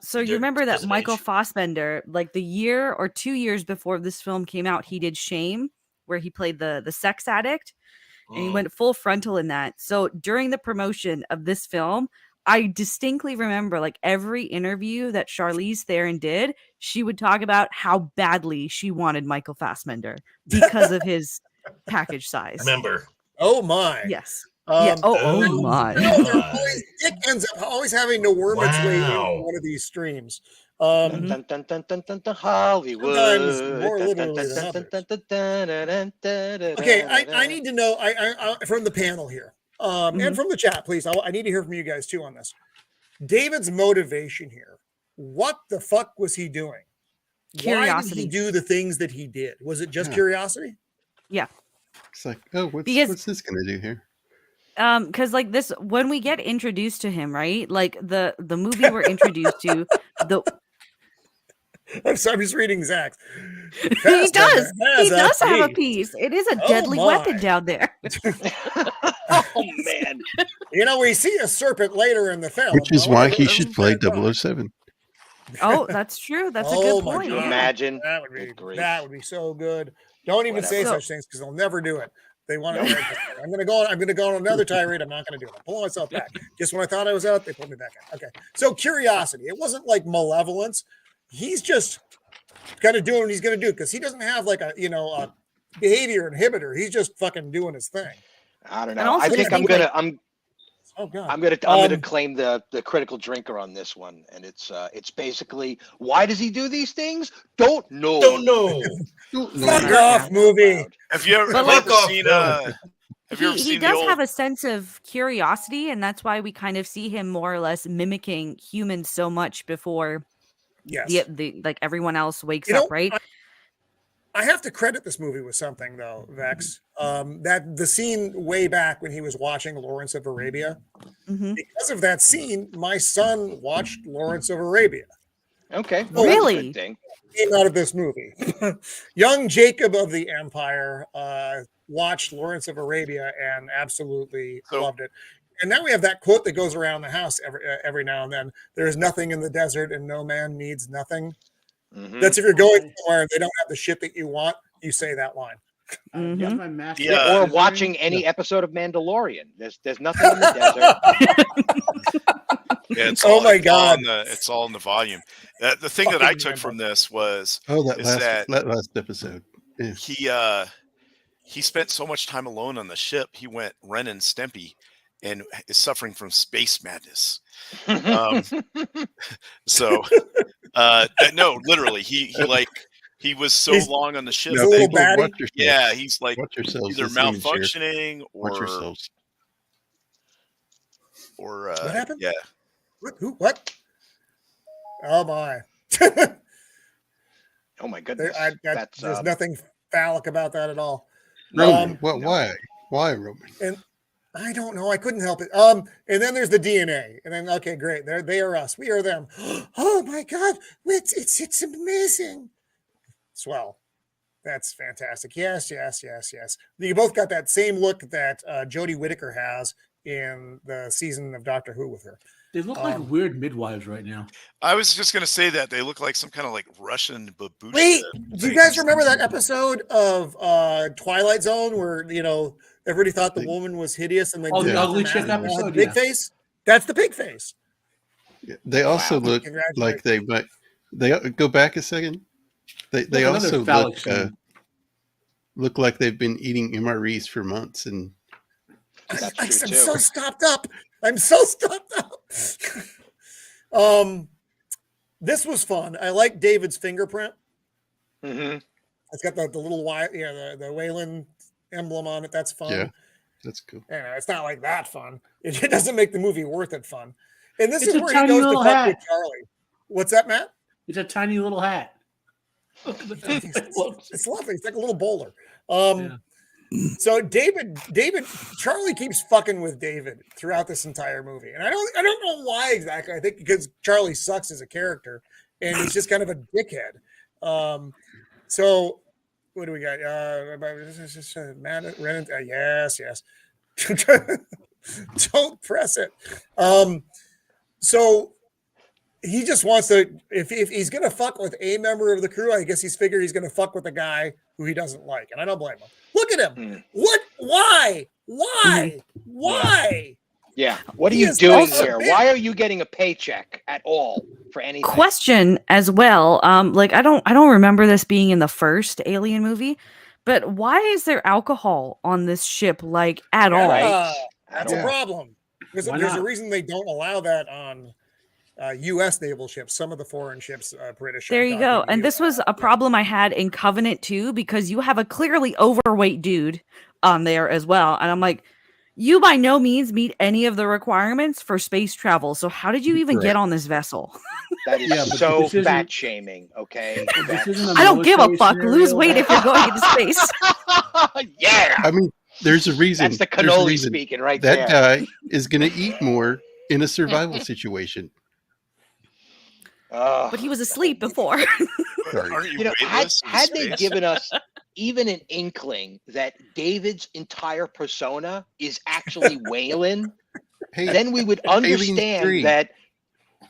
So you remember that Michael Fassbender, like the year or 2 years before this film came out, he did Shame, where he played the sex addict, and he went full frontal in that. So during the promotion of this film, I distinctly remember like every interview that Charlize Theron did, she would talk about how badly she wanted Michael Fassbender because of his package size. Remember? Oh my! Yes. Yeah. Oh my! Dick ends up always having to worm its way into one of these streams. Hollywood. More literally than others. Okay, I need to know. I from the panel here, and from the chat, please. I need to hear from you guys too on this. David's motivation here. What the fuck was he doing? Curiosity. Why did he do the things that he did? Was it just curiosity? Yeah. It's like, oh, what's this going to do here? Because like this, when we get introduced to him, right? Like the movie we're introduced to, I'm sorry, I'm just reading Zach's. He does have a piece. It is a deadly weapon down there. Oh man! We see a serpent later in the film, which is why he should play 007. Oh, that's true. That's a good point. God. Imagine that would be so good. Don't even say such things because they'll never do it. They want to. I'm going to go on another tirade. I'm not going to do it. Pull myself back. Just when I thought I was out, they pulled me back in. Okay. So curiosity. It wasn't like malevolence. He's just kind of doing what he's going to do because he doesn't have like a behavior inhibitor. He's just fucking doing his thing. I don't know. I think I'm gonna claim the critical drinker on this one, and it's basically, why does he do these things? Don't know. Fuck off, movie. Have you ever seen? He does have a sense of curiosity, and that's why we kind of see him more or less mimicking humans so much before the like everyone else wakes up, right? I have to credit this movie with something though, Vex. That the scene way back when he was watching Lawrence of Arabia. Because of that scene, my son watched Lawrence of Arabia. Okay. Really? Came out of this movie. Young Jacob of the Empire watched Lawrence of Arabia and absolutely loved it. And now we have that quote that goes around the house every now and then. There is nothing in the desert and no man needs nothing. Mm-hmm. That's if you're going somewhere and they don't have the shit that you want, you say that line. Or watching any episode of Mandalorian. There's nothing in the desert. Yeah, it's oh my God. It's all in the volume. The thing that I took from this was that last episode. Yeah. He spent so much time alone on the ship. He went Ren and Stimpy and is suffering from space madness. No, literally, he was so long on the ship. He's like either malfunctioning or what happened? Yeah. What? Oh my! Oh my goodness! There's nothing phallic about that at all. Roman, why? Why Roman? And I don't know. I couldn't help it. And then there's the DNA, and then okay, great. They are us. We are them. Oh my God! It's amazing. Swell. That's fantastic. Yes. You both got that same look that Jodie Whittaker has in the season of Doctor Who with her. They look like weird midwives right now. I was just going to say that they look like some kind of like Russian babushka. Wait, do you guys remember that episode of Twilight Zone where, everybody thought the woman was hideous and they the ugly chick episode? Big face? That's the pig face. Yeah, they also look like they go back a second. They also look like they've been eating MREs for months and I'm so stopped up. This was fun. I like David's fingerprint. Mm-hmm. It's got the little the Wayland emblem on it. That's fun. Yeah, that's cool. It's not like that fun. It doesn't make the movie worth it fun. And this is where he goes to fuck with Charlie. What's that, Matt? It's a tiny little hat. It's lovely. It's like a little bowler. So Charlie keeps fucking with David throughout this entire movie, and I don't know why exactly. I think because Charlie sucks as a character, and he's just kind of a dickhead. So what do we got? Matt, Renan, yes. Don't press it. So he just wants to. If he's gonna fuck with a member of the crew, I guess he's figured he's gonna fuck with a guy who he doesn't like, and I don't blame him. Look at him. What? Why? Yeah. What are you doing here? Why are you getting a paycheck at all for anything? Question as well. I don't remember this being in the first Alien movie, but why is there alcohol on this ship at all? That's a problem. There's a reason they don't allow that on U.S. naval ships. Some of the foreign ships, British. There you go. And this was a problem I had in Covenant too, because you have a clearly overweight dude on there as well. And I'm like, you by no means meet any of the requirements for space travel. So how did you even get on this vessel? That is so fat shaming. Okay. I don't give a fuck. Lose weight if you're going into space. Yeah. I mean, there's a reason. That's the cannoli speaking right there. That guy is going to eat more in a survival situation. But he was asleep before. Had they given us even an inkling that David's entire persona is actually Wayland, then we would understand that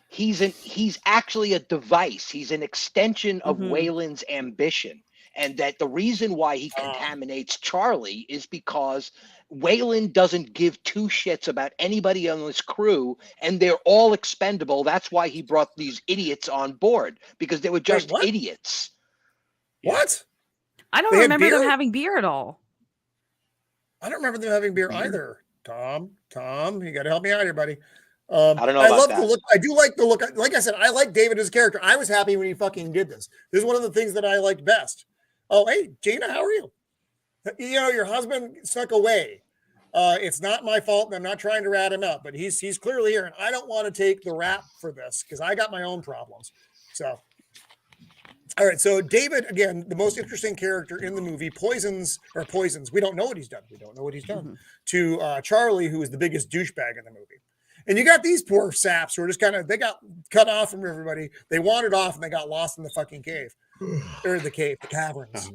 he's actually a device. He's an extension of Wayland's ambition. And that the reason why he contaminates Charlie is because Wayland doesn't give two shits about anybody on this crew, and they're all expendable. That's why he brought these idiots on board, because they were just idiots. What? I don't remember them having beer at all. I don't remember them having beer either. Tom, you got to help me out here, buddy. I don't know. I love the look. I do like the look. Like I said, I like David as a character. I was happy when he fucking did this. This is one of the things that I liked best. Oh, hey, Jaina, how are you? Your husband snuck away. It's not my fault, and I'm not trying to rat him out, but he's clearly here, and I don't want to take the rap for this because I got my own problems. So, all right. So David, again, the most interesting character in the movie, poisons. We don't know what he's done. To Charlie, who is the biggest douchebag in the movie. And you got these poor saps who are just they got cut off from everybody. They wandered off and they got lost in the fucking cave. Or the caverns.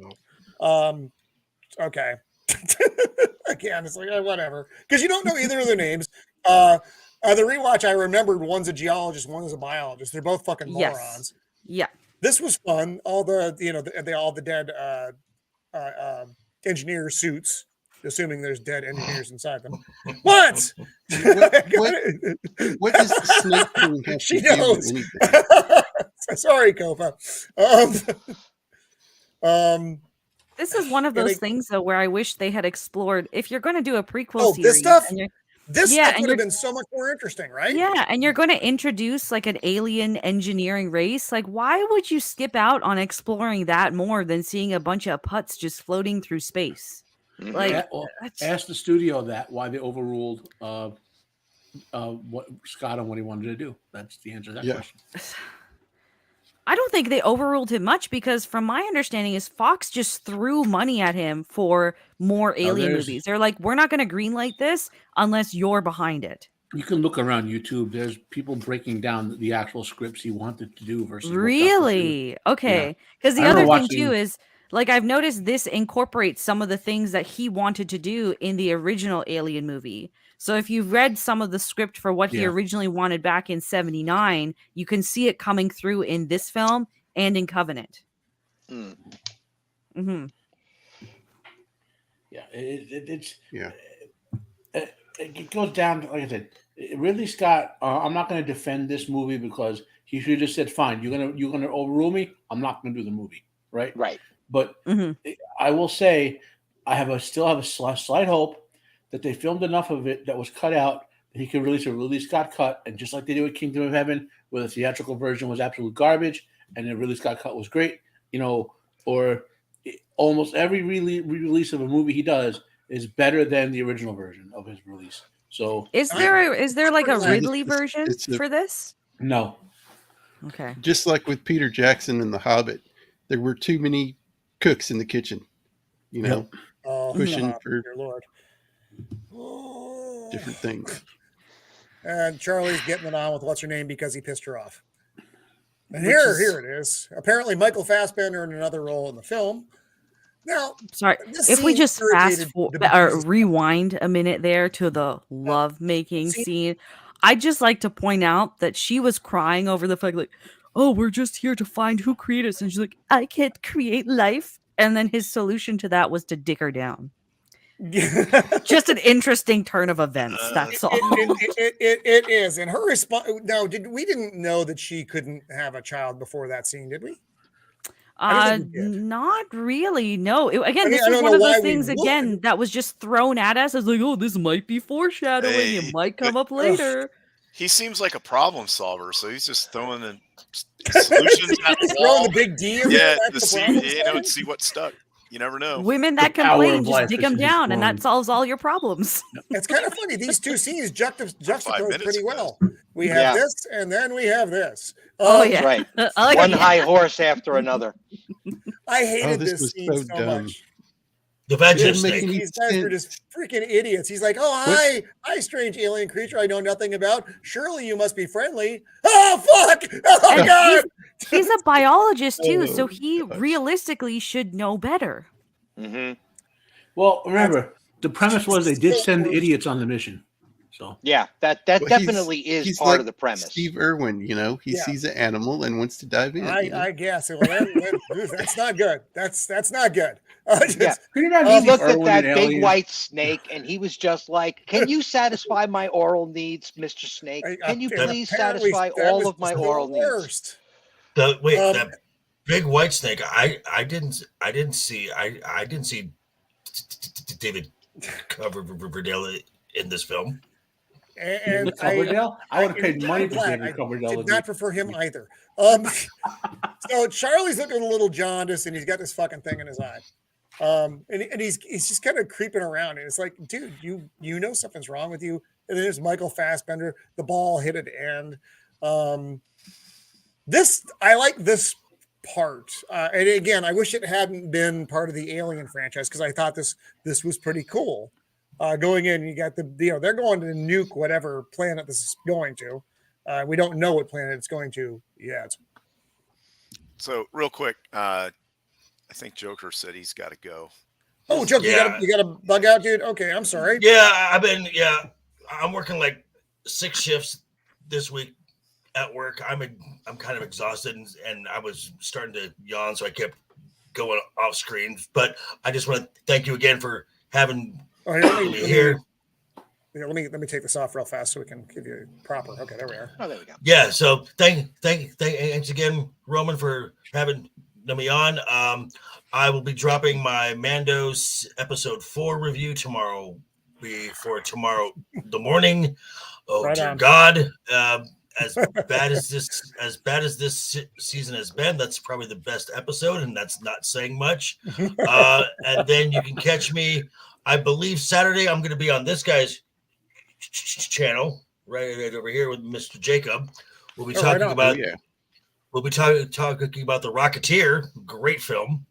Okay. Again, it's like whatever, because you don't know either of their names. The rewatch, I remembered one's a geologist, one is a biologist. They're both fucking morons. Yeah. This was fun. All the all the dead engineer suits, assuming there's dead engineers inside them. What? What does the snake thing have She to do knows. with anything? Sorry, Kofa. This is one of those things, though, where I wish they had explored. If you're going to do a prequel series, this stuff. and This stuff would have been so much more interesting, right? Yeah, and you're going to introduce like an alien engineering race. Like, why would you skip out on exploring that more than seeing a bunch of putts just floating through space? Like, ask the studio why they overruled what Scott on what he wanted to do. That's the answer to that question. I don't think they overruled him much because, from my understanding, is Fox just threw money at him for more alien movies. They're like, we're not going to greenlight this unless you're behind it. You can look around YouTube. There's people breaking down the actual scripts he wanted to do versus really okay. Because the other thing too is, like, I've noticed this incorporates some of the things that he wanted to do in the original Alien movie. So if you've read some of the script for what he originally wanted back in '79, you can see it coming through in this film and in Covenant. Mm-hmm. Yeah, it goes down. Like I said, Ridley Scott. I'm not going to defend this movie because he should have just said, "Fine, you're gonna overrule me. I'm not going to do the movie." Right. But I will say, I still have a slight hope that they filmed enough of it that was cut out that he could release a Ridley Scott cut, and just like they did with Kingdom of Heaven, where the theatrical version was absolute garbage and the Ridley Scott cut was great, or almost every release of a movie he does is better than the original version of his release. So is there like a Ridley version for this? No. Okay. Just like with Peter Jackson and The Hobbit, there were too many cooks in the kitchen, pushing for dear Lord. different things. And Charlie's getting it on with what's her name because he pissed her off. And here it is. Apparently, Michael Fassbender in another role in the film. Now, sorry, if we just rewind a minute there to the love-making scene, I'd just like to point out that she was crying over the fact, like, oh, we're just here to find who created us. And she's like, I can't create life. And then his solution to that was to dick her down. Just an interesting turn of events. That's all. It is. And her response. No, we didn't know that she couldn't have a child before that scene, did we? Not really. No. This was one of those things that was just thrown at us as like, oh, this might be foreshadowing. It might come up later. He seems like a problem solver, so he's just throwing the solutions at the wall. Throwing the big D. To see what stuck. You never know. Women that complain, just dig them down, and that solves all your problems. It's kind of funny. These two scenes juxtapose pretty well. We have this, and then we have this. Right. One high horse after another. I hated this scene so much. The vengeance thing. These guys are just freaking idiots. He's like, oh, hi, strange alien creature I know nothing about. Surely you must be friendly. Oh, fuck! Oh, God! He's a biologist, too, so he realistically should know better. Mm-hmm. Well, remember, the premise was they did send the idiots on the mission. So yeah, that definitely is part like of the premise. Steve Irwin, he sees an animal and wants to dive in. I guess. Well, that's not good. That's not good. He looked at that big white snake and he was just like, "Can you satisfy my oral needs, Mr. Snake? Can you please satisfy all of my oral needs?" That big white snake. I didn't see David Coverdale in this film. And I would have paid money for David Coverdale. I did not prefer him either. So Charlie's looking a little jaundiced, and he's got this fucking thing in his eye. And he's just kind of creeping around, and it's like, dude, you know something's wrong with you. And then there's Michael Fassbender. The ball hit at end. I like this part, and again, I wish it hadn't been part of the Alien franchise because I thought this was pretty cool. Going in, you got they're going to nuke whatever planet this is going to. We don't know what planet it's going to yet. So real quick, I think Joker said he's got to go. Oh, Joke, Yeah. you got a bug out, dude? Okay, I'm sorry. Yeah, I'm working like 6 shifts this week at work. I'm kind of exhausted, and I was starting to yawn, so I kept going off screen. But I just want to thank you again for having me here. Let me take this off real fast so we can give you proper. Okay, there we are. Oh, there we go. Yeah, so thanks again, Roman, for having me on. I will be dropping my Mando's episode 4 review tomorrow the morning. Oh Right dear on. God. As bad as this season has been, that's probably the best episode, and that's not saying much. And then you can catch me, I believe Saturday I'm going to be on this guy's channel right over here with Mr. Jacob. We'll be talking about we'll be talking about The Rocketeer, great film.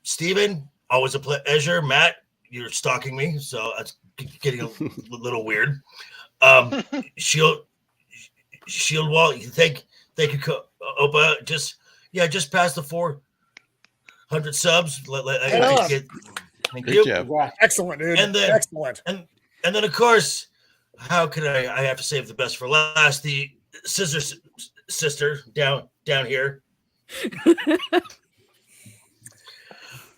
Steven, always a pleasure. Matt, you're stalking me, so it's getting a little weird. Shieldwall, thank you, Opa. Just past the 400 subs. Thank you. Excellent, dude. And then, excellent. And then, of course, how could I have to save the best for last? The Scissor Sister down here.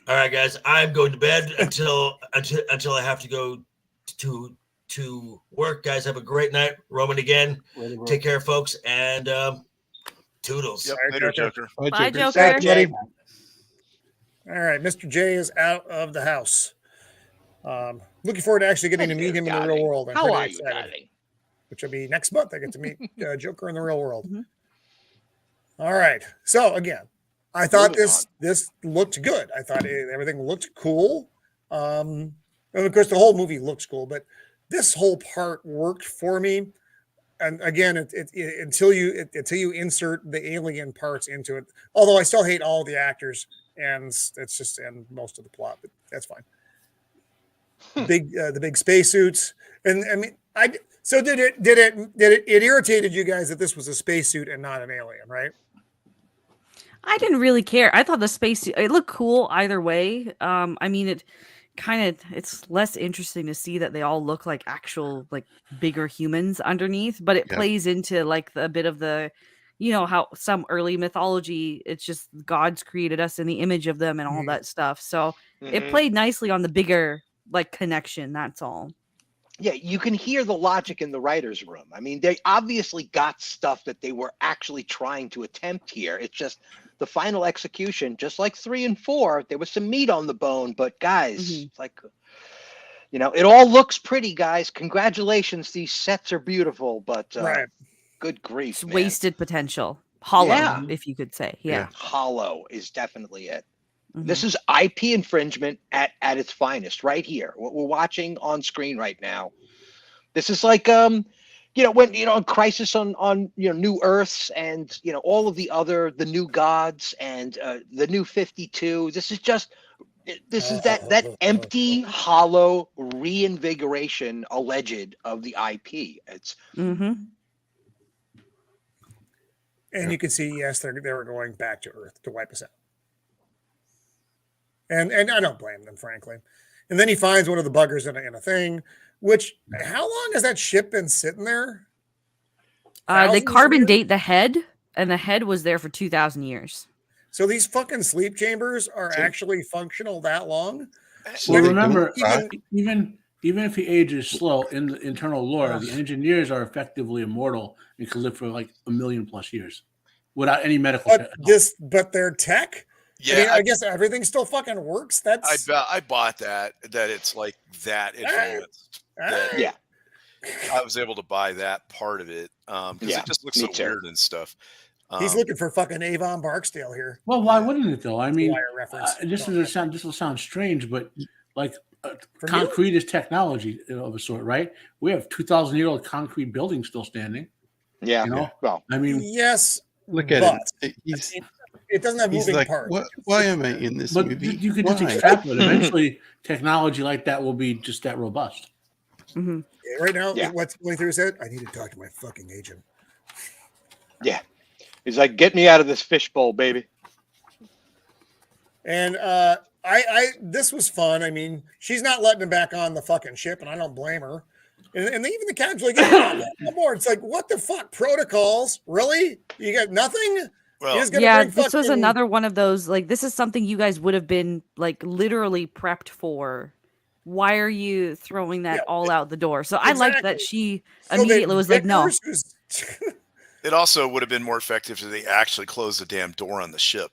All right, guys, I'm going to bed until I have to go to work. Guys, have a great night. Roman again. Take care, folks, and toodles. Yep, later, Joker. Bye, Joker. Thanks, buddy. All right, Mr. J is out of the house. Looking forward to actually getting to meet him in the real world. I'm How pretty are you, excited, darling? which will be next month. I get to meet Joker in the real world. All right. So again, I thought this looked good. I thought everything looked cool. And of course, the whole movie looks cool, but this whole part worked for me. And again, until you insert the alien parts into it, although I still hate all the actors, and it's just and most of the plot, but that's fine. The big spacesuits, and I mean, so did it irritated you guys that this was a spacesuit and not an alien, right? I didn't really care. I thought the space it looked cool either way. I mean it's less interesting to see that they all look like actual like bigger humans underneath, but it plays into like a bit of the how some early mythology, it's just gods created us in the image of them and all that stuff. So it played nicely on the bigger like connection, that's all. Yeah, you can hear the logic in the writer's room. I mean, they obviously got stuff that they were actually trying to attempt here. It's just the final execution, just like 3 and 4, there was some meat on the bone, but guys, it's like, it all looks pretty, guys. Congratulations. These sets are beautiful, but good grief, It's man. wasted potential. Hollow, if you could say. Yeah. Hollow is definitely it. This is IP infringement at its finest right here. What we're watching on screen right now. This is like, when, Crisis on New Earths and, all of the new gods and the new 52. This is that empty, hollow reinvigoration alleged of the IP. It's and you can see, yes, they were going back to Earth to wipe us out. And I don't blame them, frankly. And then he finds one of the buggers in a thing, which, how long has that ship been sitting there? They carbon date the head, and the head was there for 2,000 years. So these fucking sleep chambers are actually functional that long? Well, remember, even if he ages slow in the internal lore, the engineers are effectively immortal and can live for like 1,000,000+ years without any medical. But their tech. Yeah, I mean, I guess everything still fucking works. I bought that it's like that advanced. I was able to buy that part of it because it just looks so weird and stuff. He's looking for fucking Avon Barksdale here. Well, why wouldn't it though? I mean, this will sound strange, but like concrete is technology of a sort, right? We have 2,000-year-old concrete buildings still standing. Yeah. Well, I mean, yes. Look at it. It doesn't have moving parts. Why am I in this movie? You could just extrapolate. Eventually, technology like that will be just that robust. Right now, what's going through his head? I need to talk to my fucking agent. Yeah. He's like, get me out of this fishbowl, baby. And This was fun. I mean, she's not letting him back on the fucking ship, and I don't blame her. And even the captain's like, yeah, on board. It's like, what the fuck? Protocols? Really? You got nothing? Well, yeah, this was another one of those, like, this is something you guys would have been, like, literally prepped for. Why are you throwing that all out the door? So I liked that she immediately was like, no. It also would have been more effective if they actually closed the damn door on the ship.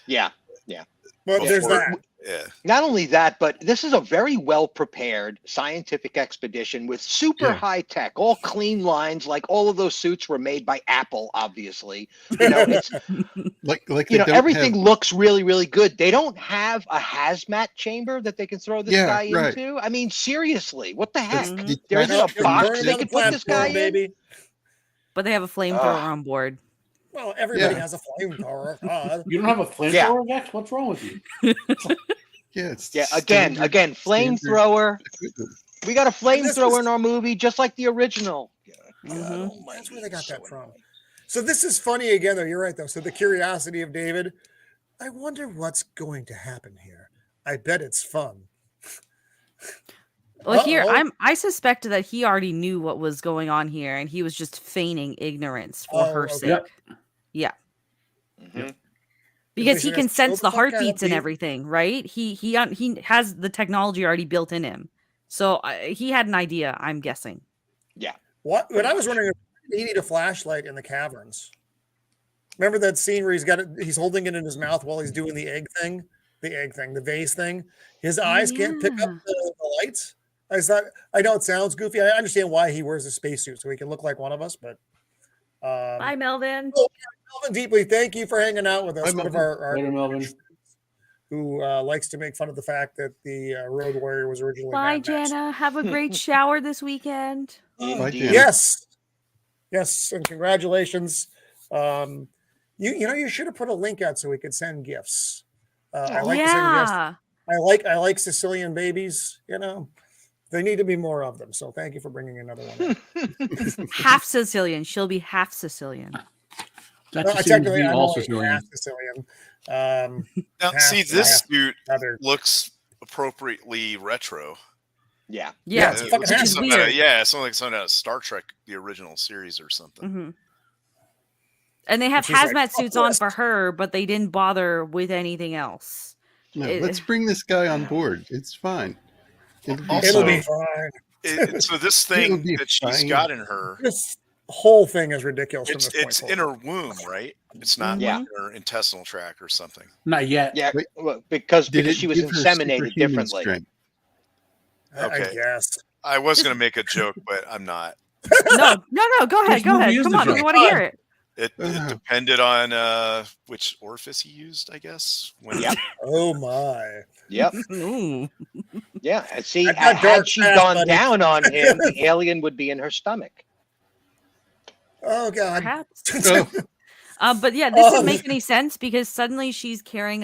Yeah, yeah. Well, there's that. Yeah. Not only that, but this is a very well prepared scientific expedition with super high tech, all clean lines. Like all of those suits were made by Apple, obviously. You know, it's like you know, everything looks really, really good. They don't have a hazmat chamber that they can throw this guy into. I mean, seriously, what the heck? There isn't a box they can put this guy in. But they have a flamethrower on board. Well, everybody has a flamethrower. You don't have a flamethrower, Vex? What's wrong with you? Again, flamethrower. We got a flamethrower in our movie, just like the original. That's where they got that from. So this is funny again, though. You're right, though. So the curiosity of David. I wonder what's going to happen here. I bet it's fun. Well, here I suspect that he already knew what was going on here, and he was just feigning ignorance for her sake. Yeah. Because he can sense the heartbeats and everything, right? He has the technology already built in him, so he had an idea. I'm guessing. Yeah. What I was wondering, did he need a flashlight in the caverns? Remember that scene where he's holding it in his mouth while he's doing the vase thing. His eyes can't pick up the lights. I know it sounds goofy. I understand why he wears a spacesuit so he can look like one of us, but. Bye, Melvin. Melvin Deeply, thank you for hanging out with us. One of our Melvin. Who likes to make fun of the fact that the Road Warrior was originally. Bye, Jenna. Have a great shower this weekend. Bye, Jenna. Yes, and congratulations. You should have put a link out so we could send gifts. I like to send gifts. I like Sicilian babies. You know. They need to be more of them. So thank you for bringing another one in. Half Sicilian. She'll be half Sicilian. Technically, I'm also half Sicilian. Now, see, this suit looks appropriately retro. Yeah. It's something like something out of Star Trek, the original series or something. Mm-hmm. And they have hazmat suits on for her, but they didn't bother with anything else. No, let's bring this guy on board. It's fine. It'll be fine. So this thing that she's got in her, this whole thing is ridiculous. It's in her womb, right? It's not in her intestinal tract or something. Not yet. Yeah, because she was inseminated differently. Okay. I guess. I was going to make a joke, but I'm not. No. Go ahead. Come on. We want to hear it. It depended on which orifice he used, I guess. Oh my. Yep. Yeah. See, had she gone down on him, the alien would be in her stomach. Oh God. But yeah, this doesn't make any sense because suddenly she's carrying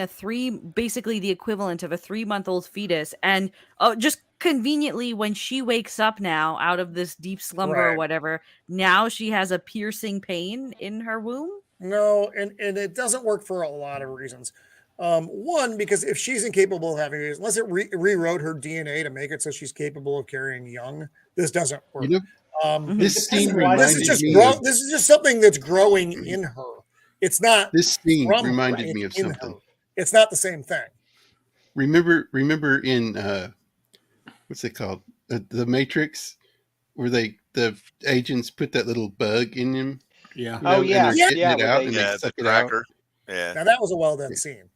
basically the equivalent of a 3-month-old fetus, and just conveniently when she wakes up now out of this deep slumber or whatever, now she has a piercing pain in her womb. No, and it doesn't work for a lot of reasons. One, because if she's incapable of having it, unless it rewrote her DNA to make it so she's capable of carrying young, this doesn't work. This scene this is just something that's growing in her. It's not. This scene reminded me of something. It's not the same thing. Remember in what's it called? The Matrix, where the agents put that little bug in him. Yeah. You know, and they're getting it out and they suck it out. Yeah. Now that was a well done scene.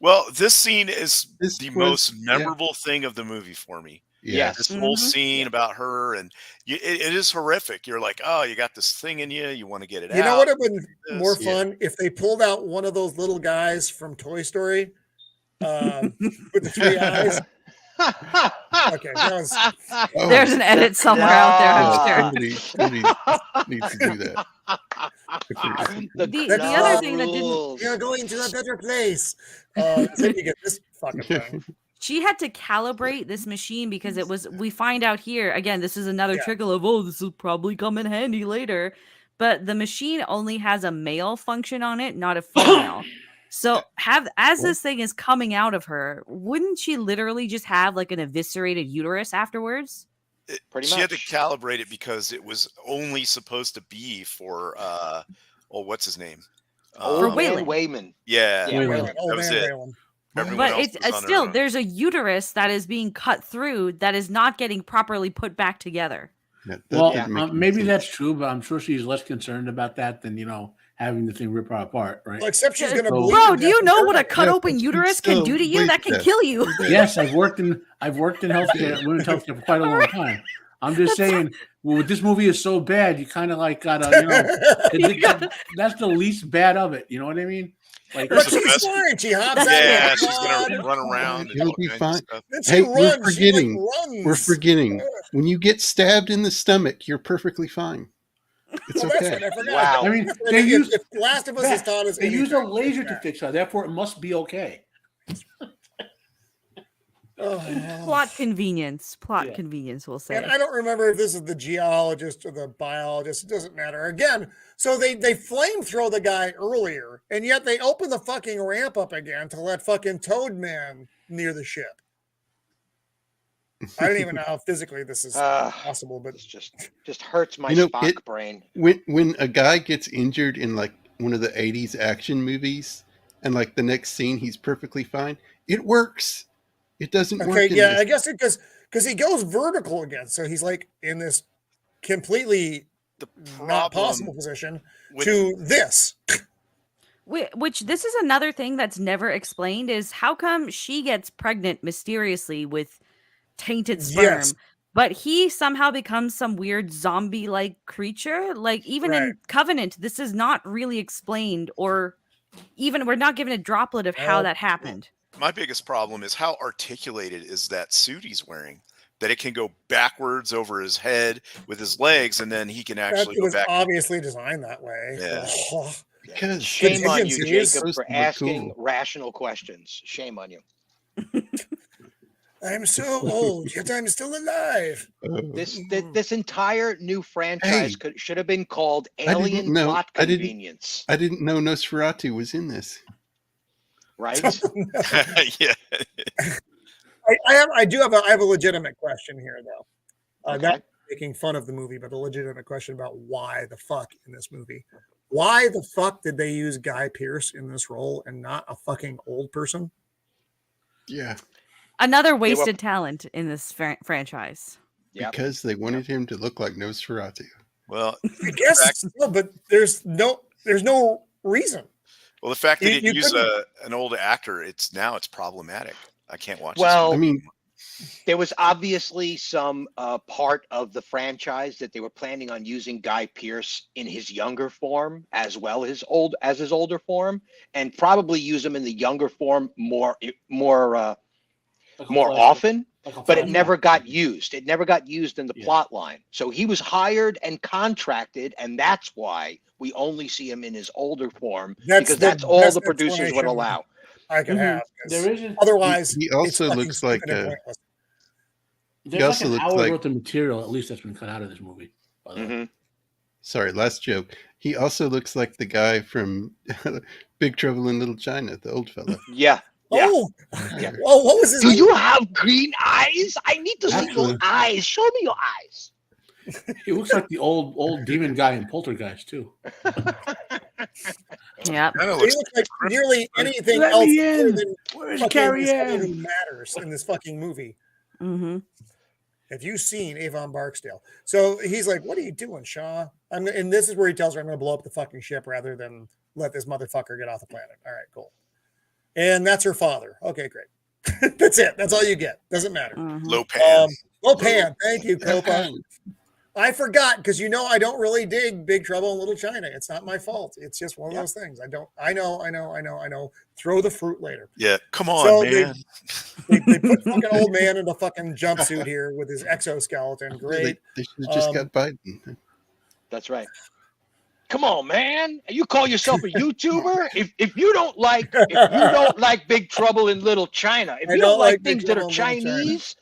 Well, this scene is the most memorable thing of the movie for me. Yeah. This whole scene about her, and it is horrific. You're like, oh, you got this thing in you. You want to get it out. You know what would have been more fun if they pulled out one of those little guys from Toy Story with the 3 eyes. Okay, there's an edit somewhere out there, I'm sure. Somebody needs to do that. The other thing that didn't... You're going to a better place. So you get this fucking thing. She had to calibrate this machine because we find out here, again, this is another trickle of, this will probably come in handy later. But the machine only has a male function on it, not a female. So as this thing is coming out of her, wouldn't she literally just have like an eviscerated uterus afterwards? Pretty She had to much. calibrate it because it was only supposed to be for what's his name? For Waylon. Wayman. Yeah, Waylon. that was it. Everyone But else it's was on still their own. there's a uterus that is being cut through that is not getting properly put back together. Well, doesn't make any maybe sense. that's true, but I'm sure she's less concerned about that than having the thing rip her apart, right? Well, except she's gonna. Bro, do you know what a cut Yeah, open but uterus she's can still do to you? That can bleeding. kill you. Yes, I've worked in healthcare, women's healthcare for quite a long time. I'm just saying, well, this movie is so bad, you kind of like gotta, that's the least bad of it. You know what I mean? Like, But she's fine. She hops out. Yeah, of she's the gonna pod. run around. He'll be fine. Then she Hey, runs. we're She, like, forgetting. runs. We're forgetting. When you get stabbed in the stomach, you're perfectly fine. It's Well, that's okay. right. I forgot. Wow. I mean, If they use Last of Us has taught us. they use a anything, laser it's to that. fix her, therefore it must be okay. Plot convenience. Yeah. Convenience, we'll say. And I don't remember if this is the geologist or the biologist. It doesn't matter. Again, so they flamethrow the guy earlier, and yet they open the fucking ramp up again to let fucking Toadman near the ship. I don't even know how physically this is possible, but It's just hurts my You know, Spock brain. When a guy gets injured in like one of the 80s action movies and like the next scene he's perfectly fine, it works. It doesn't work. okay, in yeah, this. I guess because he goes vertical again, so he's like in this completely The not problem possible position with- to this. Which this is another thing that's never explained is how come she gets pregnant mysteriously with tainted sperm, Yes. but he somehow becomes some weird zombie-like creature? Like even Right. in Covenant, this is not really explained, or even we're not given a droplet of how No. that happened. My biggest problem is how articulated is that suit he's wearing, that it can go backwards over his head with his legs, and then he can That actually it go was back. obviously designed that way. Yeah. Oh, Because Shame on you, Higgins is Jacob, for supposed to look asking cool. rational questions. Shame on you. I'm so old, yet I'm still alive. This entire new franchise Hey. should have been called didn't Alien know- Plot I didn't- Convenience, I didn't know Nosferatu was in this. right? Yeah. I have a legitimate question here, though. Okay. Not making fun of the movie, but a legitimate question about why the fuck in this movie. Why the fuck did they use Guy Pearce in this role and not a fucking old person? Yeah, Another wasted talent in this franchise. Yep. because they wanted him to look like Nosferatu. Well, I guess so, but there's no reason. the fact that You- he you used couldn't- an old actor, it's problematic. I can't watch. Well, I mean, There was obviously some part of the franchise that they were planning on using Guy Pearce in his younger form as well as his older form, and probably use him in the younger form more often. But it never got used. It never got used in the plot line. So he was hired and contracted, and that's why we only see him in his older form, because that's all best the producers would explanation allow. I could have. 'cause There isn't. Otherwise, he it's also fucking looks like stupid and pointless. There's also like an looks hour like- worth of material, at least, that's been cut out of this movie. by the way. Mhm. sorry, last joke. He also looks like the guy from Big Trouble in Little China, the old fella. Yeah. Yeah. Oh, Yeah. oh, what was his Do name? you have green eyes? I need to see your Absolutely. eyes. Show me your eyes. He looks like the old demon guy in Poltergeist too. Yeah. Kind of He looks looks like nearly anything Let else me other in. than Where's fucking Carrie somebody who Ann? matters in this fucking movie. Mm-hmm. Have you seen Avon Barksdale? So he's like, "What are you doing, Shaw?" And this is where he tells her, "I'm going to blow up the fucking ship rather than let this motherfucker get off the planet." All right, cool. And that's her father. Okay, great. That's it. That's all you get. Doesn't matter. Mm-hmm. Lopan. Lopan. Thank you, Copa. I forgot because I don't really dig Big Trouble in Little China. It's not my fault. It's just one of those things. I know. Throw the fruit later. Yeah, come on, So man. They put fucking old man in a fucking jumpsuit here with his exoskeleton. Great. They should have just got Biden. That's right. Come on, man. You call yourself a YouTuber? If you don't like Big Trouble in Little China, if I you don't don't like like Big things that are Trouble in Little China. Chinese,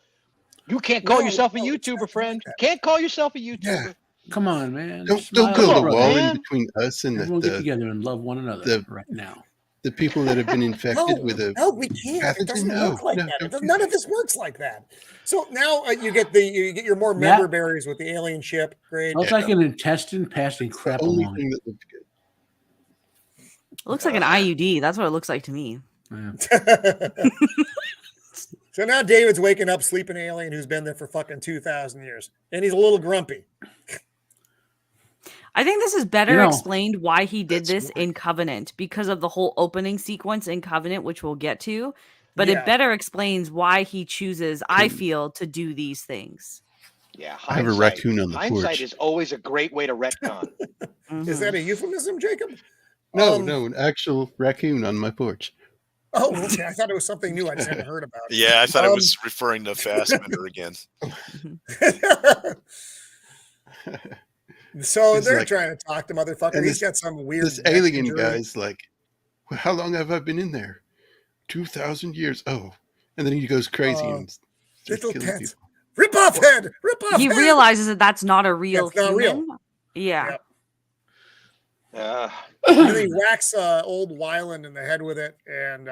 you can't call No, yourself a no, it's YouTuber, not friend. that. Can't call yourself a YouTuber. Yeah. Come on, man. Don't Smile build a brother. wall man. in between us and Everyone get the together and love one another the- right now. The people that have been infected with a we can't. pathogen? It doesn't No, work like no, that. don't do None that. of this works like that. So now you get your more member berries with the alien ship. Great. Looks like an intestine passing crap Only along. thing that looks good. It looks like an IUD. That's what it looks like to me. Yeah. So now David's waking up, sleeping alien who's been there for fucking 2,000 years, and he's a little grumpy. I think this is better explained why he did this in Covenant because of the whole opening sequence in Covenant, which we'll get to. But it better explains why he chooses, I feel, to do these things. Yeah, I have a raccoon on the porch. Hindsight is always a great way to retcon. Is that a euphemism, Jacob? No, an actual raccoon on my porch. Oh, okay. I thought it was something new I just hadn't heard about. Yeah, I thought it was referring to Fassbender again. So they're trying to talk to motherfucker. He's got some weird. This alien guy's like, well, how long have I been in there? 2,000 years. Oh, and then he goes crazy and little pets. Rip off head. Rip off. He realizes that that's not a real human. Not real. Yeah. And then he whacks old Wyland in the head with it, and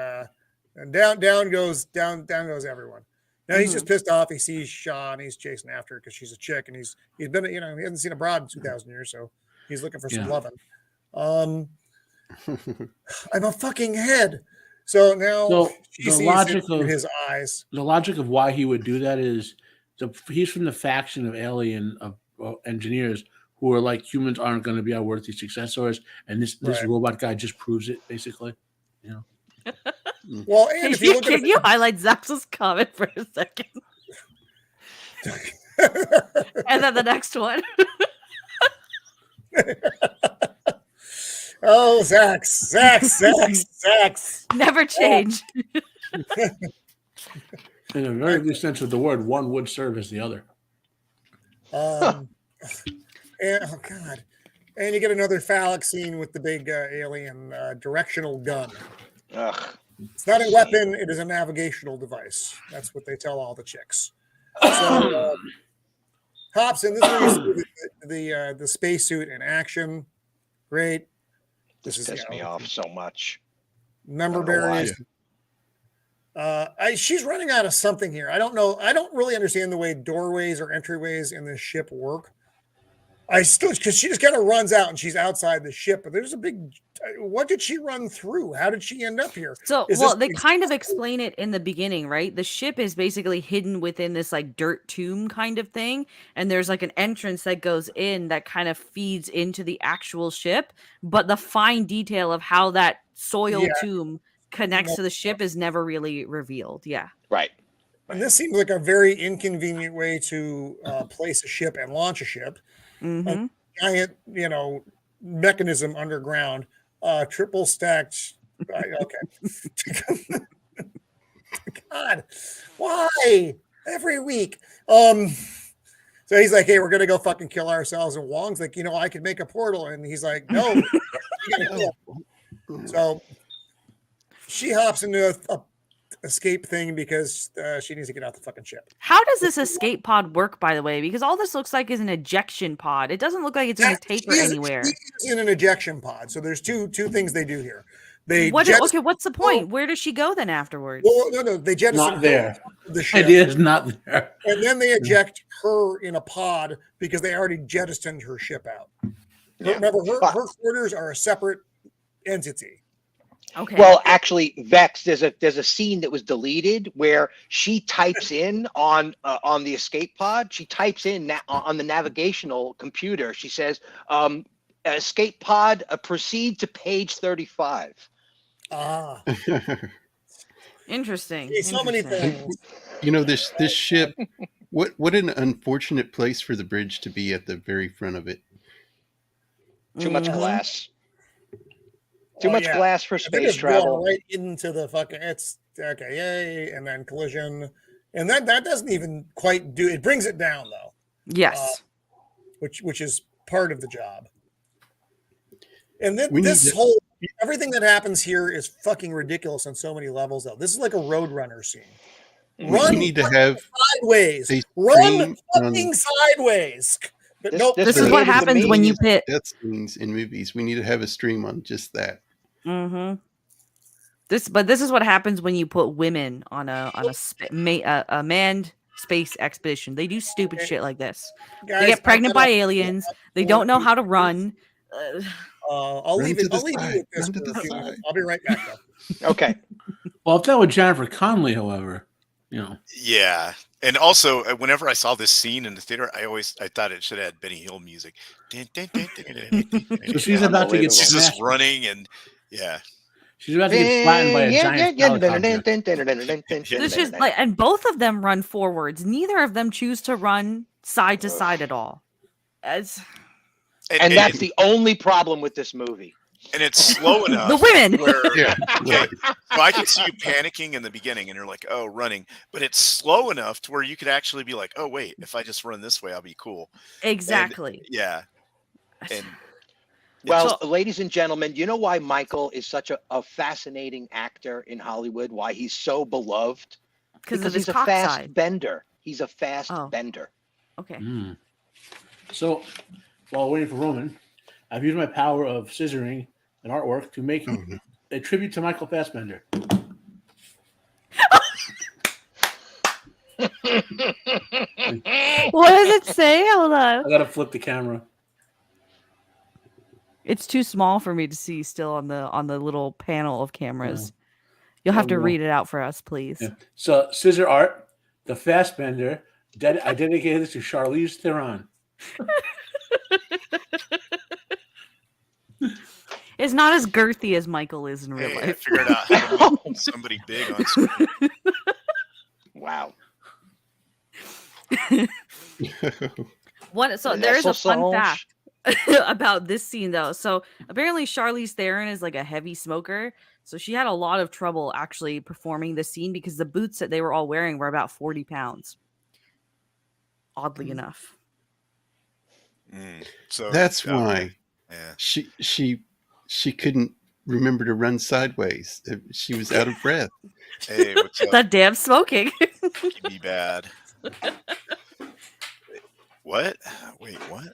down goes everyone. Now he's just pissed off. He sees Shaw and he's chasing after her because she's a chick, and he's been he hasn't seen a broad in 2,000 years, so he's looking for some loving. I'm a fucking head. So now she sees it in his eyes. The logic of why he would do that is he's from the faction of alien engineers who are like, humans aren't going to be our worthy successors, and this robot guy just proves it, basically. You know. Well, and if you look can you highlight Zax's comment for a second? And then the next one. Oh, Zax. Never change. In a very good sense of the word, one would serve as the other. And, oh God! And you get another phallic scene with the big alien directional gun. Ugh. It's not a weapon; it is a navigational device. That's what they tell all the chicks. So hops in. This is where you see the spacesuit in action. Great. This pissed me off so much. Member berries. She's running out of something here. I don't know. I don't really understand the way doorways or entryways in this ship work. Because she just kind of runs out and she's outside the ship, but there's a big. What did she run through? How did she end up here? So, they kind of explain it in the beginning, right? The ship is basically hidden within this like dirt tomb kind of thing, and there's like an entrance that goes in that kind of feeds into the actual ship. But the fine detail of how that soil tomb connects to the ship is never really revealed. Yeah, right. And this seems like a very inconvenient way to place a ship and launch a ship. A giant, mechanism underground, triple stacked. Okay. God, why every week? So he's like, "Hey, we're gonna go fucking kill ourselves." And Wong's like, "I could make a portal," and he's like, "No, you gotta kill." So she hops into a escape thing because she needs to get out the fucking ship. How does this escape pod work, by the way? Because all this looks like is an ejection pod. It doesn't look like it's going to take her anywhere. She's in an ejection pod. So there's two things they do here. What's the point? Where does she go then afterwards? Well, no, they jettison not there. The ship. It is not there. And then they eject her in a pod because they already jettisoned her ship out. Remember, her quarters are a separate entity. Okay. Well, actually, Vex, there's a scene that was deleted where she types in on the escape pod. She types in on the navigational computer. She says, "Escape pod, proceed to page 35." Ah, interesting. So many things. This ship. What an unfortunate place for the bridge to be at the very front of it. Too much glass. Too much glass for space travel. Right into the fucking. It's okay, yay, and then collision, and that doesn't even quite do. It brings it down though. Yes, which is part of the job. And then everything that happens here is fucking ridiculous on so many levels. Though this is like a Roadrunner scene. We need to have sideways. Run fucking sideways. But this is what happens when you pit death scenes in movies. We need to have a stream on just that. Mm-hmm. But this is what happens when you put women on a manned space expedition. They do stupid shit like this. Guys, they get pregnant by I aliens. They wanna don't know keep how to this. run. I'll Run leave to it. the I'll leave you side, with this run to for a the few side. minutes. I'll be right back. Though. Okay. Well, if that was Jennifer Connelly, however, Yeah, and also whenever I saw this scene in the theater, I thought it should have had Benny Hill music. So she's about to get She's just smashed. running, and yeah, She's about to get flattened by a giant helicopter. This is like, and both of them run forwards. Neither of them choose to run side to side at all. And that's the only problem with this movie. And it's slow enough. The women. Where, okay, so I can see you panicking in the beginning, and you're like, "Oh, running," but it's slow enough to where you could actually be like, "Oh, wait, if I just run this way, I'll be cool." Exactly. And, yeah. And well, ladies and gentlemen, you know why Michael is such a fascinating actor in Hollywood? Why he's so beloved? Because he's a fast bender. He's a fast bender. Okay. So, while waiting for Roman, I've used my power of scissoring and artwork to make a tribute to Michael Fassbender. What does it say? Hold on. I gotta flip the camera. It's too small for me to see still on the little panel of cameras. You'll have to read it out for us, please. Yeah. So, scissor art, the Fassbender. I dedicated this to Charlize Theron. It's not as girthy as Michael is in real I life. figured out how to make somebody big on screen. Wow. So there is a fun fact about this scene though. So apparently Charlize Theron is like a heavy smoker. So she had a lot of trouble actually performing this scene because the boots that they were all wearing were about 40 pounds. Oddly enough. So that's why she couldn't remember to run sideways. She was out of breath. Hey, what's up? That damn smoking. Be bad. What? Wait, what?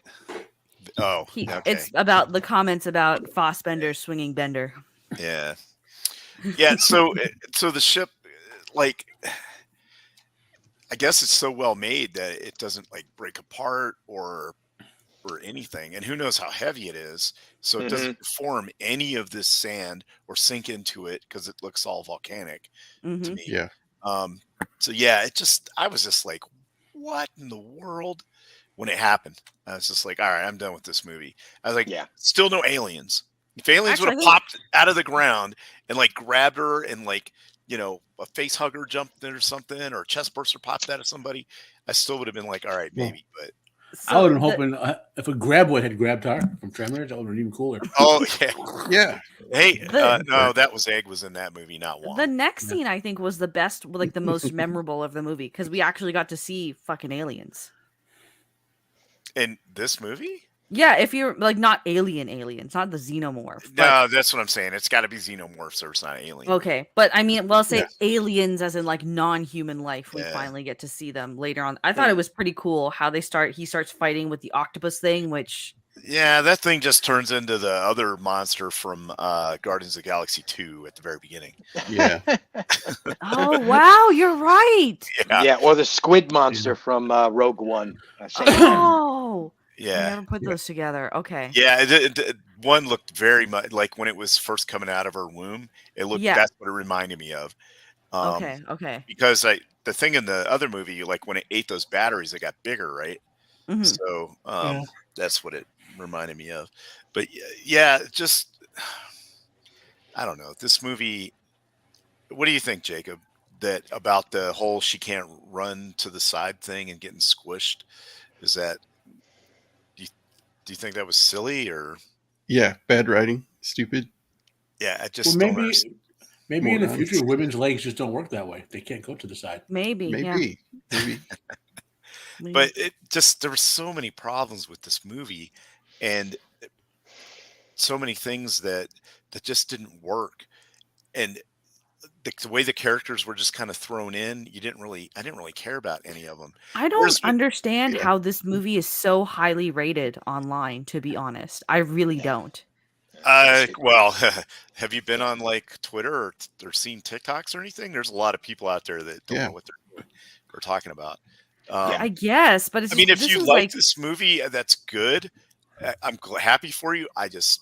Oh, okay. It's about the comments about Fassbender swinging Bender. Yeah. Yeah, so the ship, like, I guess it's so well made that it doesn't like break apart or anything, and who knows how heavy it is, so it doesn't form any of this sand or sink into it because it looks all volcanic to me. Yeah. So yeah, I was just like, what in the world? When it happened, I was just like, all right, I'm done with this movie. I was like, still no aliens. If aliens would have popped out of the ground and like grabbed her and like, you know, a face hugger jumped in or something, or a chest burster popped out of somebody, I still would have been like, all right, maybe. But I would have been hoping if a graboid had grabbed her from Tremors, that would have been even cooler. Oh yeah. Hey, The- no, that was Egg was in that movie, not one. The next scene I think was the best, like the most memorable of the movie because we actually got to see fucking aliens. In this movie? Yeah, if you're like not aliens, not the xenomorph. No, that's what I'm saying. It's got to be xenomorphs or it's not alien. Okay, but I mean, well, say aliens as in like non-human life. We finally get to see them later on. I thought it was pretty cool how he starts fighting with the octopus thing, which yeah, that thing just turns into the other monster from Guardians of the Galaxy 2 at the very beginning. Yeah. Oh wow, you're right. Yeah, or the squid monster from Rogue One. Oh. Yeah. I never put those together. Okay. Yeah, one looked very much like when it was first coming out of her womb. It looked that's what it reminded me of. Okay. Because the thing in the other movie, like when it ate those batteries, it got bigger, right? Mm-hmm. So that's what it reminded me of. But yeah, just I don't know. This movie. What do you think, Jacob? That about the whole she can't run to the side thing and getting squished? Is that do you think that was silly or? Yeah, bad writing, stupid. Yeah, I just maybe in the future women's legs just don't work that way. They can't go to the side. Maybe. But it just there were so many problems with this movie, and so many things that just didn't work, and the way the characters were just kind of thrown in, I didn't really care about any of them. I don't understand how this movie is so highly rated online, to be honest. I really don't. Well, have you been on like Twitter or seen TikToks or anything? There's a lot of people out there that don't know what they're talking about. I guess, but it's I mean, just, if this you is like like this movie, that's good. I'm happy for you. I just,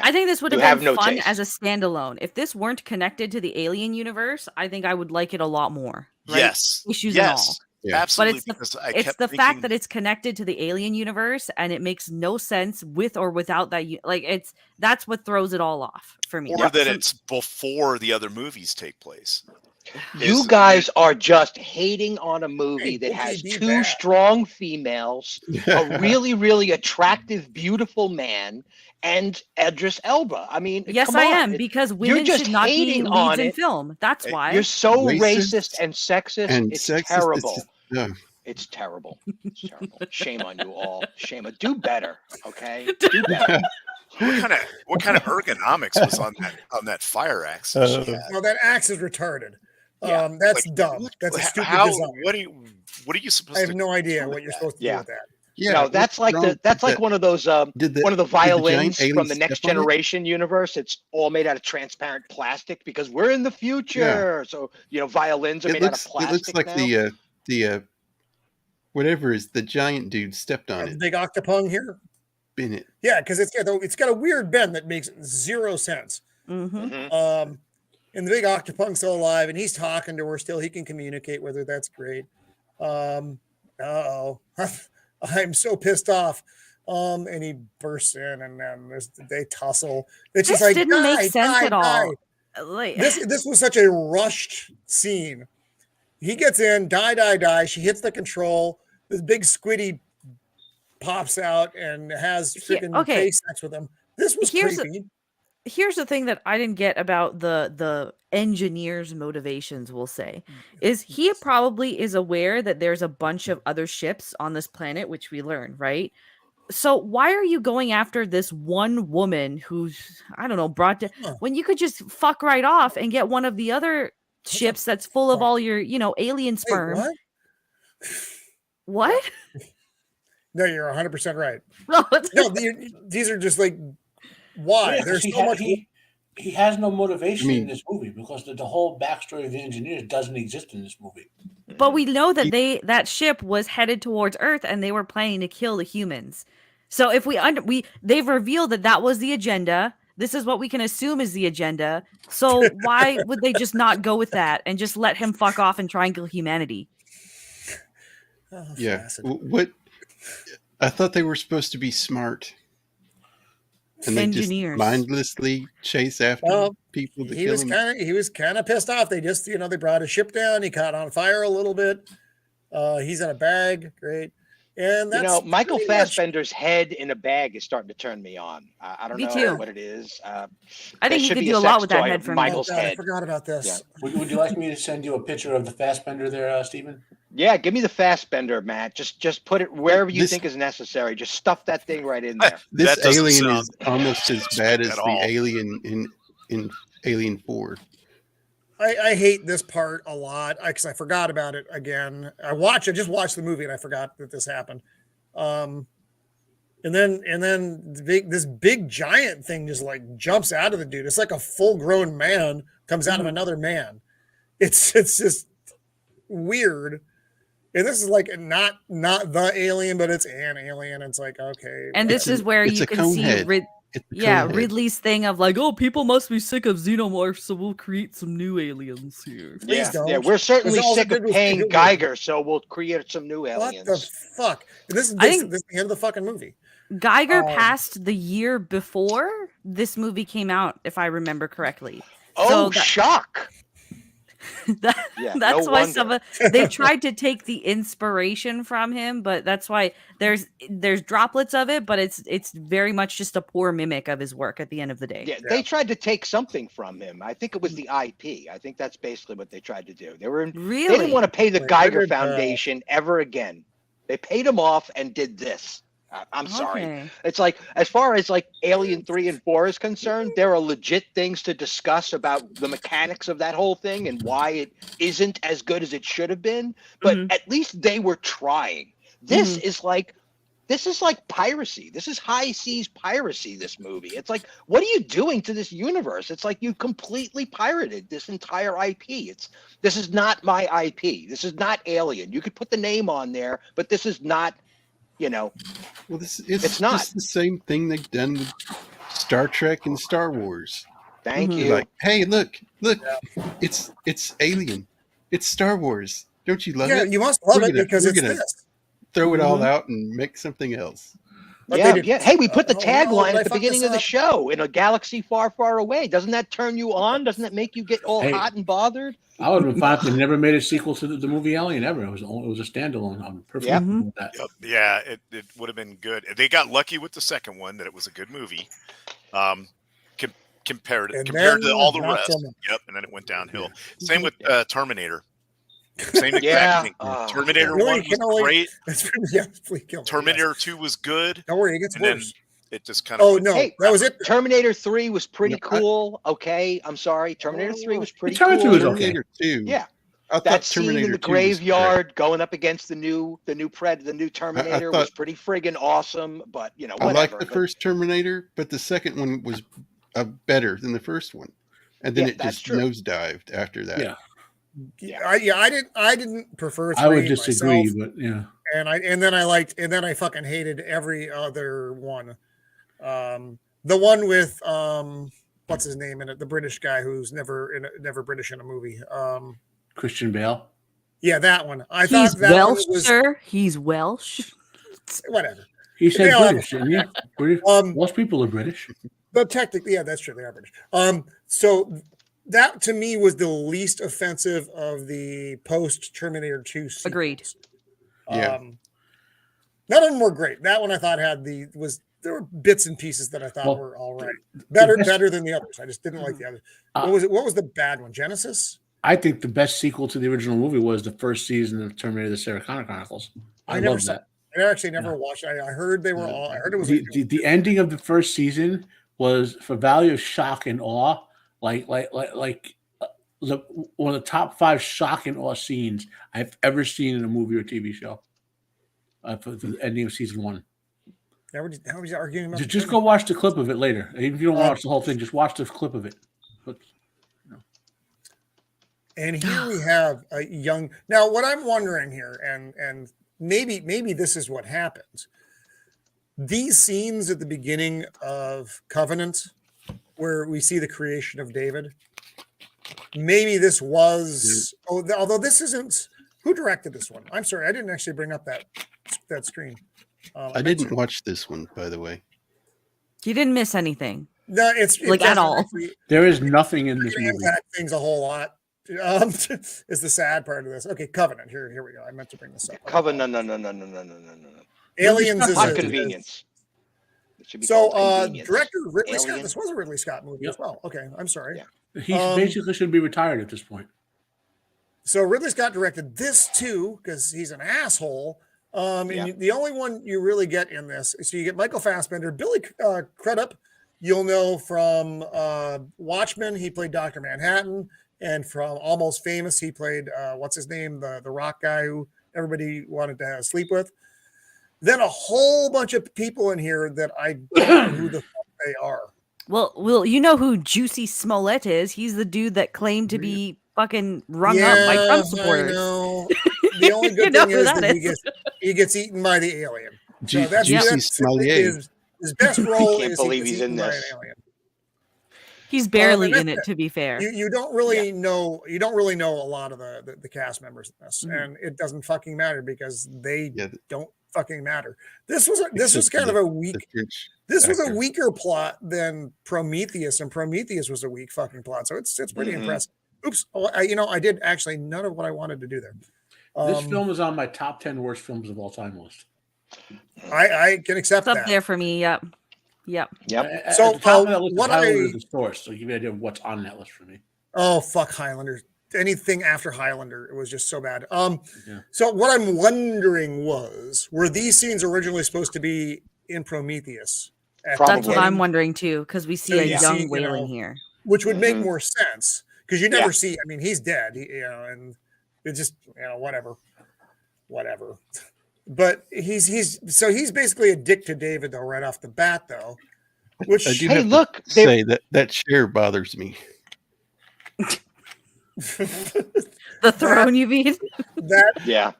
I think this would You have have been no fun taste. as a standalone. If this weren't connected to the Alien universe, I think I would like it a lot more. Right? yes, Issues and all. Yeah. absolutely. But because I it's kept the thinking, fact that it's connected to the Alien universe and it makes no sense with or without that. Like that's what throws it all off for me. or that it's before the other movies take place. You guys are just hating on a movie that don't has be two bad. strong females, a really, really attractive, beautiful man, and Idris Elba. I mean, Yes, come I on. am, because women just should not be hating leads on in it. film. That's why. You're so Racist racist and sexist. and it's sexist, terrible. it's just- It's terrible. It's terrible. Shame on you all. Shame. Do better, okay? Do better. What kind of ergonomics was on that fire axe? That she had? No, that axe is retarded. Yeah. That's Like, dumb. That's a stupid how? design. What are you supposed I to? have no idea do what with you're that? supposed to Yeah. do with that. Yeah, No, that's like one of those Did one of the did violins giant from the alien Next step on it? Generation universe. It's all made out of transparent plastic because we're in the future. So violins are It made out of looks plastic like now. the whatever is the giant dude stepped on The it. big octopung here. Been it. Yeah, because it's got a weird bend that makes zero sense. Mhm. And the big octopung's still alive, and he's talking to her still. He can communicate with her. That's great. I'm so pissed off. And he bursts in, and then they tussle. It's This just like didn't make sense at all. die. Like This was such a rushed scene. He gets in, die. She hits the control. This big squiddy pops out and has freaking face sex with him. This was creepy. Here's the thing that I didn't get about the engineer's motivations, we'll say, is he probably is aware that there's a bunch of other ships on this planet, which we learn, right? So why are you going after this one woman who's, I don't know, brought to, when you could just fuck right off and get one of the other ships that's full of all your, alien sperm? Wait, what? No, you're 100% right. No, these are just like, why? Yeah, There's he so much. He has no motivation in this movie because the whole backstory of the engineers doesn't exist in this movie. But we know that that ship was headed towards Earth and they were planning to kill the humans. So if they've revealed that was the agenda. This is what we can assume is the agenda. So why would they just not go with that and just let him fuck off and try and kill humanity? Yeah. What? I thought they were supposed to be smart. And they engineers just mindlessly chase after people to kill him. He was kind of pissed off. They just, they brought a ship down. He caught on fire a little bit. He's in a bag. Great. And that's Michael Fassbender's head in a bag is starting to turn me on. I don't know what it is. I think he could do a lot with that head for Michael's head. I forgot about this. Yeah. Would you like me to send you a picture of the Fassbender there, Stephen? Yeah, give me the Fassbender, Matt. Just put it wherever you think is necessary. Just stuff that thing right in there. This alien is almost as bad as the alien in Alien 4. I hate this part a lot because I forgot about it again. I just watched the movie and I forgot that this happened. And then this big giant thing just like jumps out of the dude. It's like a full grown man comes out of another man. It's just weird. And this is like not the alien, but it's an alien. It's like, okay. And this is where you can see Ridley's thing of like, oh, people must be sick of xenomorphs, so we'll create some new aliens here. Yeah, we're certainly sick of paying Geiger, so we'll create some new aliens. What the fuck? This is the end of the fucking movie. Geiger passed the year before this movie came out, if I remember correctly. Oh, shock. That's why they tried to take the inspiration from him, but that's why there's droplets of it, but it's very much just a poor mimic of his work at the end of the day. Yeah, they tried to take something from him. I think it was the IP. I think that's basically what they tried to do. They didn't want to pay the Geiger Foundation ever again. They paid him off and did this. I'm sorry. It's like, as far as like Alien 3 and 4 is concerned, there are legit things to discuss about the mechanics of that whole thing and why it isn't as good as it should have been. But at least they were trying. This is like this is like piracy. This is high seas piracy, this movie. It's like, what are you doing to this universe? It's like you completely pirated this entire IP. This is not my IP. This is not Alien. You could put the name on there, but this is not, Well, it's not. just the same thing they've done with Star Trek and Star Wars. Thank you. Like, hey, look, it's Alien. It's Star Wars. Don't you love it? Yeah, you must love it because it's this. Throw it all out and make something else. But Yeah. Hey, we put the tagline at the beginning of the show, in a galaxy far, far away. Doesn't that turn you on? Doesn't that make you get all hot and bothered? I would have been fine if they never made a sequel to the movie Alien ever. It was a standalone. I'm perfect with that. Yep. Yeah, it would have been good. They got lucky with the second one that it was a good movie. Compared to all the rest. Yep, and then it went downhill. Same with Terminator. Same exact thing. Terminator 1 was great. Terminator 2 was good. Don't worry, it gets worse. It just kind of. Oh no, that was it. Terminator 3 was pretty cool. Okay, I'm sorry. Terminator 3 was pretty cool. Terminator 2. Yeah. I thought That Terminator scene in the 2 was graveyard going up against the new Terminator was pretty friggin' awesome. But whatever. I like the first Terminator, but the second one was better than the first one, and then it just nosedived after that. I didn't prefer 3 I would disagree, myself, but yeah. And then I fucking hated every other one. The one with what's his name in it? The British guy who's never British in a movie. Christian Bale. Yeah, that one. I He's thought that Welsh, was sir. He's Welsh. Whatever. He said British, didn't he? British. Most people are British. But technically, yeah, that's true. They are British. So that to me was the least offensive of the post Terminator 2 sequels. Agreed. None of them were great. That one I thought there were bits and pieces that I thought were all right. Better than the others. I just didn't like the others. What was it? What was the bad one? Genesis? I think the best sequel to the original movie was the first season of Terminator: The Sarah Connor Chronicles. I love that. I actually never watched. I heard they were all. I heard it was the ending of the first season was, for value of shock and awe, like one of the top 5 shock and awe scenes I've ever seen in a movie or TV show. For the ending of season 1. Now we're arguing about. Just go watch the clip of it later. Even if you don't watch the whole thing, just watch the clip of it. And here we have a young. Now, what I'm wondering here, and maybe this is what happens. These scenes at the beginning of Covenant, where we see the creation of David, maybe this was. Although this isn't. Who directed this one? I'm sorry, I didn't actually bring up that screen. I didn't watch this one, by the way. You didn't miss anything. No, it's at all. There is nothing in this movie. Impact things a whole lot. Is the sad part of this. Okay, Covenant. Here we go. I meant to bring this up. Covenant. No. Aliens is not convenience. Director Ridley Scott. This was a Ridley Scott movie as well. Okay, I'm sorry. Yeah. He basically should be retired at this point. So Ridley Scott directed this too because he's an asshole. And the only one you really get in this, so you get Michael Fassbender, Billy Crudup. You'll know from Watchmen. He played Dr. Manhattan. And from Almost Famous, he played, what's his name? The rock guy who everybody wanted to sleep with. Then a whole bunch of people in here that I don't know who the fuck they are. Well, you know who Juicy Smollett is. He's the dude that claimed to be fucking rung up by Trump supporters. I know. The only good thing is that he gets eaten by the alien. So Juicy Smollett. His best role can't is believe he he's in this. He's barely in it, to be fair. You don't really know. You don't really know a lot of the cast members in this, and it doesn't fucking matter because they don't fucking matter. This was kind of a weak. This was a weaker plot than Prometheus, and Prometheus was a weak fucking plot. So it's pretty impressive. Oops, I did actually none of what I wanted to do there. This film is on my top 10 worst films of all time list. I can accept it's that. Up there for me. Yep. So what is the source? So give you an idea of what's on that list for me. Oh fuck, Highlander! Anything after Highlander, it was just so bad. So what I'm wondering were these scenes originally supposed to be in Prometheus? That's what I'm wondering too, because we see a young Whalen here, which would make more sense because you never see. I mean, he's dead, and it's just whatever. But he's basically a dick to David though, right off the bat though. Which I do Hey, have look, to say that share bothers me. The throne, you mean? That yeah,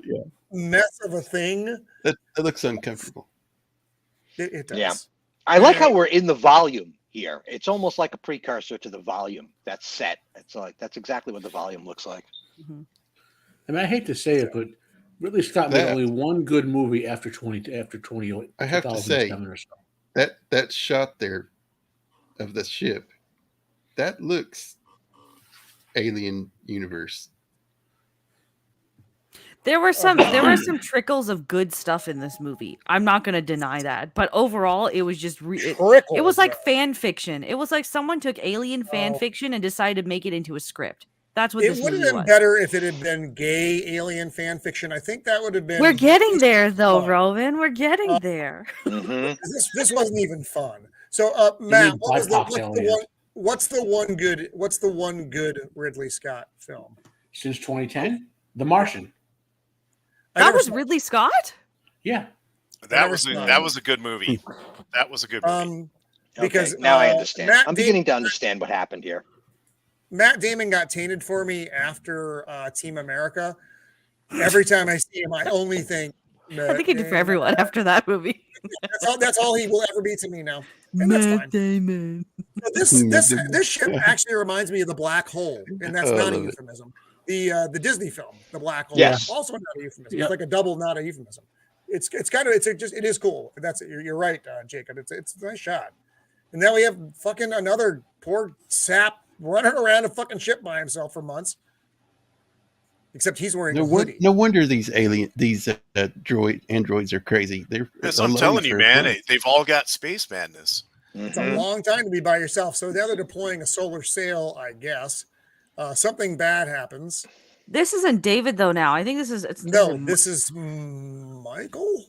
mess of a thing. That looks uncomfortable. It does. Yeah. I like how we're in the volume here. It's almost like a precursor to the volume that's set. It's like that's exactly what the volume looks like. I mean, I hate to say it, but Ridley Scott made only one good movie after 20. I have to say or so. that shot there of the ship, that looks Alien Universe. There were some trickles of good stuff in this movie. I'm not going to deny that, but overall, it was just it was like fan fiction. It was like someone took Alien fan fiction and decided to make it into a script. That's what it this would movie have been was. better if it had been gay alien fan fiction. I think that would have been. We're getting there, though, Roman. We're getting there. This wasn't even fun. So, Matt, what's the one good Ridley Scott film since 2010? The Martian. That was Ridley Scott? Yeah. That was a good movie. That was a good movie. Because now I understand. I'm beginning to understand what happened here. Matt Damon got tainted for me after Team America. Every time I see him, I only think. I think he did for everyone after that movie. That's all he will ever be to me now. And Matt that's fine. Damon. So this ship actually reminds me of The Black Hole, and that's not a euphemism. The Disney film, The Black Hole, also not a euphemism. It's like a double, not a euphemism. It is cool. That's it. You're right, Jacob. It's a nice shot. And now we have fucking another poor sap running around a fucking ship by himself for months. Except he's wearing a hoodie. No wonder these androids are crazy. That's what I'm telling you, man. They've all got space madness. It's a long time to be by yourself. So now they're deploying a solar sail, I guess. Something bad happens. This isn't David though. Now I think this is Michael.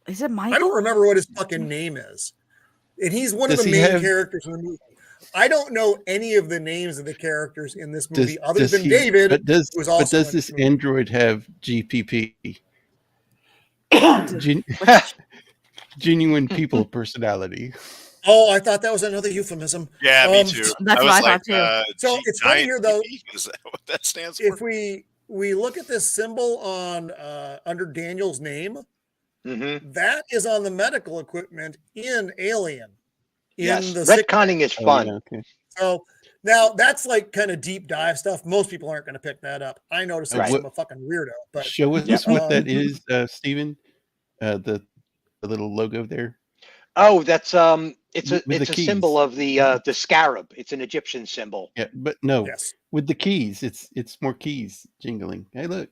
Is it Michael? I don't remember what his fucking name is, and he's one of the main characters in the movie. I don't know any of the names of the characters in this movie other than David. But does this android have GPP? Genuine people personality. Oh, I thought that was another euphemism. Yeah, me too. That's what I thought too. So it's funny here, though. Is that what that stands for? If we look at this symbol on under Daniel's name, that is on the medical equipment in Alien. Retconning is fun. Okay. So now that's like kind of deep dive stuff. Most people aren't going to pick that up. I noticed I'm a fucking weirdo. But show us what that is, Stephen. The little logo there. Oh, that's it's a symbol of the scarab. It's an Egyptian symbol. Yeah, but no, with the keys, it's more keys jingling. Hey, look.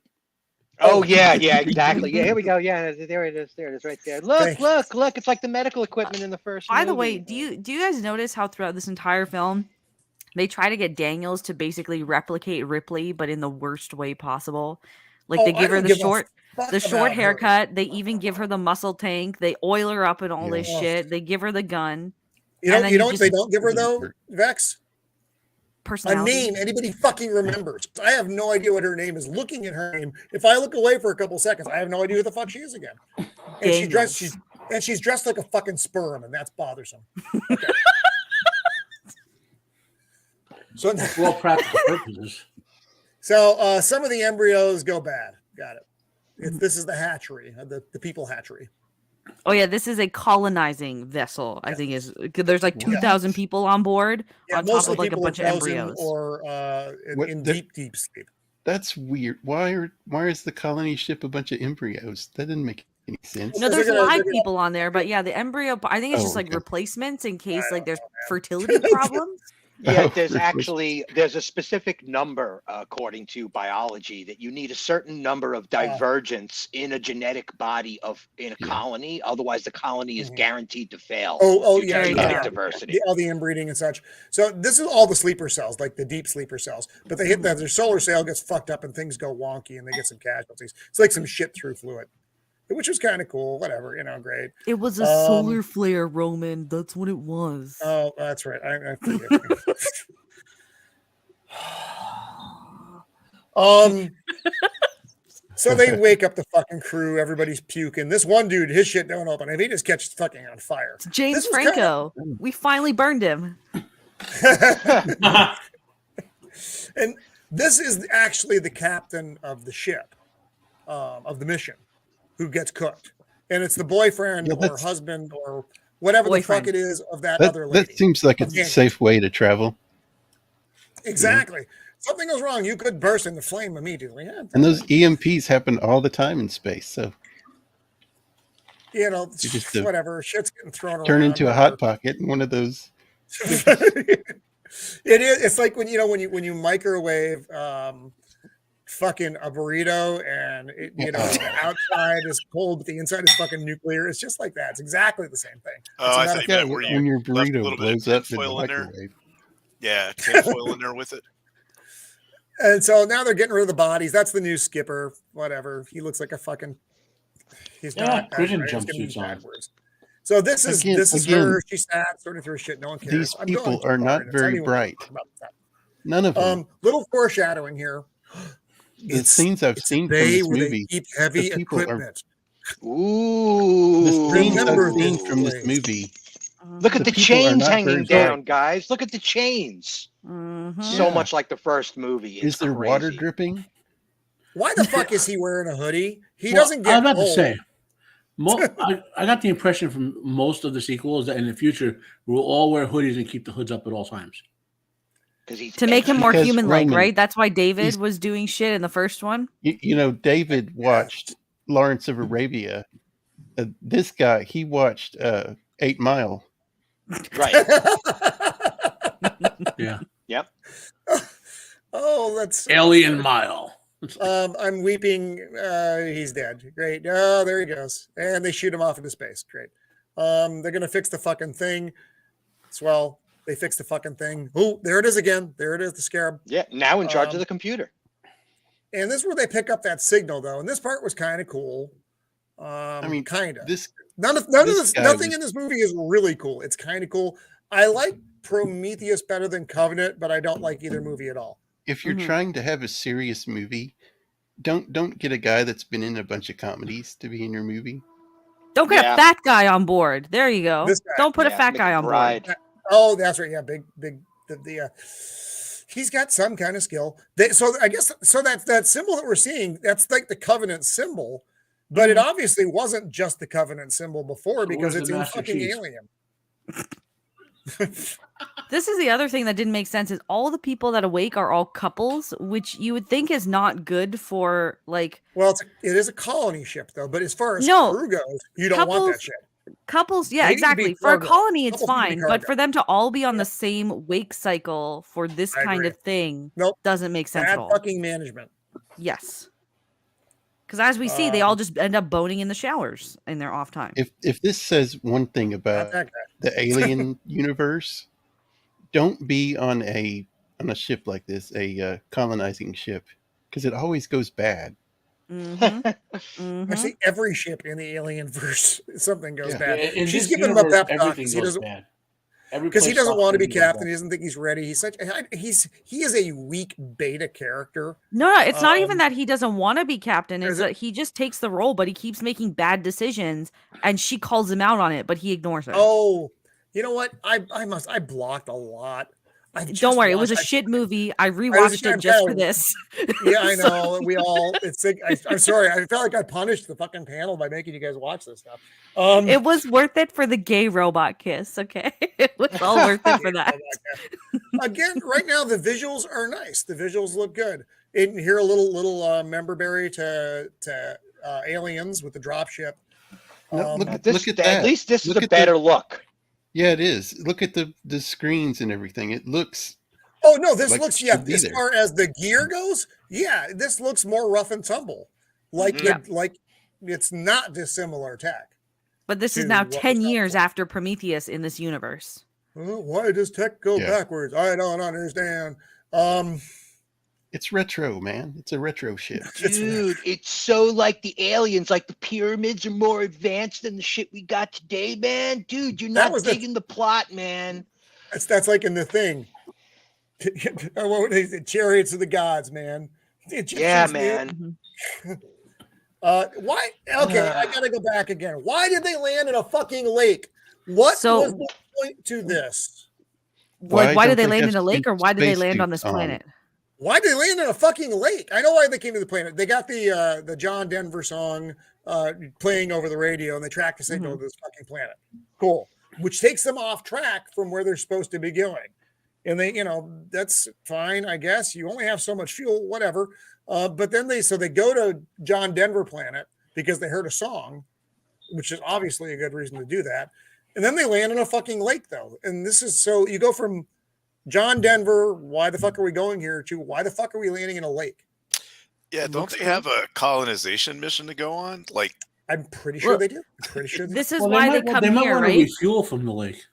Oh yeah, exactly. Yeah, here we go. Yeah, there it is right there. Look, it's like the medical equipment in the first By movie. the way, do you guys notice how throughout this entire film they try to get Daniels to basically replicate Ripley, but in the worst way possible? Like they give her the short haircut. They even give her the muscle tank. They oil her up and all this shit. They give her the gun. They don't give her though, Vex. A name anybody fucking remembers. I have no idea what her name is. Looking at her name, if I look away for a couple seconds, I have no idea who the fuck she is again. And she's dressed like a fucking sperm, and that's bothersome. Okay. So for all practical purposes. So some of the embryos go bad. Got it. This is the hatchery, the people hatchery. Oh yeah, this is a colonizing vessel. I think there's like 2,000 people on board on top of like a bunch of embryos. Or in deep sleep. That's weird. Why is the colony ship a bunch of embryos? That didn't make any sense. No, there's live people on there, but yeah, the embryo. I think it's just like replacements in case like there's fertility problems. Yeah, there's a specific number according to biology that you need a certain number of divergence in a genetic body in a colony. Otherwise, the colony is guaranteed to fail. Genetic diversity. All the inbreeding and such. So this is all the sleeper cells, like the deep sleeper cells. But they hit that their solar sail gets fucked up and things go wonky and they get some casualties. It's like some shit through fluid, which was kind of cool. Whatever, great. It was a solar flare, Roman. That's what it was. Oh, that's right. I forget. So they wake up the fucking crew. Everybody's puking. This one dude, his shit don't open. If he just catches fucking on fire. It's James This was Franco. We finally burned him. And this is actually the captain of the ship, of the mission, who gets cooked. And it's the boyfriend or husband or whatever the fuck it is of that other lady. That seems like a safe way to travel. Exactly. Yeah. Something goes wrong, you could burst into flame immediately. Yeah, and those EMPs happen all the time in space. So, you know, whatever. Shit's getting thrown around. Turn into a hot pocket in one of those. It is. It's like when you microwave fucking a burrito and the outside is cold, but the inside is fucking nuclear. It's just like that. It's exactly the same thing. Oh, I think that when your burrito blows up in the microwave. Yeah, tinfoil in there with it. And so now they're getting rid of the bodies. That's the new skipper. Whatever. He looks like a fucking. He's got prison jumpsuits on. So this is her. She's sad, sorting through shit. No one cares. These people are not very bright. None of them. Little foreshadowing here. The scenes I've seen from this movie. Keep heavy equipment. Ooh. The scenes I've seen from this movie. Look at the chains hanging down, guys. Look at the chains. Mm-hmm. So much like the first movie. Is there water dripping? Why the fuck is he wearing a hoodie? He doesn't get. I'm about to say. I got the impression from most of the sequels that in the future we'll all wear hoodies and keep the hoods up at all times. To make him more human-like, right? That's why David was doing shit in the first one. David watched Lawrence of Arabia. This guy, he watched 8 Mile. Right. Yeah. Yep. Oh, that's Alien Mile. I'm weeping. He's dead. Great. Oh, there he goes. And they shoot him off into space. Great. They're gonna fix the fucking thing. Swell. They fixed the fucking thing. Oh, there it is again. There it is, the scarab. Yeah, now in charge of the computer. And this is where they pick up that signal, though. And this part was kind of cool. Kind of. Nothing in this movie is really cool. It's kind of cool. I like Prometheus better than Covenant, but I don't like either movie at all. If you're trying to have a serious movie, don't get a guy that's been in a bunch of comedies to be in your movie. Don't get a fat guy on board. There you go. Don't put a fat guy on board. Oh, that's right. Yeah, big. He's got some kind of skill. I guess that symbol that we're seeing, that's like the Covenant symbol, but it obviously wasn't just the Covenant symbol before because it's in fucking Alien. This is the other thing that didn't make sense is all the people that awake are all couples, which you would think is not good for like. Well, it is a colony ship though, but as far as crew goes, you don't want that shit. Couples, yeah, exactly. For a colony, it's fine, but for them to all be on the same wake cycle for this kind of thing doesn't make sense at all. Fucking management. Yes. Because as we see, they all just end up boning in the showers in their off time. If this says one thing about the alien universe, don't be on a ship like this, a colonizing ship, because it always goes bad. Actually, every ship in the Alien verse, something goes bad. She's giving him up that because he doesn't. Because he doesn't want to be captain. He doesn't think he's ready. He is a weak beta character. No, it's not even that he doesn't want to be captain. It's that he just takes the role, but he keeps making bad decisions, and she calls him out on it, but he ignores her. Oh, you know what? I blocked a lot. Don't worry, it was a shit movie. I rewatched it just for this. Yeah, I know. We all. I'm sorry. I felt like I punished the fucking panel by making you guys watch this stuff. It was worth it for the gay robot kiss. Okay, it was all worth it for that. Again, right now the visuals are nice. The visuals look good. And here a little member berry to Aliens with the dropship. Look at that. At least this is a better look. Yeah, it is. Look at the screens and everything. It looks. Oh no, this looks as far as the gear goes, this looks more rough and tumble. Like it's not dissimilar tech. But this is now 10 years after Prometheus in this universe. Well, why does tech go backwards? I don't understand. It's retro, man. It's a retro ship. Dude, it's so like the aliens, like the pyramids are more advanced than the shit we got today, man. Dude, you're not digging the plot, man. That's like in The Thing. Chariots of the gods, man. Yeah, man. Why? Okay, I gotta go back again. Why did they land in a fucking lake? What was the point to this? Like, why did they land in a lake, or why did they land on this planet? Why did they land in a fucking lake? I know why they came to the planet. They got the John Denver song playing over the radio, and they tracked the signal to this fucking planet. Cool. Which takes them off track from where they're supposed to be going. And they, that's fine, I guess. You only have so much fuel, whatever. But then they go to John Denver planet because they heard a song, which is obviously a good reason to do that. And then they land in a fucking lake, though. And this is so you go from John Denver, why the fuck are we going here, to why the fuck are we landing in a lake? Yeah, don't they have a colonization mission to go on? Like, I'm pretty sure they do. I'm pretty sure this is why they come here, right? Refuel from the lake.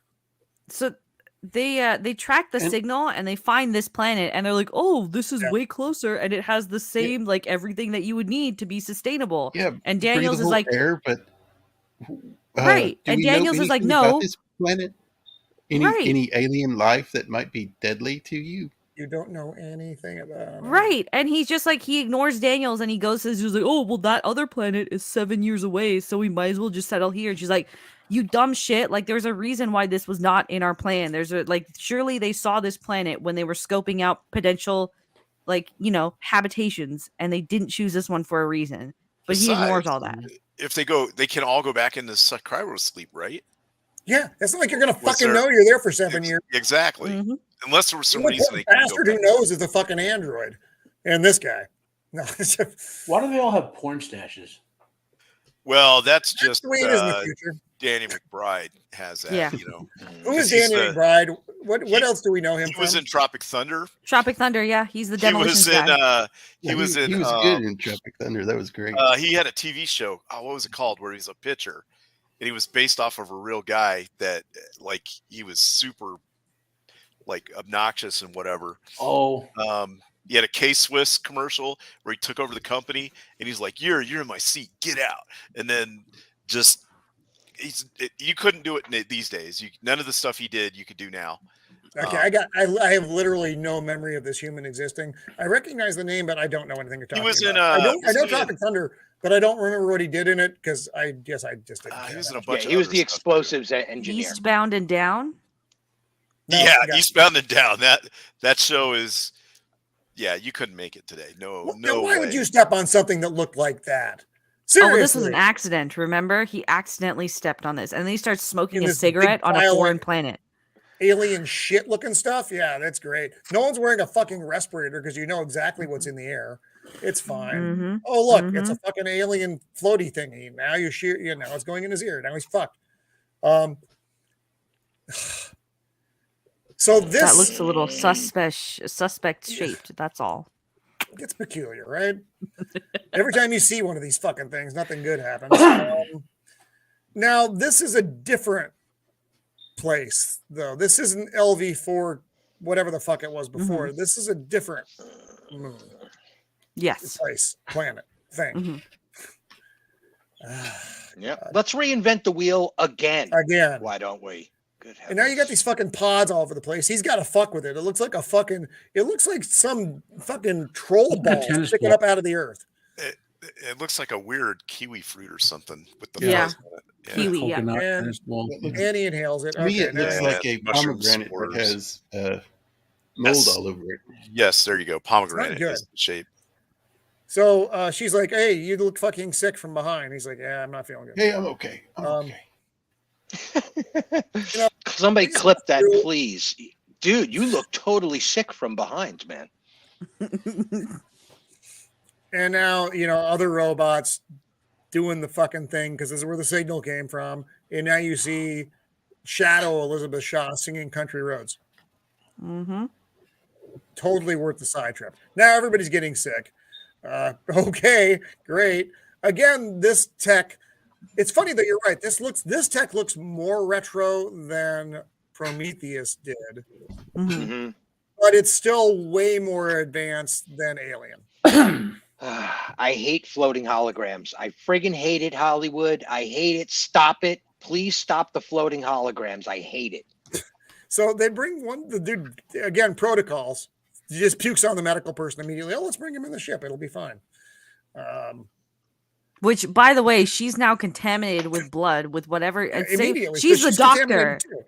So they track the signal and they find this planet and they're like, oh, this is way closer and it has the same like everything that you would need to be sustainable. Yeah, and Daniels is like, air, but right, and Daniels is like, no, this planet. Any alien life that might be deadly to you? You don't know anything about it. Right. And he's just like, he ignores Daniels and he goes, he's like, oh, well, that other planet is 7 years away, so we might as well just settle here. And she's like, you dumb shit. Like, there's a reason why this was not in our plan. Surely they saw this planet when they were scoping out potential, habitations, and they didn't choose this one for a reason. But he ignores all that. If they can all go back into cryo sleep, right? Yeah, it's not like you're gonna fucking know you're there for 7 years. Exactly. Unless there was some reason they bastard who knows is a fucking android, and this guy. No. Why do they all have porn stashes? Well, that's just the way it is in the future. Danny McBride has that. Yeah. Who is Danny McBride? What else do we know him from? He was in Tropic Thunder. Tropic Thunder, yeah, he's the demolition guy. He was good in Tropic Thunder. That was great. He had a TV show. Oh, what was it called? Where he's a pitcher. And he was based off of a real guy that, he was super, obnoxious and whatever. Oh. He had a K-Swiss commercial where he took over the company, and he's like, "You're in my seat. Get out!" And then you couldn't do it these days. None of the stuff he did you could do now. Okay, I have literally no memory of this human existing. I recognize the name, but I don't know anything you're talking about. I know Tropic Thunder, but I don't remember what he did in it because I guess I just didn't. He was in a bunch. He was the explosives engineer. Eastbound and Down. No, Eastbound and Down. That show is. Yeah, you couldn't make it today. No. Why would you step on something that looked like that? Seriously. Oh, well, this was an accident. Remember, he accidentally stepped on this, and then he starts smoking a cigarette on a foreign planet. Alien shit looking stuff. Yeah, that's great. No one's wearing a fucking respirator because you know exactly what's in the air. It's fine. Oh, look, it's a fucking alien floaty thingy. Now it's going in his ear. Now he's fucked. So that looks a little suspect shaped. That's all. It's peculiar, right? Every time you see one of these fucking things, nothing good happens. Now, this is a different place, though. This isn't LV4, whatever the fuck it was before. This is a different moon. Yes. Place, planet, thing. Yeah. Let's reinvent the wheel again. Why don't we? Good heavens. And now you got these fucking pods all over the place. He's got to fuck with it. It looks like some fucking troll ball sticking up out of the earth. It looks like a weird kiwi fruit or something with the fuzz on it. Yeah. Kiwi, and he inhales it. To me, it looks like a pomegranate that has mold all over it. Yes, there you go. Pomegranate is the shape. So she's like, "Hey, you look fucking sick from behind." He's like, "Yeah, I'm not feeling good." Hey, I'm okay. I'm okay. Somebody clip that, please. Dude, you look totally sick from behind, man. And now, other robots doing the fucking thing because this is where the signal came from. And now you see Shadow Elizabeth Shaw singing Country Roads. Totally worth the side trip. Now everybody's getting sick. Okay, great. Again, this tech. It's funny that you're right. This tech looks more retro than Prometheus did, but it's still way more advanced than Alien. I hate floating holograms. I friggin' hate it, Hollywood. I hate it. Stop it. Please stop the floating holograms. I hate it. So they bring the dude again. Protocols. He just pukes on the medical person immediately. Oh, let's bring him in the ship. It'll be fine. Which, by the way, she's now contaminated with blood, with whatever. Immediately. She's So the doctor. contaminated too.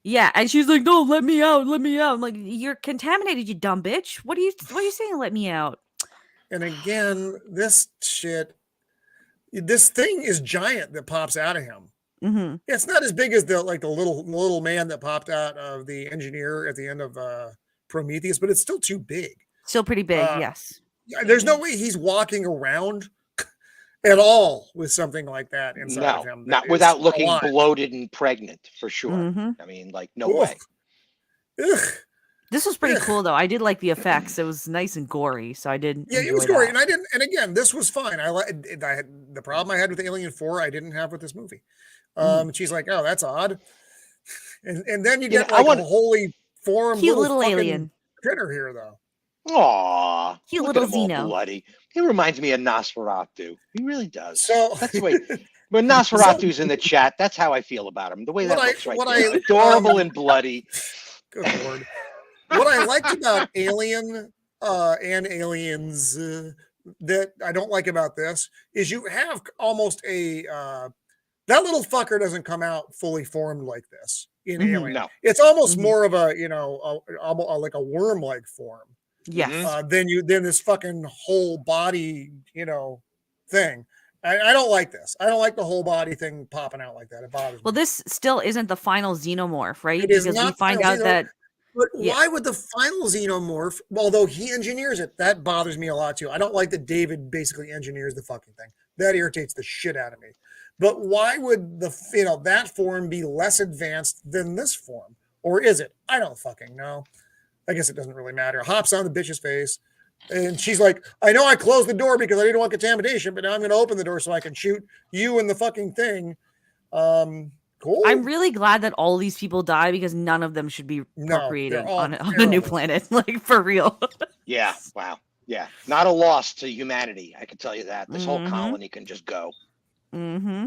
Yeah, and she's like, "No, let me out, let me out." I'm like, "You're contaminated, you dumb bitch. What are you saying? Let me out." And again, this thing is giant that pops out of him. Mm-hmm. It's not as big as the little man that popped out of the engineer at the end of Prometheus, but it's still too big. Still pretty big, yes. There's no way he's walking around at all with something like that inside of him. Not without looking bloated and pregnant, for sure. Mm-hmm. I mean, like, no way. Ugh. This was pretty cool, though. I did like the effects. It was nice and gory, so I did. Yeah, it was gory, and I didn't. And again, this was fine. I had the problem I had with Alien 4. I didn't have with this movie. And she's like, "Oh, that's odd," and then you get a holy form, cute little alien critter here, though. Aw, cute little Xeno. Bloody. He reminds me of Nosferatu. He really does. So that's the way. When Nosferatu's in the chat, that's how I feel about him. The way that looks right there. Adorable and bloody. Good Lord. What I liked about Alien and Aliens that I don't like about this is you have almost a that little fucker doesn't come out fully formed like this in Alien. No. It's almost more of a like a worm-like form. Yes. Then this fucking whole body thing. I don't like this. I don't like the whole body thing popping out like that. It bothers me. Well, this still isn't the final xenomorph, right? It is because not we find out that. But why would the final xenomorph, although he engineers it, that bothers me a lot too. I don't like that David basically engineers the fucking thing. That irritates the shit out of me. But why would that form be less advanced than this form? Or is it? I don't fucking know. I guess it doesn't really matter. Hops on the bitch's face. And she's like, I know I closed the door because I didn't want contamination, but now I'm going to open the door so I can shoot you and the fucking thing. Cool. I'm really glad that all these people die because none of them should be procreating on a new planet. Like, for real. Yeah. Wow. Yeah. Not a loss to humanity. I can tell you that. This whole colony can just go. Mm-hmm.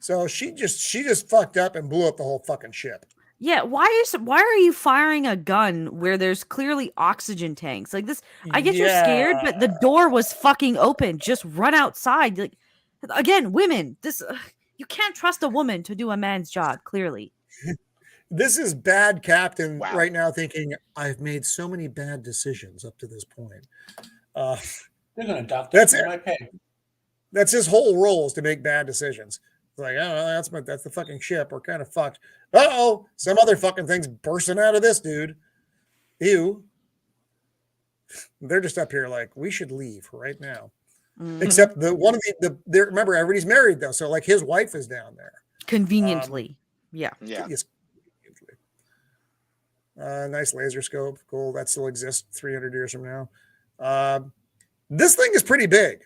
So she just fucked up and blew up the whole fucking ship. Yeah, why are you firing a gun where there's clearly oxygen tanks? Like this, I get you're scared, but the door was fucking open. Just run outside. Like, again, women, you can't trust a woman to do a man's job, clearly. This is bad captain right now thinking, I've made so many bad decisions up to this point. They're going to adopt that in my pay. That's his whole role, is to make bad decisions. It's like, oh, that's the fucking ship. We're kind of fucked. Uh-oh, some other fucking thing's bursting out of this dude. Ew. They're just up here like, we should leave right now. Mm-hmm. Except remember, everybody's married though, so like his wife is down there. Conveniently. Yeah. Yes. Nice laser scope. Cool. That still exists 300 years from now. This thing is pretty big.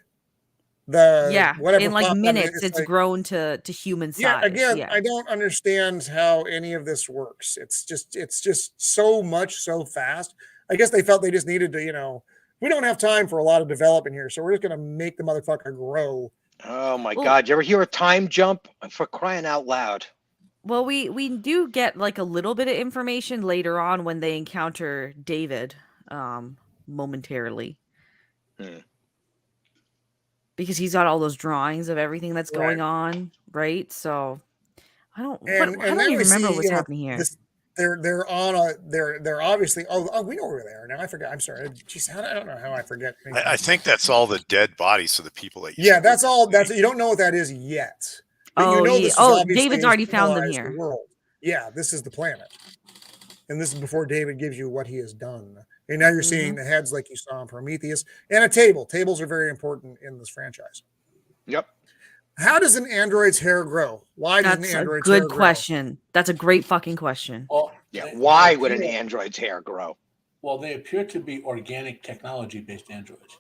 In like minutes it's like, grown to human size. I don't understand how any of this works. It's just so much so fast. I guess they felt they just needed to, we don't have time for a lot of development here, so we're just gonna make the motherfucker grow. Oh my god, you ever hear a time jump? For crying out loud. Well, we do get like a little bit of information later on when they encounter David momentarily. Because he's got all those drawings of everything that's going on, right? So I don't even remember what's happening here. They're obviously we know where they are now. I forgot. I'm sorry. Jeez, I don't know how I forget. I think that's all the dead bodies. So the people that that's all. You don't know what that is yet. David's already found them here. Yeah, this is the planet, and this is before David gives you what he has done. And now you're seeing the heads like you saw in Prometheus, and a table. Tables are very important in this franchise. Yep. How does an android's hair grow? Why does an android's hair grow? Good question. That's a great fucking question. Well, why would an android's hair grow? Well, they appear to be organic technology-based androids.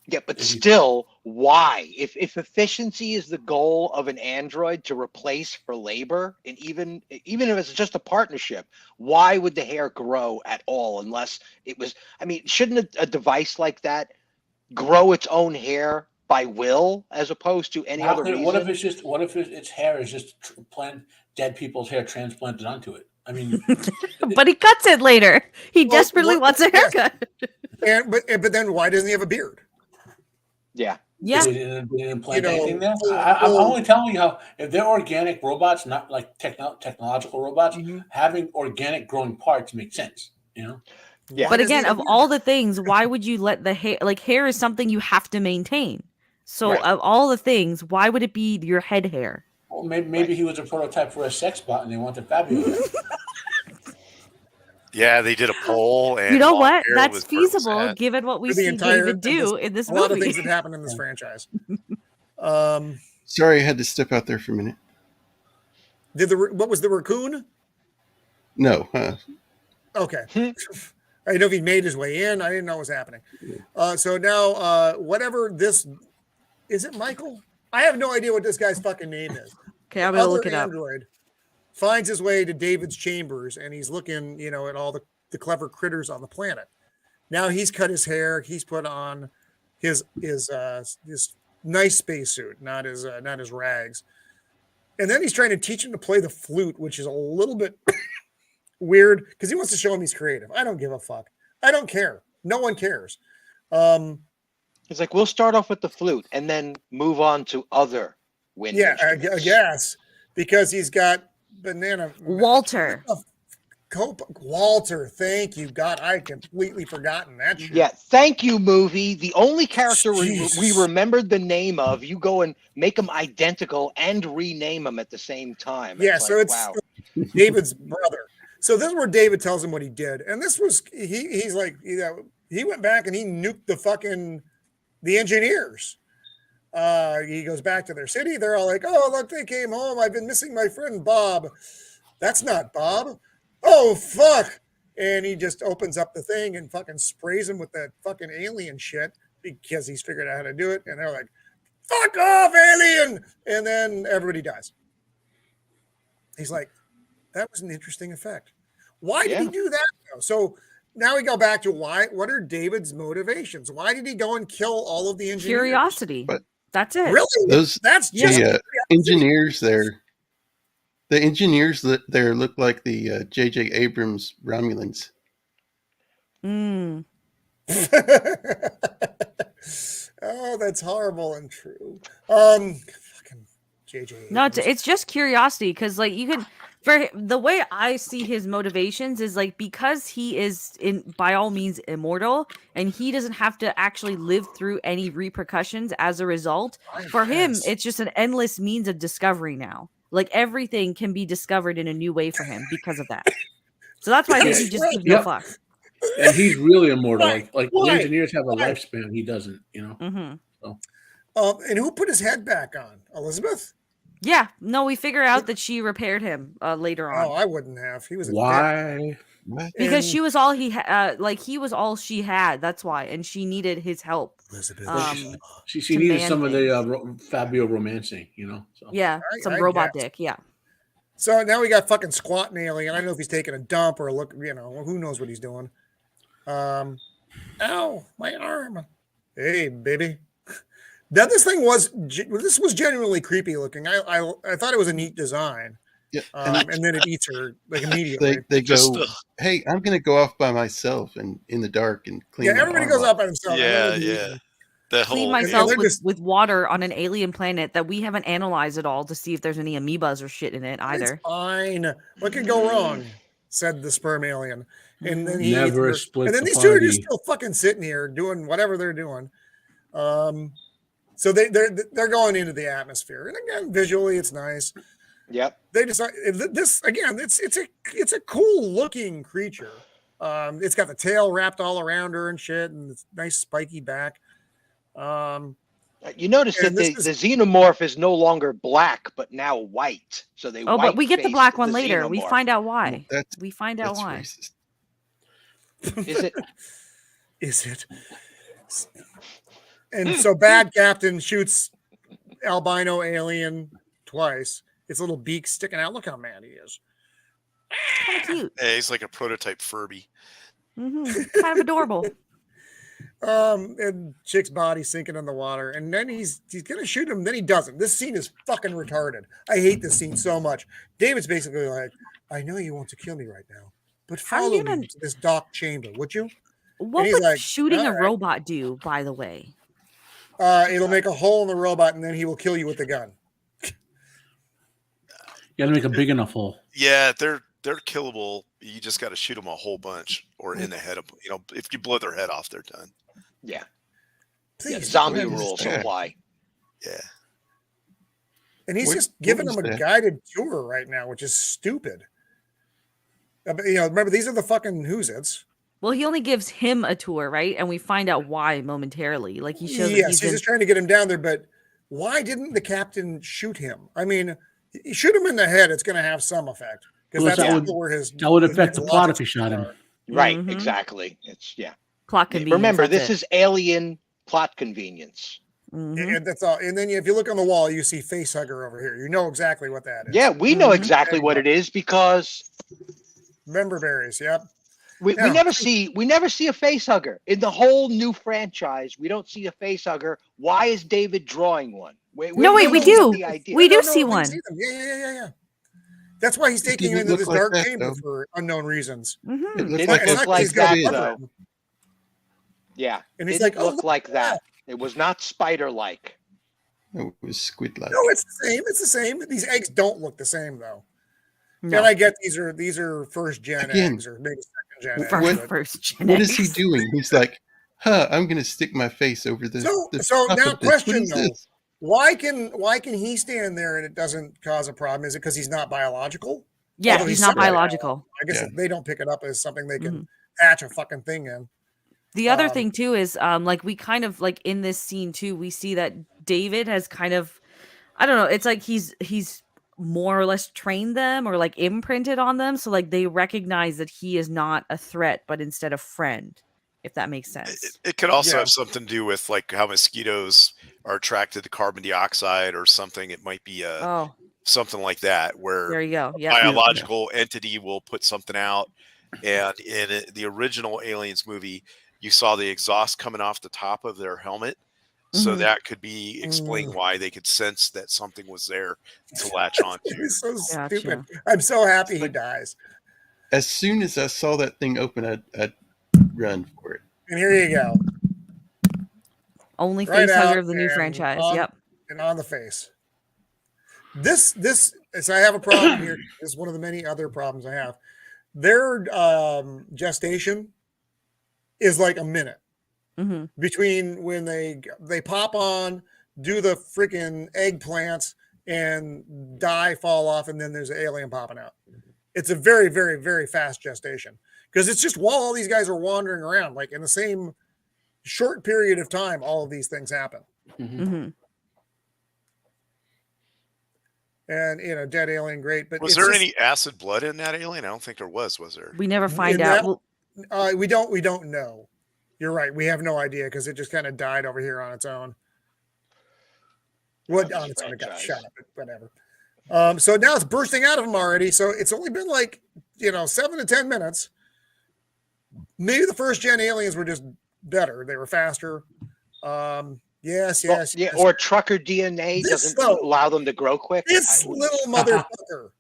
Yeah, but still, why? If efficiency is the goal of an android to replace for labor, and even if it's just a partnership, why would the hair grow at all unless it was? I mean, shouldn't a device like that grow its own hair by will as opposed to any other reason? What if its hair is just dead people's hair transplanted onto it? I mean, but he cuts it later. He desperately wants a haircut. But then why doesn't he have a beard? Yeah. Yeah. They didn't implant anything there. I'm only telling you how, if they're organic robots, not like technological robots, having organic growing parts makes sense. You know. Yeah. But again, of all the things, why would you let the hair? Like hair is something you have to maintain. So of all the things, why would it be your head hair? Well, maybe he was a prototype for a sex bot, and they wanted Fabio. Yeah, they did a poll, and You know long what? hair That's was where it was feasible at. given what we For the see entire- David do in this a movie. lot of things that happen in this franchise. Sorry, I had to step out there for a minute. What was the raccoon? No. Okay. I didn't know if he made his way in. I didn't know what was happening. So now, whatever this is, it Michael? I have no idea what this guy's fucking name is. Okay, I'm gonna look it up. Android finds his way to David's chambers, and he's looking, at all the clever critters on the planet. Now he's cut his hair. He's put on his nice spacesuit, not his rags. And then he's trying to teach him to play the flute, which is a little bit weird because he wants to show him he's creative. I don't give a fuck. I don't care. No one cares. It's like, we'll start off with the flute and then move on to other wind instruments. I guess because he's got Walter. Walter, thank you. God, I completely forgotten that shit. Yeah, thank you, movie. The only character we Jesus. remembered the name of, you go and make them identical and rename them at the same time. Yeah, It's so like, it's wow. David's brother. So this is where David tells him what he did, and this was he's like, he went back and he nuked the engineers. He goes back to their city. They're all like, "Oh, look, they came home. I've been missing my friend Bob." That's not Bob. Oh, fuck. And he just opens up the thing and fucking sprays him with that fucking alien shit because he's figured out how to do it. And they're like, "Fuck off, alien." And then everybody dies. He's like, that was an interesting effect. Why did he do that, though? So now we go back to what are David's motivations? Why did he go and kill all of the engineers? Curiosity. But that's it. Really? That's just engineers there. The engineers there look like the J.J. Abrams Romulans. Oh, that's horrible and true. Fucking J.J. No, it's just curiosity because, like, you could. For the way I see his motivations is like because he is by all means immortal and he doesn't have to actually live through any repercussions as a result. For him, it's just an endless means of discovery now. Like everything can be discovered in a new way for him because of that. So that's why I think he just gives no fuck. And he's really immortal. Like the engineers have a lifespan, he doesn't. So. And who put his head back on? Elizabeth? Yeah, no, we figure out that she repaired him later on. Oh, I wouldn't have. He was why? Because she was all he had. Like he was all she had. That's why, and she needed his help. Elizabeth. She needed some of the Fabio romancing, So. Yeah, some robot dick. Yeah. So now we got fucking squatting alien. I don't know if he's taking a dump or look. Who knows what he's doing. Ow, my arm. Hey, baby. Now this was genuinely creepy looking. I thought it was a neat design. Yeah, and then it eats her like immediately. They go, "Hey, I'm going to go off by myself and in the dark and clean." Yeah, everybody goes off by themselves. Yeah. Clean myself with water on an alien planet that we haven't analyzed at all to see if there's any amoebas or shit in it either. It's fine. What could go wrong? Said the sperm alien. And then never split. And then these two are just still fucking sitting here doing whatever they're doing. So they're going into the atmosphere, and again, visually, it's nice. Yep. They decide this again. It's a cool looking creature. It's got the tail wrapped all around her and shit, and it's nice spiky back. You notice that the xenomorph is no longer black, but now white. So they. Oh, but we get the black one later. Xenomorph. We find out why. We find out that's why. Racist. Is it? Is it? And so Bad Captain shoots albino alien twice. Its little beak sticking out. Look how mad he is. Kind of cute. Hey, he's like a prototype Furby. Kind of adorable. And Chick's body sinking in the water, and then he's gonna shoot him. Then he doesn't. This scene is fucking retarded. I hate this scene so much. David's basically like, "I know you want to kill me right now, but follow me to this dark chamber, would you?" What would shooting a robot do, by the way? It'll make a hole in the robot, and then he will kill you with the gun. You got to make a big enough hole. Yeah, they're killable. You just got to shoot them a whole bunch, or in the head of if you blow their head off, they're done. Yeah. Please, zombie rules apply. Yeah. And he's just giving them a guided tour right now, which is stupid. Remember, these are the fucking who's-its. Well, he only gives him a tour, right? And we find out why momentarily. Like he shows. Yes, he's just trying to get him down there. But why didn't the captain shoot him? I mean, you shoot him in the head, it's going to have some effect because that would affect the plot if he shot him. Right, exactly. It's plot convenience. Remember, this is alien plot convenience. And that's all. And then if you look on the wall, you see facehugger over here. You know exactly what that is. Yeah, we know exactly what it is because member berries. Yep. We never see a facehugger in the whole new franchise. We don't see a facehugger. Why is David drawing one? We do. We do see one. Yeah. That's why he's taking him into this dark chamber for unknown reasons. It didn't look like that, though. Yeah, and he's like, look like that. It was not spider-like. No, it was squid-like. No, it's the same. It's the same. These eggs don't look the same, though. No. And I get these are first gen eggs or maybe second gen eggs. First gen what is he doing? He's like, I'm going to stick my face over this. So now, question though, why can he stand there and it doesn't cause a problem? Is it because he's not biological? Yeah, he's not biological. I guess they don't pick it up as something they can patch a fucking thing in. The other thing too is like we kind of like in this scene too, we see that David has kind of, I don't know, it's like he's more or less trained them or like imprinted on them. So like they recognize that he is not a threat, but instead a friend, if that makes sense. It could also have something to do with like how mosquitoes are attracted to carbon dioxide or something. It might be something like that where there you go. A biological entity will put something out. And in the original Aliens movie, you saw the exhaust coming off the top of their helmet. So that could be explain why they could sense that something was there to latch on to. It's so stupid. I'm so happy he dies. As soon as I saw that thing open, I'd run for it. And here you go. Only facehugger of the new franchise. And on the face. This so I have a problem here. This is one of the many other problems I have. Their gestation is like a minute. Between when they pop on, do the freaking eggplants and fall off, and then there's an alien popping out. It's a very, very, very fast gestation because it's just while all these guys are wandering around, like in the same short period of time, all of these things happen. And dead alien, great. But was there any acid blood in that alien? I don't think there was. Was there? We never find out. We don't know. You're right. We have no idea because it just kind of died over here on its own. On its own, it got shot up, but whatever. So now it's bursting out of them already. So it's only been like 7 to 10 minutes. Maybe the first gen aliens were just better. They were faster. Yes. Or trucker DNA doesn't allow them to grow quick. This little motherfucker.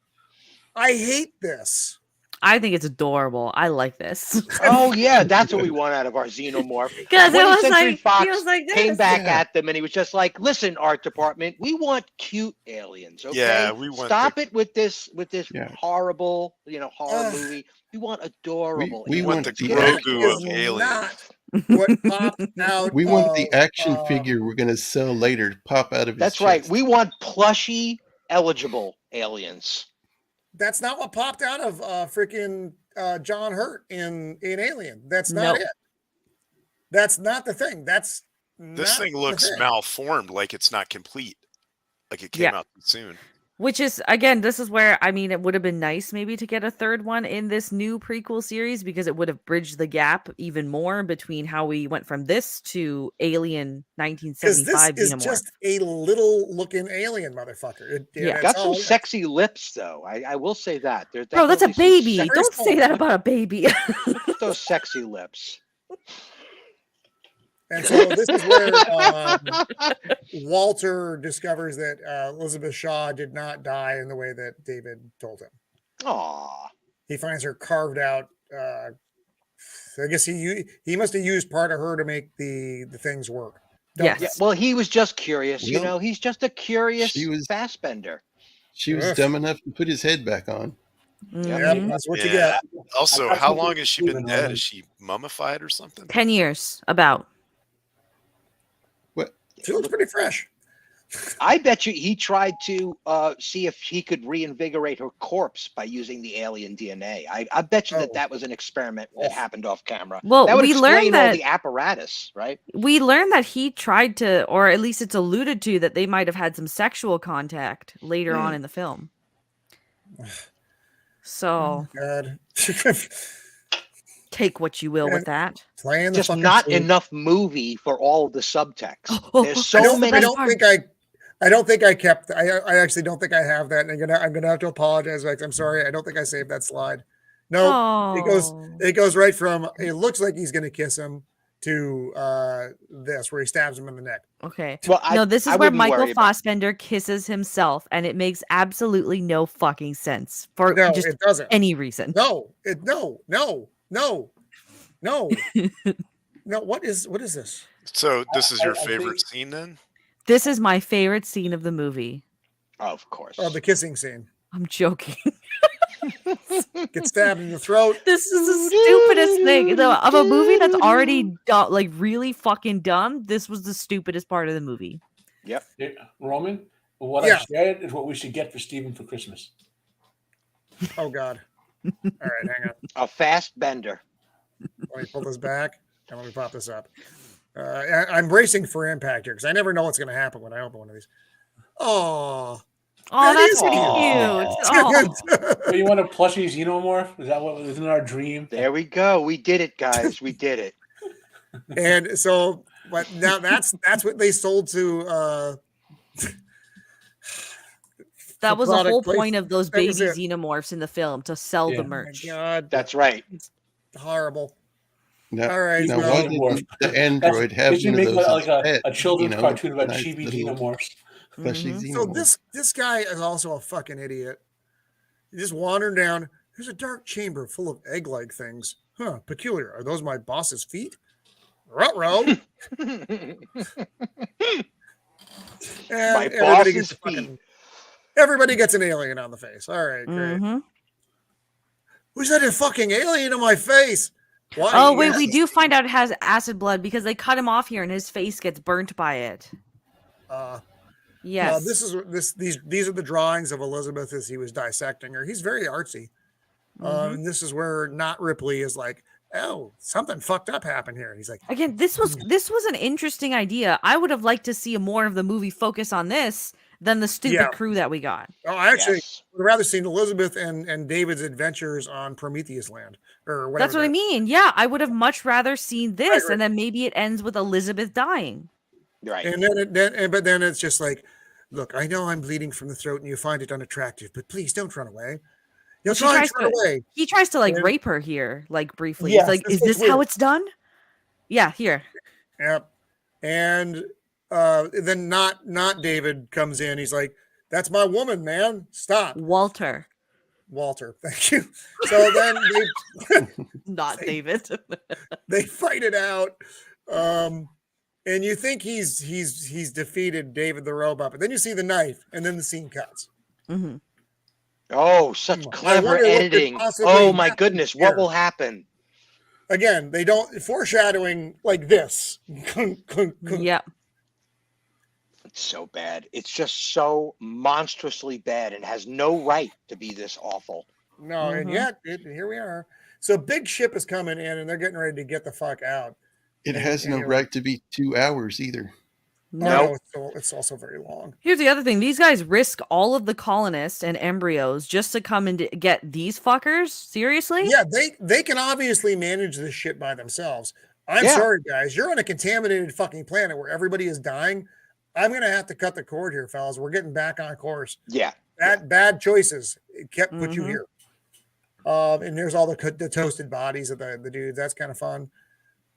I hate this. I think it's adorable. I like this. Oh yeah, that's what we want out of our xenomorph. Because it was Century Fox came this. back at them and he was just like, "Listen, art department, we want cute aliens. Okay, yeah, we want stop it with this horrible, horror movie. We want adorable. We want the Grogu of aliens." What popped out? We want the action figure we're going to sell later to pop out of his That's chest. right. We want plushy eligible aliens. That's not what popped out of freaking John Hurt in Alien. That's not it. That's not the thing. This thing looks malformed, like it's not complete, like it came out too soon. Which is, again, this is where, I mean, it would have been nice maybe to get a third one in this new prequel series because it would have bridged the gap even more between how we went from this to Alien 1975. This is just a little looking alien motherfucker. Got some sexy lips, though. I will say that. Bro, that's a baby. Don't say that about a baby. Those sexy lips. And so this is where Walter discovers that Elizabeth Shaw did not die in the way that David told him. Aww. He finds her carved out. I guess he must have used part of her to make the things work. Yes. Yeah, well, he was just curious. You Well, know, he's just a curious she was- Fassbender. She was dumb enough to put his head back on. Yep, Mhm. that's what you Yeah. get. Also, I got how something long for has she been Steven, dead? Roman. Is she mummified or something? 10 years, about. What? She looks pretty fresh. I bet you he tried to see if he could reinvigorate her corpse by using the alien DNA. I bet you that was an experiment that happened off camera. Well, that would we learned explain all that- the apparatus, right? We learned that he tried to, or at least it's alluded to, that they might have had some sexual contact later on in the film. So God. take what you will with that. Playing the Just fucking not fool. enough movie for all of the subtext. There's I so don't, many. I don't think I kept. I actually don't think I have that, and I'm gonna have to apologize, Vex. I'm sorry. I don't think I saved that slide. No, it goes right from it looks like he's gonna kiss him to this where he stabs him in the neck. Okay. Well, no, this I is where wouldn't Michael worry about it. Fassbender kisses himself, and it makes absolutely no fucking sense for No, just it doesn't. any reason. No. No. What is this? So this is your I favorite think- scene then? This is my favorite scene of the movie. Of course. Oh, the kissing scene. I'm joking. Get stabbed in the throat. This is the stupidest thing of a movie that's already like really fucking dumb. This was the stupidest part of the movie. Yep. Yeah, Roman, what Yeah. I said is what we should get for Steven for Christmas. Oh God. All right, hang on. A fast bender. Let me pull this back and let me pop this up. I'm bracing for impact here because I never know what's going to happen when I open one of these. Oh, Oh, that's pretty Aw. cute. So you want a plushie xenomorph? Is that what was in our dream? There we go. We did it, guys. We did it. And so, but now that's what they sold to. That was the product whole place- point of those that baby was it. xenomorphs in the film, to sell Yeah. the Oh my merch. God, That's right. horrible. Now, All right, now well- why didn't the android They have should one make of those like as pet, a children's you know, cartoon about nice chibi little xenomorphs. fleshy Mhm. So xenomorph. this guy is also a fucking idiot. He just wandering down. There's a dark chamber full of egg-like things. Huh? Peculiar. Are those my boss's feet? Ruh-roh. And My everybody boss's gets a feet. fucking- everybody gets an alien on the face. All right, great. Mhm. Who's that a fucking alien on my face? Why? Oh wait, we Yes. do find out it has acid blood because they cut him off here, and his face gets burnt by it. Yes. These are the drawings of Elizabeth as he was dissecting her. He's very artsy. Mhm. And this is where not Ripley is like, oh, something fucked up happened here. And he's like, Again, this was an interesting idea. I would have liked to see more of the movie focus on this than the stupid Yeah. crew that we got. oh, I actually Yes. would rather seen Elizabeth and David's adventures on Prometheus Land or whatever. That's what I that- mean. Yeah, I would have much rather seen this, agree. and then maybe it ends with Elizabeth dying. Right. And but then it's just like, look, I know I'm bleeding from the throat and you find it unattractive, but please don't run away. You'll She try tries to run to- away. He tries to like Yeah. rape her here, like briefly. Yes, It's like, this is was this how weird. it's done? Yeah, here. Yep. And then not David comes in. He's like, that's my woman, man. Stop. Walter, Walter. Thank you. So then not David. they fight it out. And you think he's defeated David the robot, but then you see the knife and then the scene cuts. hmm Oh, such I clever wonder what could editing. possibly Oh my happen goodness, here. what will happen? Again, they don't foreshadowing like this. Yeah. It's so bad. It's just so monstrously bad and has no right to be this awful. No, and yet here we are. So big ship is coming in and they're getting ready to get the fuck out. It has no Anyway. right to be 2 hours either. No. It's also very long. Here's the other thing. These guys risk all of the colonists and embryos just to come and get these fuckers? Seriously? Yeah, they can obviously manage this shit by themselves. I'm Yeah. sorry, guys. You're on a contaminated fucking planet where everybody is dying. I'm gonna have to cut the cord here, fellas. We're getting back on course. Yeah. Bad choices. It kept put you Mhm. here. And there's all the toasted bodies of the dudes. That's kind of fun.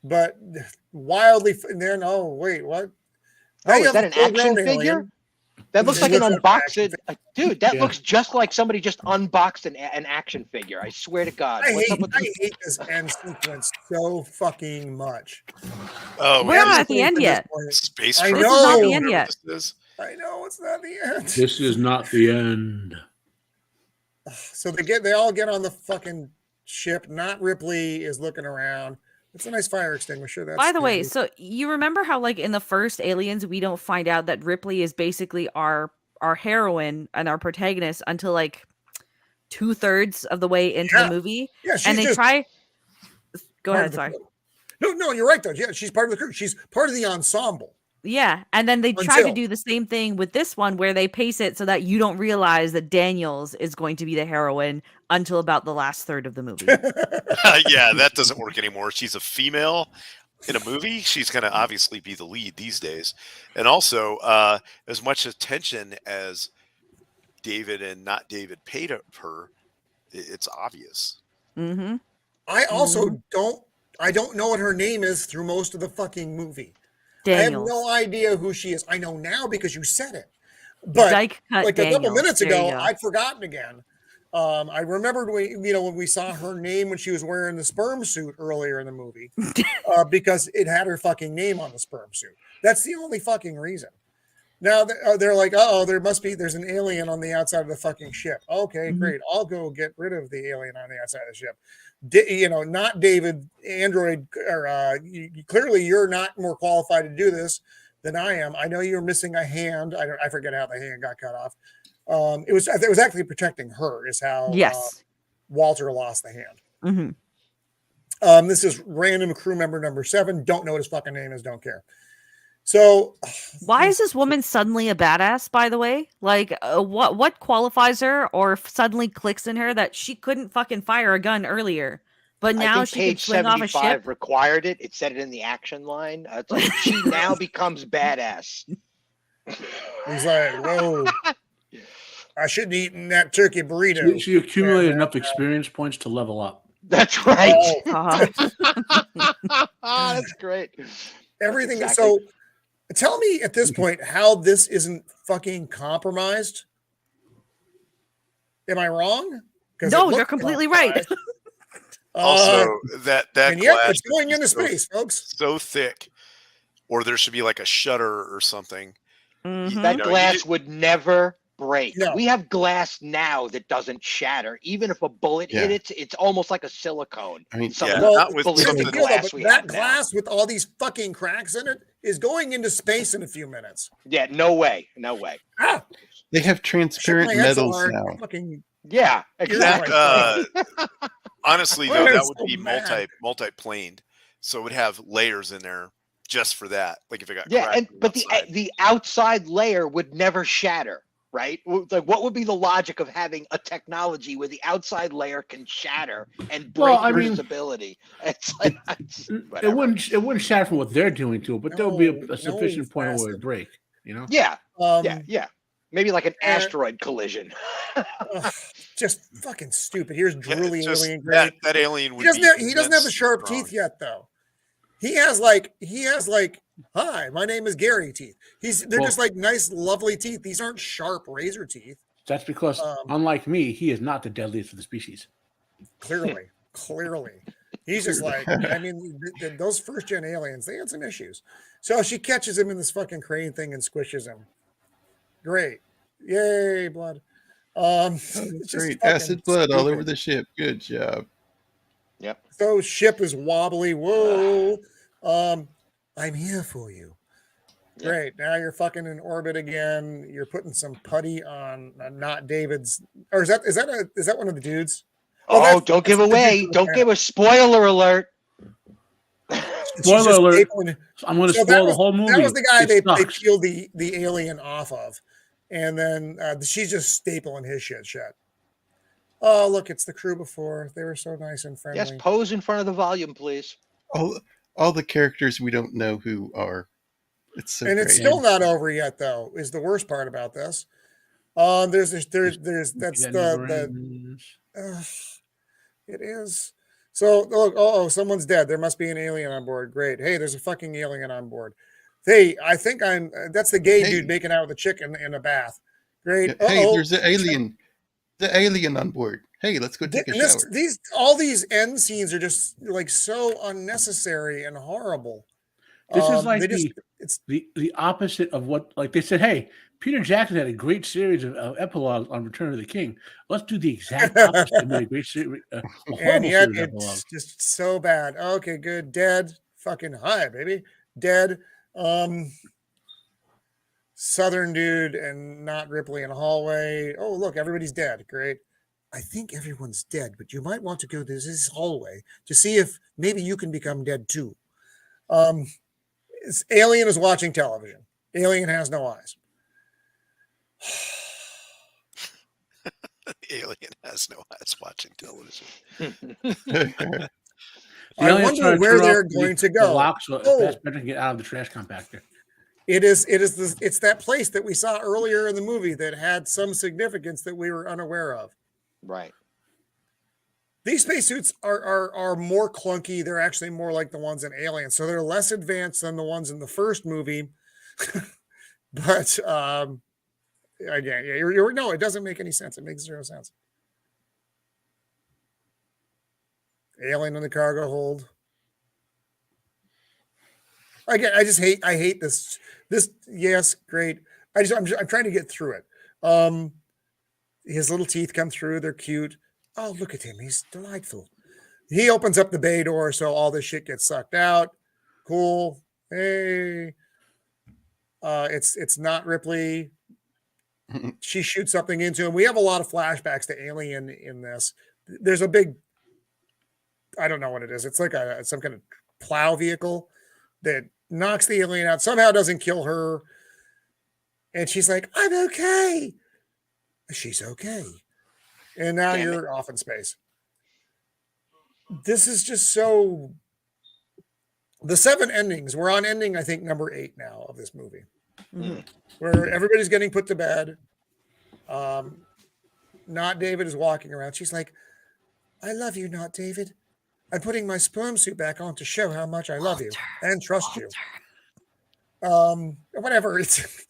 But wildly, and then wait, what? Oh, Now you is have that a an action full-grown figure? alien. That looks like an unboxed, dude. That Yeah. looks just like somebody just unboxed an action figure. I swear to God. I What's up hate, with I hate this end sequence so fucking much. Oh, We're not at the end yet. Space. I Truck, This is not the know. end yet. this is. I know it's not the end. This is not the end. So they all get on the fucking ship. Not Ripley is looking around. It's a nice fire extinguisher. That's By the way, handy. so you remember how like in the first Aliens we don't find out that Ripley is basically our heroine and our protagonist until like 2/3 of the way into the movie. Yeah, she's and they just try. Go part ahead, of the sorry. crew. No, you're right though. Yeah, she's part of the crew. She's part of the ensemble. Yeah, and then they try to Until- do the same thing with this one where they pace it so that you don't realize that Daniels is going to be the heroine until about the last third of the movie. Yeah, that doesn't work anymore. She's a female in a movie. She's going to obviously be the lead these days. And also, as much attention as David and not David paid her, it's obvious. Mm-hmm. I also don't know what her name is through most of the fucking movie. Daniels. I have no idea who she is. I know now because you said it. But Dyke Cut like a couple Daniels. minutes There you ago, go. I'd forgotten again. I remembered when we saw her name when she was wearing the sperm suit earlier in the movie, because it had her fucking name on the sperm suit. That's the only fucking reason. Now they're like, there's an alien on the outside of the fucking ship. Okay, great. I'll go get rid of the alien on the outside of the ship. Not David, Android, or clearly you're not more qualified to do this than I am. I know you're missing a hand. I forget how the hand got cut off. It was actually protecting her. Is how Walter lost the hand. Mm-hmm. This is random crew member number 7. Don't know what his fucking name is. Don't care. So, why is this woman suddenly a badass? By the way, like, what qualifies her or suddenly clicks in her that she couldn't fucking fire a gun earlier, but now I think she can page swing off a 75 ship? required it. It said it in the action line. It's like she now becomes badass. He's like, whoa. I shouldn't have eaten that turkey burrito. She accumulated enough experience points to level up. That's right. Oh. That's great. Everything. That's So tell me at this point how this isn't fucking compromised. Am I wrong? No, you're completely right. Also, that and yet glass it's going is into so- space, folks. So thick, or there should be like a shutter or something. Mhm. That You glass would never break. No. We have glass now that doesn't shatter. Even if a bullet hit it, it's almost like a silicone. I mean, Some yeah, of the not with bullets Here's in the something- deal, though, glass but we that have now. glass with all these fucking cracks in it is going into space in a few minutes. Yeah, no way. No way. Ah, They have shit, transparent my head's so metals hard. now. Fucking Yeah, You're exactly. right. Honestly, Why though, are that you would so be mad? multi-planed, so it would have layers in there just for that. Like if it got Yeah, cracked and on but outside. the outside layer would never shatter, right? Like, what would be the logic of having a technology where the outside layer can shatter and break Well, I your mean, visibility? It's like It whatever. wouldn't shatter from what they're doing to it, but there would be No, a sufficient point where it Fasten. would break. You know. Yeah, um, yeah. Maybe like an uh, asteroid collision. ugh, just fucking stupid. Here's Yeah, drooly it's just alien great. that alien He would doesn't be have, he doesn't have the immense sharp strong. teeth yet, though. He has like hi, my name is Gary teeth. They're Well- just like nice, lovely teeth. These aren't sharp razor teeth. That's because, unlike me, he is not the deadliest of the species. Clearly. He's just like, I mean, those first gen aliens, they had some issues. So she catches him in this fucking crane thing and squishes him. Great. Yay, blood. It's just Great fucking acid blood all over stupid. the ship. Good job. Yep. So ship is wobbly. Whoa. I'm here for you. Yep. Great. Now you're fucking in orbit again. You're putting some putty on not David's, or is that one of the dudes? Oh, that's- don't give that's the away. dude from Don't the give a spoiler alert. She's Spoiler just alert. stapling- I'm going to So that spoil the was- whole movie. That was the guy It they sucks. peeled the alien off of. And then she's just stapling his shit shut. Oh, look, it's the crew before. They were so nice and friendly. Yes, pose in front of the volume, please. All the characters we don't know who are. It's so And great. it's still not over yet, though, is the worst part about this. There's that's That never the ends. it is. So look, someone's dead. There must be an alien on board. Great. Hey, there's a fucking alien on board. Hey, I think that's the gay dude making out with a chick in a bath. Great. Hey, there's an alien. The alien on board. Hey, let's go take a shower. All these end scenes are just like so unnecessary and horrible. This is like the opposite of what, like they said, hey, Peter Jackson had a great series of epilogues on Return of the King. Let's do the exact opposite and make a great series, and yet it's just so bad. Okay, good. Dead. Fucking hi, baby. Dead. Southern dude and not Ripley in a hallway. Oh, look, everybody's dead. Great. I think everyone's dead, but you might want to go to this hallway to see if maybe you can become dead too. Alien is watching television. Alien has no eyes. Alien has no eyes watching television. I wonder where they're going to go. That's better to get out of the trash compactor. It's that place that we saw earlier in the movie that had some significance that we were unaware of. Right. These spacesuits are more clunky. They're actually more like the ones in Alien, so they're less advanced than the ones in the first movie. But again, no, it doesn't make any sense. It makes zero sense. Alien in the cargo hold. Again, I hate this. Yes, great. I'm trying to get through it. His little teeth come through. They're cute. Oh, look at him. He's delightful. He opens up the bay door so all this shit gets sucked out. Cool. Hey. It's not Ripley. She shoots something into him. We have a lot of flashbacks to Alien in this. There's a big, I don't know what it is. It's like some kind of plow vehicle that knocks the alien out, somehow doesn't kill her. And she's like, I'm okay. She's okay. And now you're off in space. This is just so... The 7 endings, we're on ending, I think, number 8 now of this movie. Mm-hmm. Where everybody's getting put to bed. Not David is walking around. She's like, I love you, not David. I'm putting my sperm suit back on to show how much I love you and trust you. Whatever. It's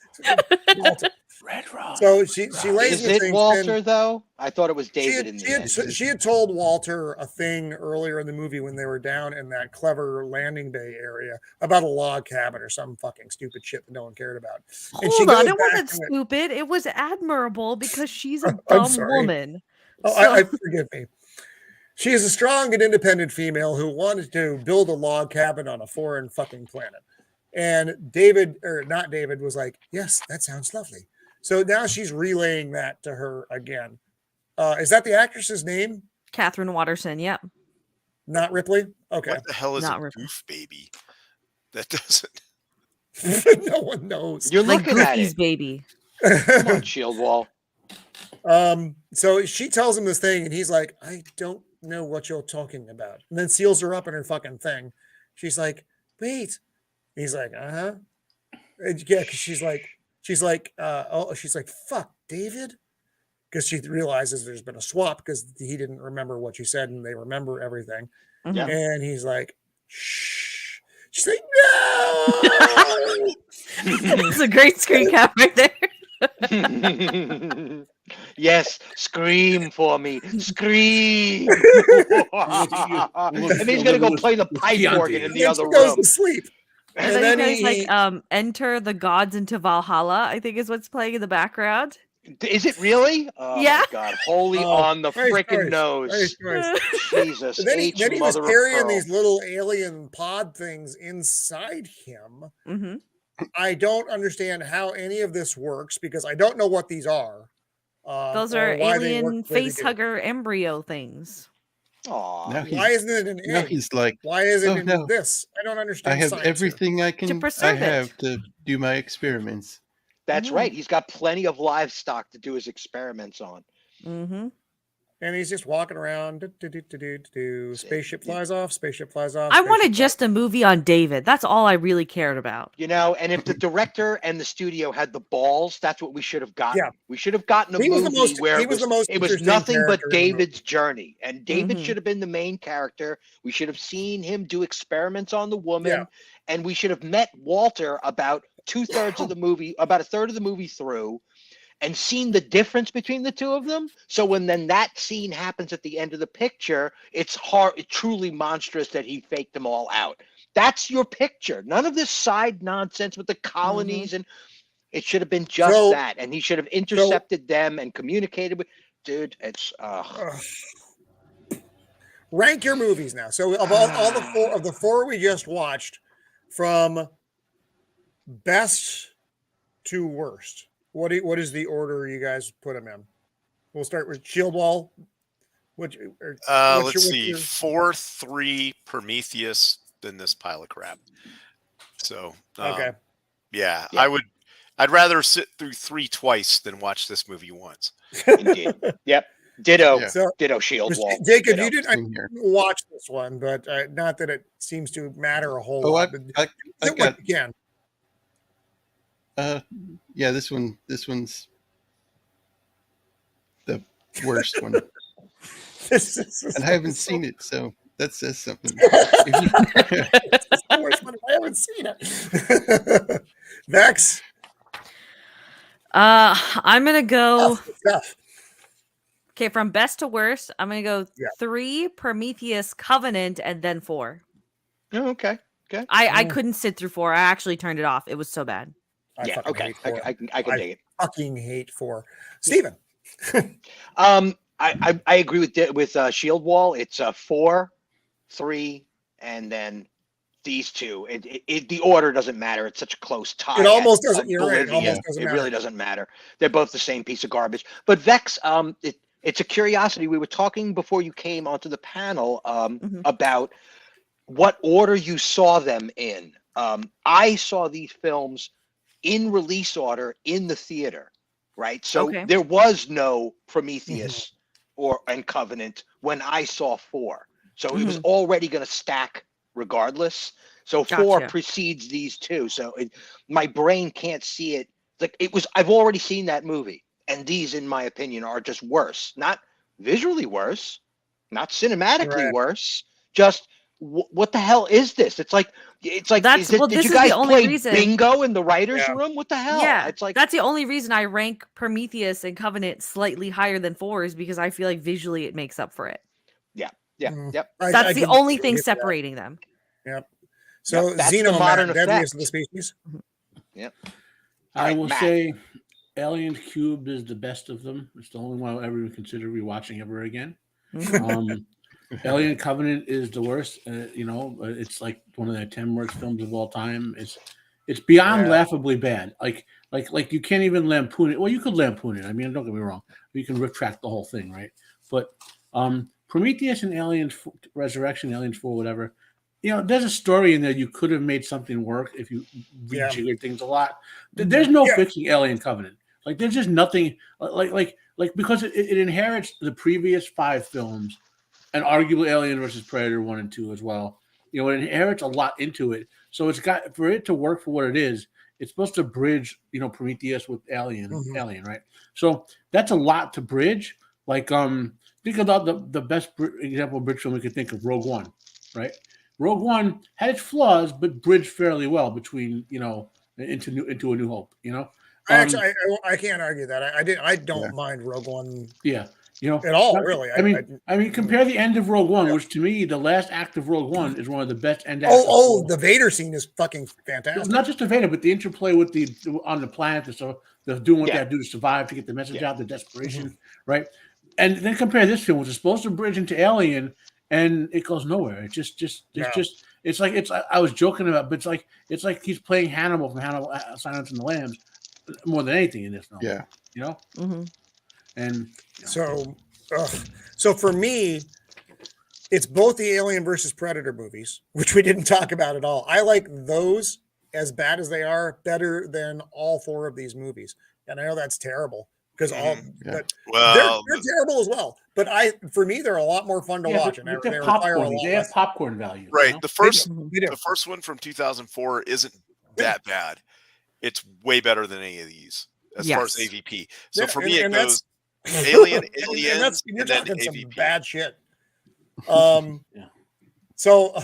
Walter. Red Rock. So she lays Is it Walter though? I thought it was David in the end. She had told Walter a thing earlier in the movie when they were down in that clever landing bay area about a log cabin or some fucking stupid shit that no one cared about. Hold on, it wasn't stupid. It was admirable because she's a dumb woman. Oh, so. Forgive me. She is a strong and independent female who wanted to build a log cabin on a foreign fucking planet. And David, or not David, was like, yes, that sounds lovely. So now she's relaying that to her again. Is that the actress's name? Catherine Watterson, yep. Not Ripley? Okay. What the hell is not a Ripley. goof baby? That doesn't... No one knows. You're looking at Goofy's it. Baby. Come on, Shieldwall. So she tells him this thing, and he's like, I don't know what you're talking about. And then seals her up in her fucking thing. She's like, wait. He's like, uh-huh. Yeah, because she's like, fuck, David? Because she realizes there's been a swap because he didn't remember what she said, and they remember everything. Yeah. And he's like, shh. She's like, no! It's a great screen cap right there. Yes, scream for me. Scream. And he's going to go play the pipe organ in the other room. Goes to sleep. And then he's like, enter the gods into Valhalla, I think is what's playing in the background. Is it really? Oh, yeah. My God. Holy on the freaking nose. Jesus. Then he was carrying these little alien pod things inside him. Mm-hmm. I don't understand how any of this works because I don't know what these are. Those are alien face hugger embryo things. Aww. Why isn't it an egg? Now he's like, why isn't it this? I don't understand. I have everything I can. I have to do my experiments. That's right. He's got plenty of livestock to do his experiments on. Mm-hmm. And he's just walking around. Spaceship flies off. Spaceship flies off. I wanted just a movie on David. That's all I really cared about. You know, and if the director and the studio had the balls, that's what we should have gotten. Yeah. We should have gotten a movie where it was nothing but David's journey. And David should have been the main character. We should have seen him do experiments on the woman. Yeah. And we should have met Walter about 2/3 of the movie, about a third of the movie through, and seen the difference between the two of them. So when then that scene happens at the end of the picture, it's truly monstrous that he faked them all out. That's your picture. None of this side nonsense with the colonies, and it should have been just that. And he should have intercepted them and communicated with. Dude, it's rank your movies now. So of all the four we just watched, from best to worst, what is the order you guys put them in? We'll start with Shieldwall. Let's see. 4, 3, Prometheus, then this pile of crap. So okay. Yeah, I'd rather sit through 3 twice than watch this movie once. Indeed. Yep. Ditto. Yeah. So, ditto Shieldwall. Jacob, you didn't watch this one, but not that it seems to matter a whole lot. I got again. Yeah, this one's the worst one. And I haven't seen it, so that says something. It's the worst one. I haven't seen it. Vex. I'm gonna go. Okay, from best to worst, I'm gonna go 3, Prometheus, Covenant, and then 4. Oh, okay. Okay. I couldn't sit through 4. I actually turned it off. It was so bad. I can dig it. Fucking hate 4. Stephen. I agree with Shieldwall. It's 4, 3, and then these two. The order doesn't matter. It's such a close tie. It almost doesn't. You're right. It almost doesn't matter. It really doesn't matter. They're both the same piece of garbage. But Vex, it's a curiosity. We were talking before you came onto the panel about what order you saw them in. I saw these films in release order in the theater, right? So there was no Prometheus and Covenant when I saw 4. So it was already going to stack regardless. So 4 precedes these two. So my brain can't see it. Like I've already seen that movie. And these, in my opinion, are just worse. Not visually worse, not cinematically worse. Just what the hell is this? It's like did you guys play bingo in the writers' room? What the hell? Yeah, it's like that's the only reason I rank Prometheus and Covenant slightly higher than 4 is because I feel like visually it makes up for it. Yep. That's the only thing separating them. Yep. So modern deadliest of the species. Yep. I will say Alien Cubed is the best of them. It's the only one I'll ever consider rewatching ever again. Alien Covenant is the worst. It's like one of the 10 worst films of all time. It's beyond laughably bad. Like you can't even lampoon it. Well, you could lampoon it. I mean, don't get me wrong. You can retract the whole thing, right? But Prometheus and Aliens Resurrection, Aliens 4, whatever. There's a story in there. You could have made something work if you rejiggered things a lot. There's no fixing Alien Covenant. Like there's just nothing like because it inherits the previous 5 films and arguably Alien versus Predator 1 and 2 as well. It inherits a lot into it. So it's got, for it to work for what it is, it's supposed to bridge, Prometheus with Alien, right? So that's a lot to bridge. Like think about the best example of bridge film we could think of, Rogue One, right? Rogue One had its flaws, but bridged fairly well between, into A New Hope, Actually, I can't argue that. I don't mind Rogue One. Yeah. At all, really. I mean, compare the end of Rogue One, which to me, the last act of Rogue One is one of the best end acts. The Vader scene is fucking fantastic. Not just the Vader, but the interplay with on the planet, they're doing what they have to do to survive, to get the message out, the desperation, right? And then compare this film, which is supposed to bridge into Alien, and it goes nowhere. It's just I was joking about, but it's like he's playing Hannibal from Hannibal, Silence of the Lambs, more than anything in this film. Yeah. And so for me, it's both the Alien versus Predator movies, which we didn't talk about at all. I like those, as bad as they are, better than all 4 of these movies. And I know that's terrible because they're terrible as well. but for me, they're a lot more fun to watch, and they require a lot. They have popcorn value, right? You know? The first one from 2004 isn't that bad. It's way better than any of these as far as AVP. So for me, it goes Aliens, and then some AVP. bad shit. So.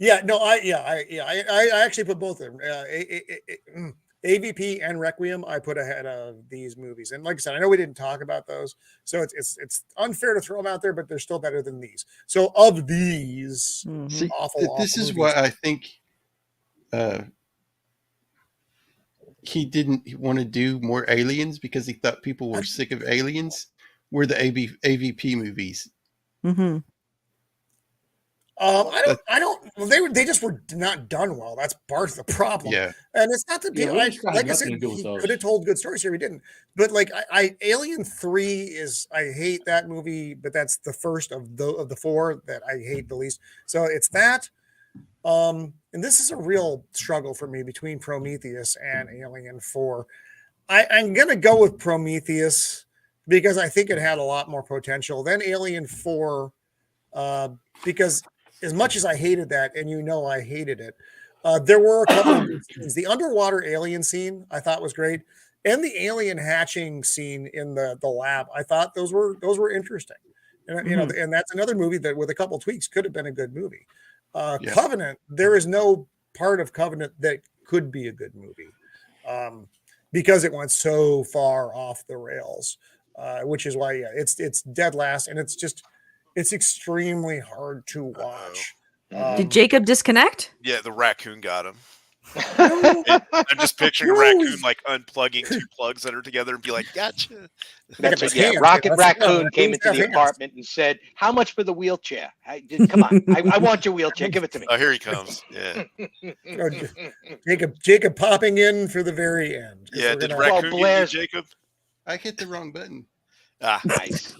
Yeah, no, I actually put both of them. AVP and Requiem I put ahead of these movies, and like I said, I know we didn't talk about those, so it's unfair to throw them out there, but they're still better than these. So of these, this is why I think he didn't want to do more Aliens, because he thought people were sick of Aliens. Were the AVP movies? Mm-hmm. I don't. They just were not done well. That's part of the problem. Yeah, and it's not that people. Like I said, he could have told good stories here. He didn't. But like Alien 3 is. I hate that movie, but that's the first of the four that I hate the least. So it's that. And this is a real struggle for me between Prometheus and Alien 4. I'm gonna go with Prometheus because I think it had a lot more potential than Alien 4. Because as much as I hated that, and I hated it, there were a couple of good scenes. The underwater alien scene I thought was great, and the alien hatching scene in the lab. I thought those were interesting, and and that's another movie that with a couple tweaks could have been a good movie. Covenant, there is no part of Covenant that could be a good movie, because it went so far off the rails, which is why it's dead last, and it's extremely hard to watch. Did Jacob disconnect? Yeah, the raccoon got him. I'm just picturing a raccoon like unplugging two plugs that are together and be like, "Gotcha." That's it. Yeah, Rocket Raccoon came into the apartment and said, "How much for the wheelchair? Come on, I want your wheelchair. Give it to me." Oh, here he comes. Yeah. Jacob popping in for the very end. Yeah, did Raccoon get you, Jacob? I hit the wrong button. Nice.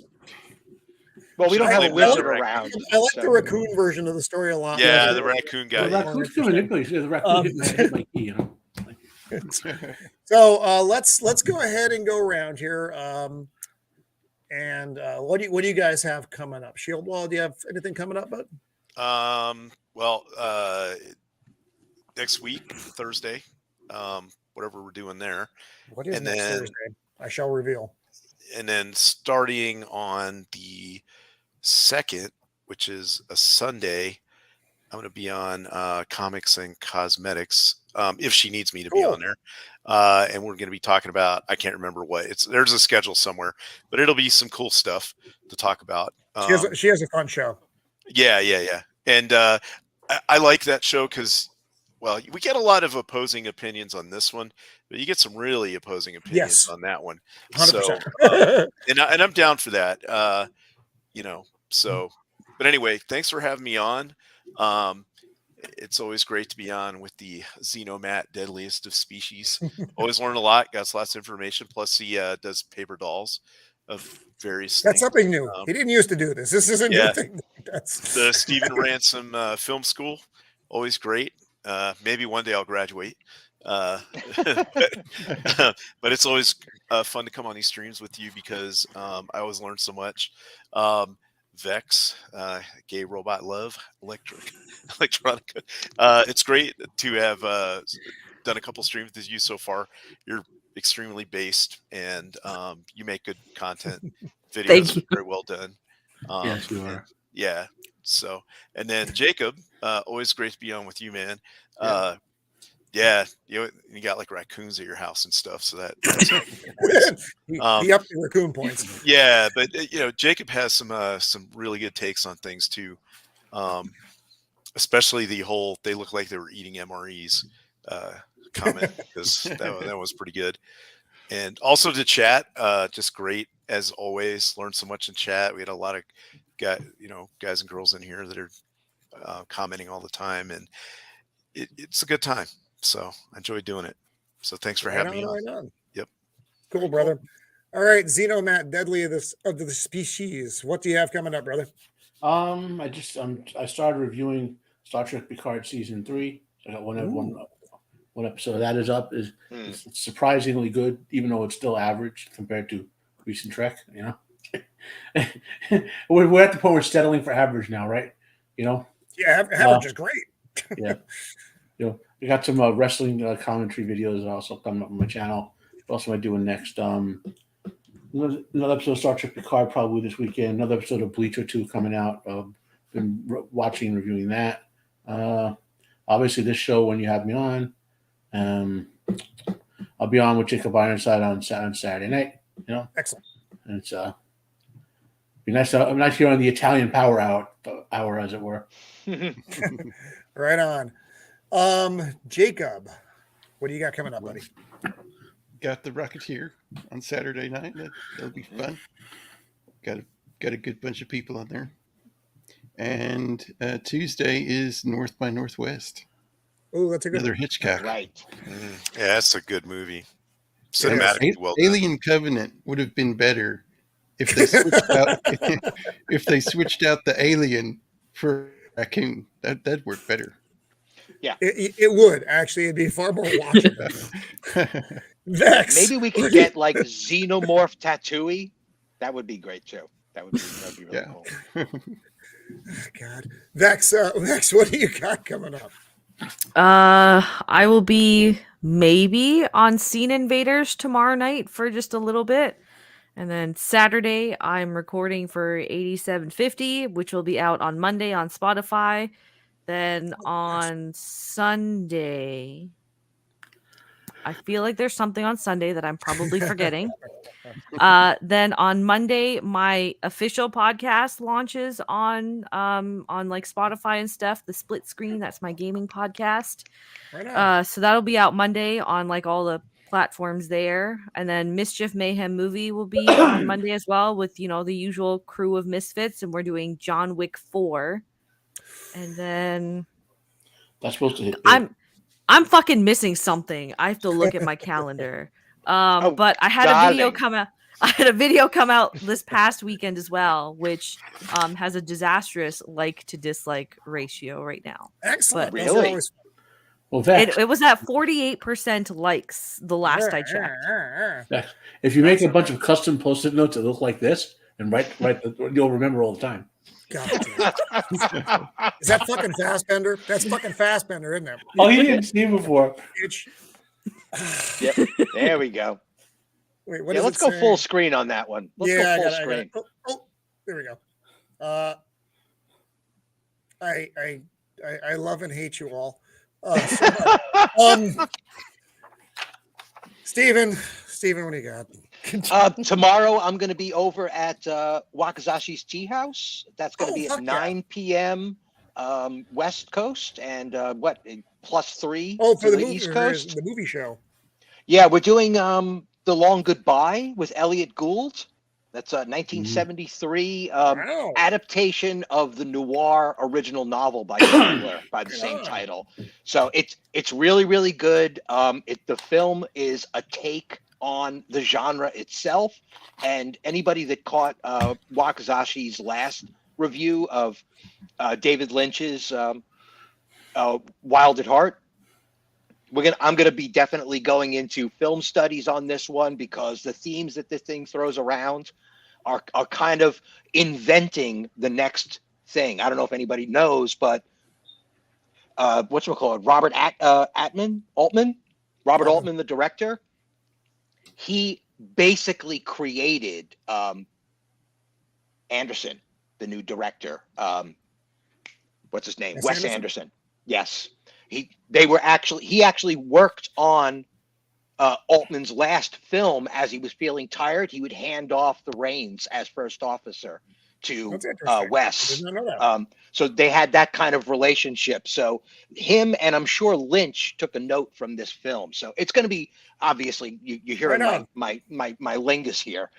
Well, we don't have a wizard around. I like the raccoon version of the story a lot. Yeah, the raccoon guy. The raccoon's too manipulative. The raccoon hit my key, So let's go ahead and go around here. And what do you guys have coming up? Shieldwall, do you have anything coming up, bud? Well, next week, Thursday, whatever we're doing there. What is next Thursday? I shall reveal. And then starting on the 2nd, which is a Sunday, I'm going to be on comics and cosmetics, if she needs me to be on there. And we're going to be talking about, I can't remember what there's a schedule somewhere, but it'll be some cool stuff to talk about. She has a fun show. Yeah. And I like that show because, well, we get a lot of opposing opinions on this one, but you get some really opposing opinions on that one. 100%. So, and I'm down for that. So, but anyway, thanks for having me on. It's always great to be on with the Xenomat, deadliest of species. Always learn a lot. Got lots of information. Plus, he does paper dolls of various. That's things. something new. He didn't used to do this. This is a new thing. That's the StephenRansom Film School. Always great. Maybe one day I'll graduate. But it's always fun to come on these streams with you because I always learn so much. Vex, Gay Robot Love, Electronica. It's great to have done a couple streams with you so far. You're extremely based, and you make good content. Videos are very well done. Yes, you are. Yeah. So, and then Jacob, always great to be on with you, man. Yeah, you got like raccoons at your house and stuff, so that's he upped the raccoon points. Yeah, but Jacob has some really good takes on things too, especially the whole "they look like they were eating MREs" comment, because that was pretty good. And also to chat, just great as always. Learned so much in chat. We had a lot of guys and girls in here that are commenting all the time, and it's a good time. So I enjoy doing it. So thanks for having me on. Yep. Cool, brother. All right, Xenomat, deadly of the species. What do you have coming up, brother? I started reviewing Star Trek Picard season 3. I got one episode of that is up. It's surprisingly good, even though it's still average compared to recent Trek. we're at the point where we're settling for average now, right? You know? Yeah, average is great. Yeah. You know, we got some wrestling commentary videos also coming up on my channel. What else am I doing next? Another episode of Star Trek Picard probably this weekend. Another episode of Bleach or two coming out. Been watching and reviewing that. Obviously, this show when you have me on. I'll be on with Jacob Ironside on Saturday night. You know, excellent. And it's be nice. I'm nice here on the Italian Power Hour, as it were. Right on. Jacob, what do you got coming up, buddy? Got the Rocketeer on Saturday night. That'll be fun. Got a good bunch of people on there. And Tuesday is North by Northwest. Oh, that's a good another Hitchcock. Right. Yeah, that's a good movie. Cinematically well done. Alien Covenant would have been better if they switched out if they switched out the alien for raccoon. That'd work better. Yeah, it would actually. It'd be far more watchable. Vex. Maybe we could get like xenomorph tattooey. That would be great too. That'd be really cool. God, Vex, what do you got coming up? I will be maybe on Scene Invaders tomorrow night for just a little bit. And then Saturday, I'm recording for 8750, which will be out on Monday on Spotify. Then on Sunday, I feel like there's something on Sunday that I'm probably forgetting. Then on Monday, my official podcast launches on like Spotify and stuff. The Split Screen, that's my gaming podcast. Right on. So that'll be out Monday on like all the platforms there. And then Mischief Mayhem Movie will be on Monday as well with, you know, the usual crew of misfits, and we're doing John Wick 4. And then that's supposed to hit. I'm fucking missing something. I have to look at my calendar. But I had a video come out. I had a video come out this past weekend as well, which has a disastrous like to dislike ratio right now. Excellent. But really? Well, it was at 48% likes the last I checked. If you make a bunch of custom post-it notes that look like this and write, you'll remember all the time. God damn. Is that fucking Fassbender? That's fucking Fassbender, isn't it? Oh, he didn't see before. Yep. There we go. Wait, let's go full screen on that one. Let's go full screen. Oh, there we go. I love and hate you all. Steven, what do you got? Tomorrow I'm going to be over at Wakazashi's Tea House. That's going to be at 9 p.m. West Coast and +3 for the movie, East Coast. The movie show. Yeah, we're doing The Long Goodbye with Elliot Gould. That's a 1973 adaptation of the noir original novel by Blair by the same title. So it's really, really good. The film is a take on the genre itself, and anybody that caught Wakazashi's last review of David Lynch's Wild at Heart, I'm gonna be definitely going into film studies on this one, because the themes that this thing throws around are kind of inventing the next thing. I don't know if anybody knows, but Robert Altman, the director, he basically created Anderson, the new director. What's his name? Wes Anderson. Yes. He actually worked on Altman's last film. As he was feeling tired, he would hand off the reins as first officer to Wes. I did not know that. So they had that kind of relationship. So him and I'm sure Lynch took a note from this film. So it's going to be, obviously you hear my lingus here.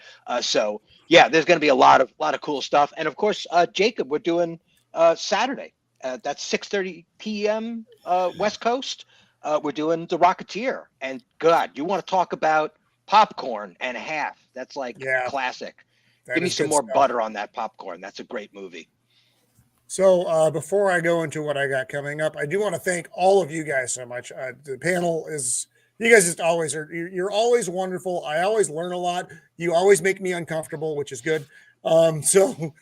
So yeah, there's going to be a lot of cool stuff. And of course, Jacob, we're doing Saturday. That's 6:30 p.m. West Coast. We're doing The Rocketeer. And God, you want to talk about popcorn and a half? That's like classic. Give me some more butter on that popcorn. That's a great movie. So before I go into what I got coming up, I do want to thank all of you guys so much. The panel is You guys just always are. You're always wonderful. I always learn a lot. You always make me uncomfortable, which is good. So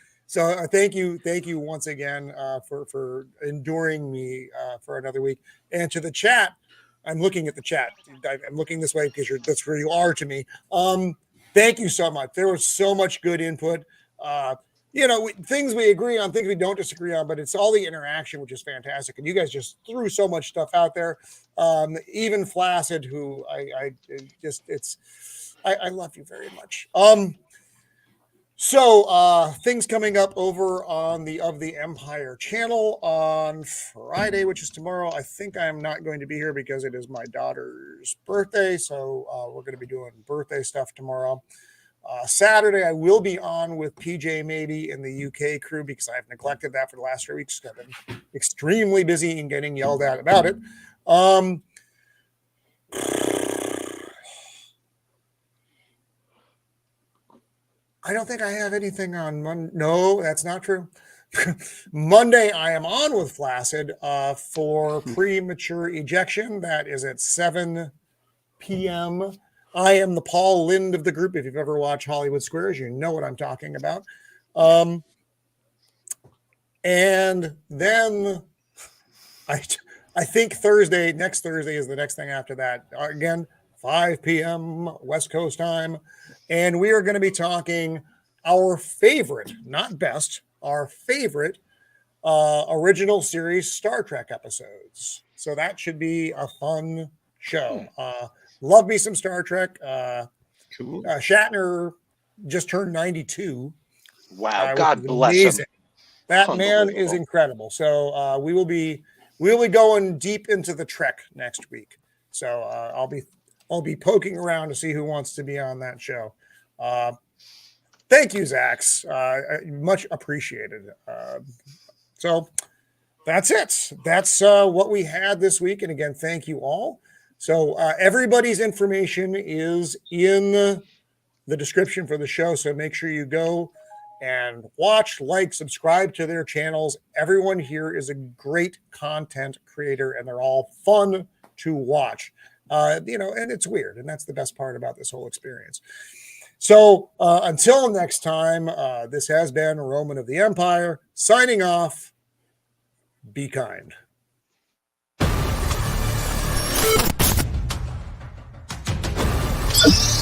thank you once again for enduring me for another week. And to the chat, I'm looking at the chat. I'm looking this way because that's where you are to me. Thank you so much. There was so much good input. Things we agree on, things we don't disagree on, but it's all the interaction, which is fantastic. And you guys just threw so much stuff out there. Even Flaccid, who I love you very much. So things coming up over on the Of the Empire channel on Friday, which is tomorrow. I think I am not going to be here because it is my daughter's birthday. So we're going to be doing birthday stuff tomorrow. Saturday, I will be on with PJ Maybe in the UK crew because I've neglected that for the last 3 weeks. I've been extremely busy and getting yelled at about it. I don't think I have anything on Monday. No, that's not true. Monday, I am on with Flaccid for premature ejection. That is at 7 p.m. I am the Paul Lind of the group. If you've ever watched Hollywood Squares, you know what I'm talking about. And then I think next Thursday is the next thing after that. Again, 5 p.m. West Coast time. And we are going to be talking our favorite, not best, our favorite original series Star Trek episodes. So that should be a fun show. Love me some Star Trek. Cool. Shatner just turned 92. Wow, God bless him. That man is incredible. So we will be going deep into the Trek next week. So I'll be poking around to see who wants to be on that show. Thank you, Zax. Much appreciated. So that's it. That's what we had this week. And again, thank you all. So everybody's information is in the description for the show. So make sure you go and watch, like, subscribe to their channels. Everyone here is a great content creator, and they're all fun to watch. And it's weird, and that's the best part about this whole experience. So until next time, this has been Roman of the Empire signing off. Be kind. You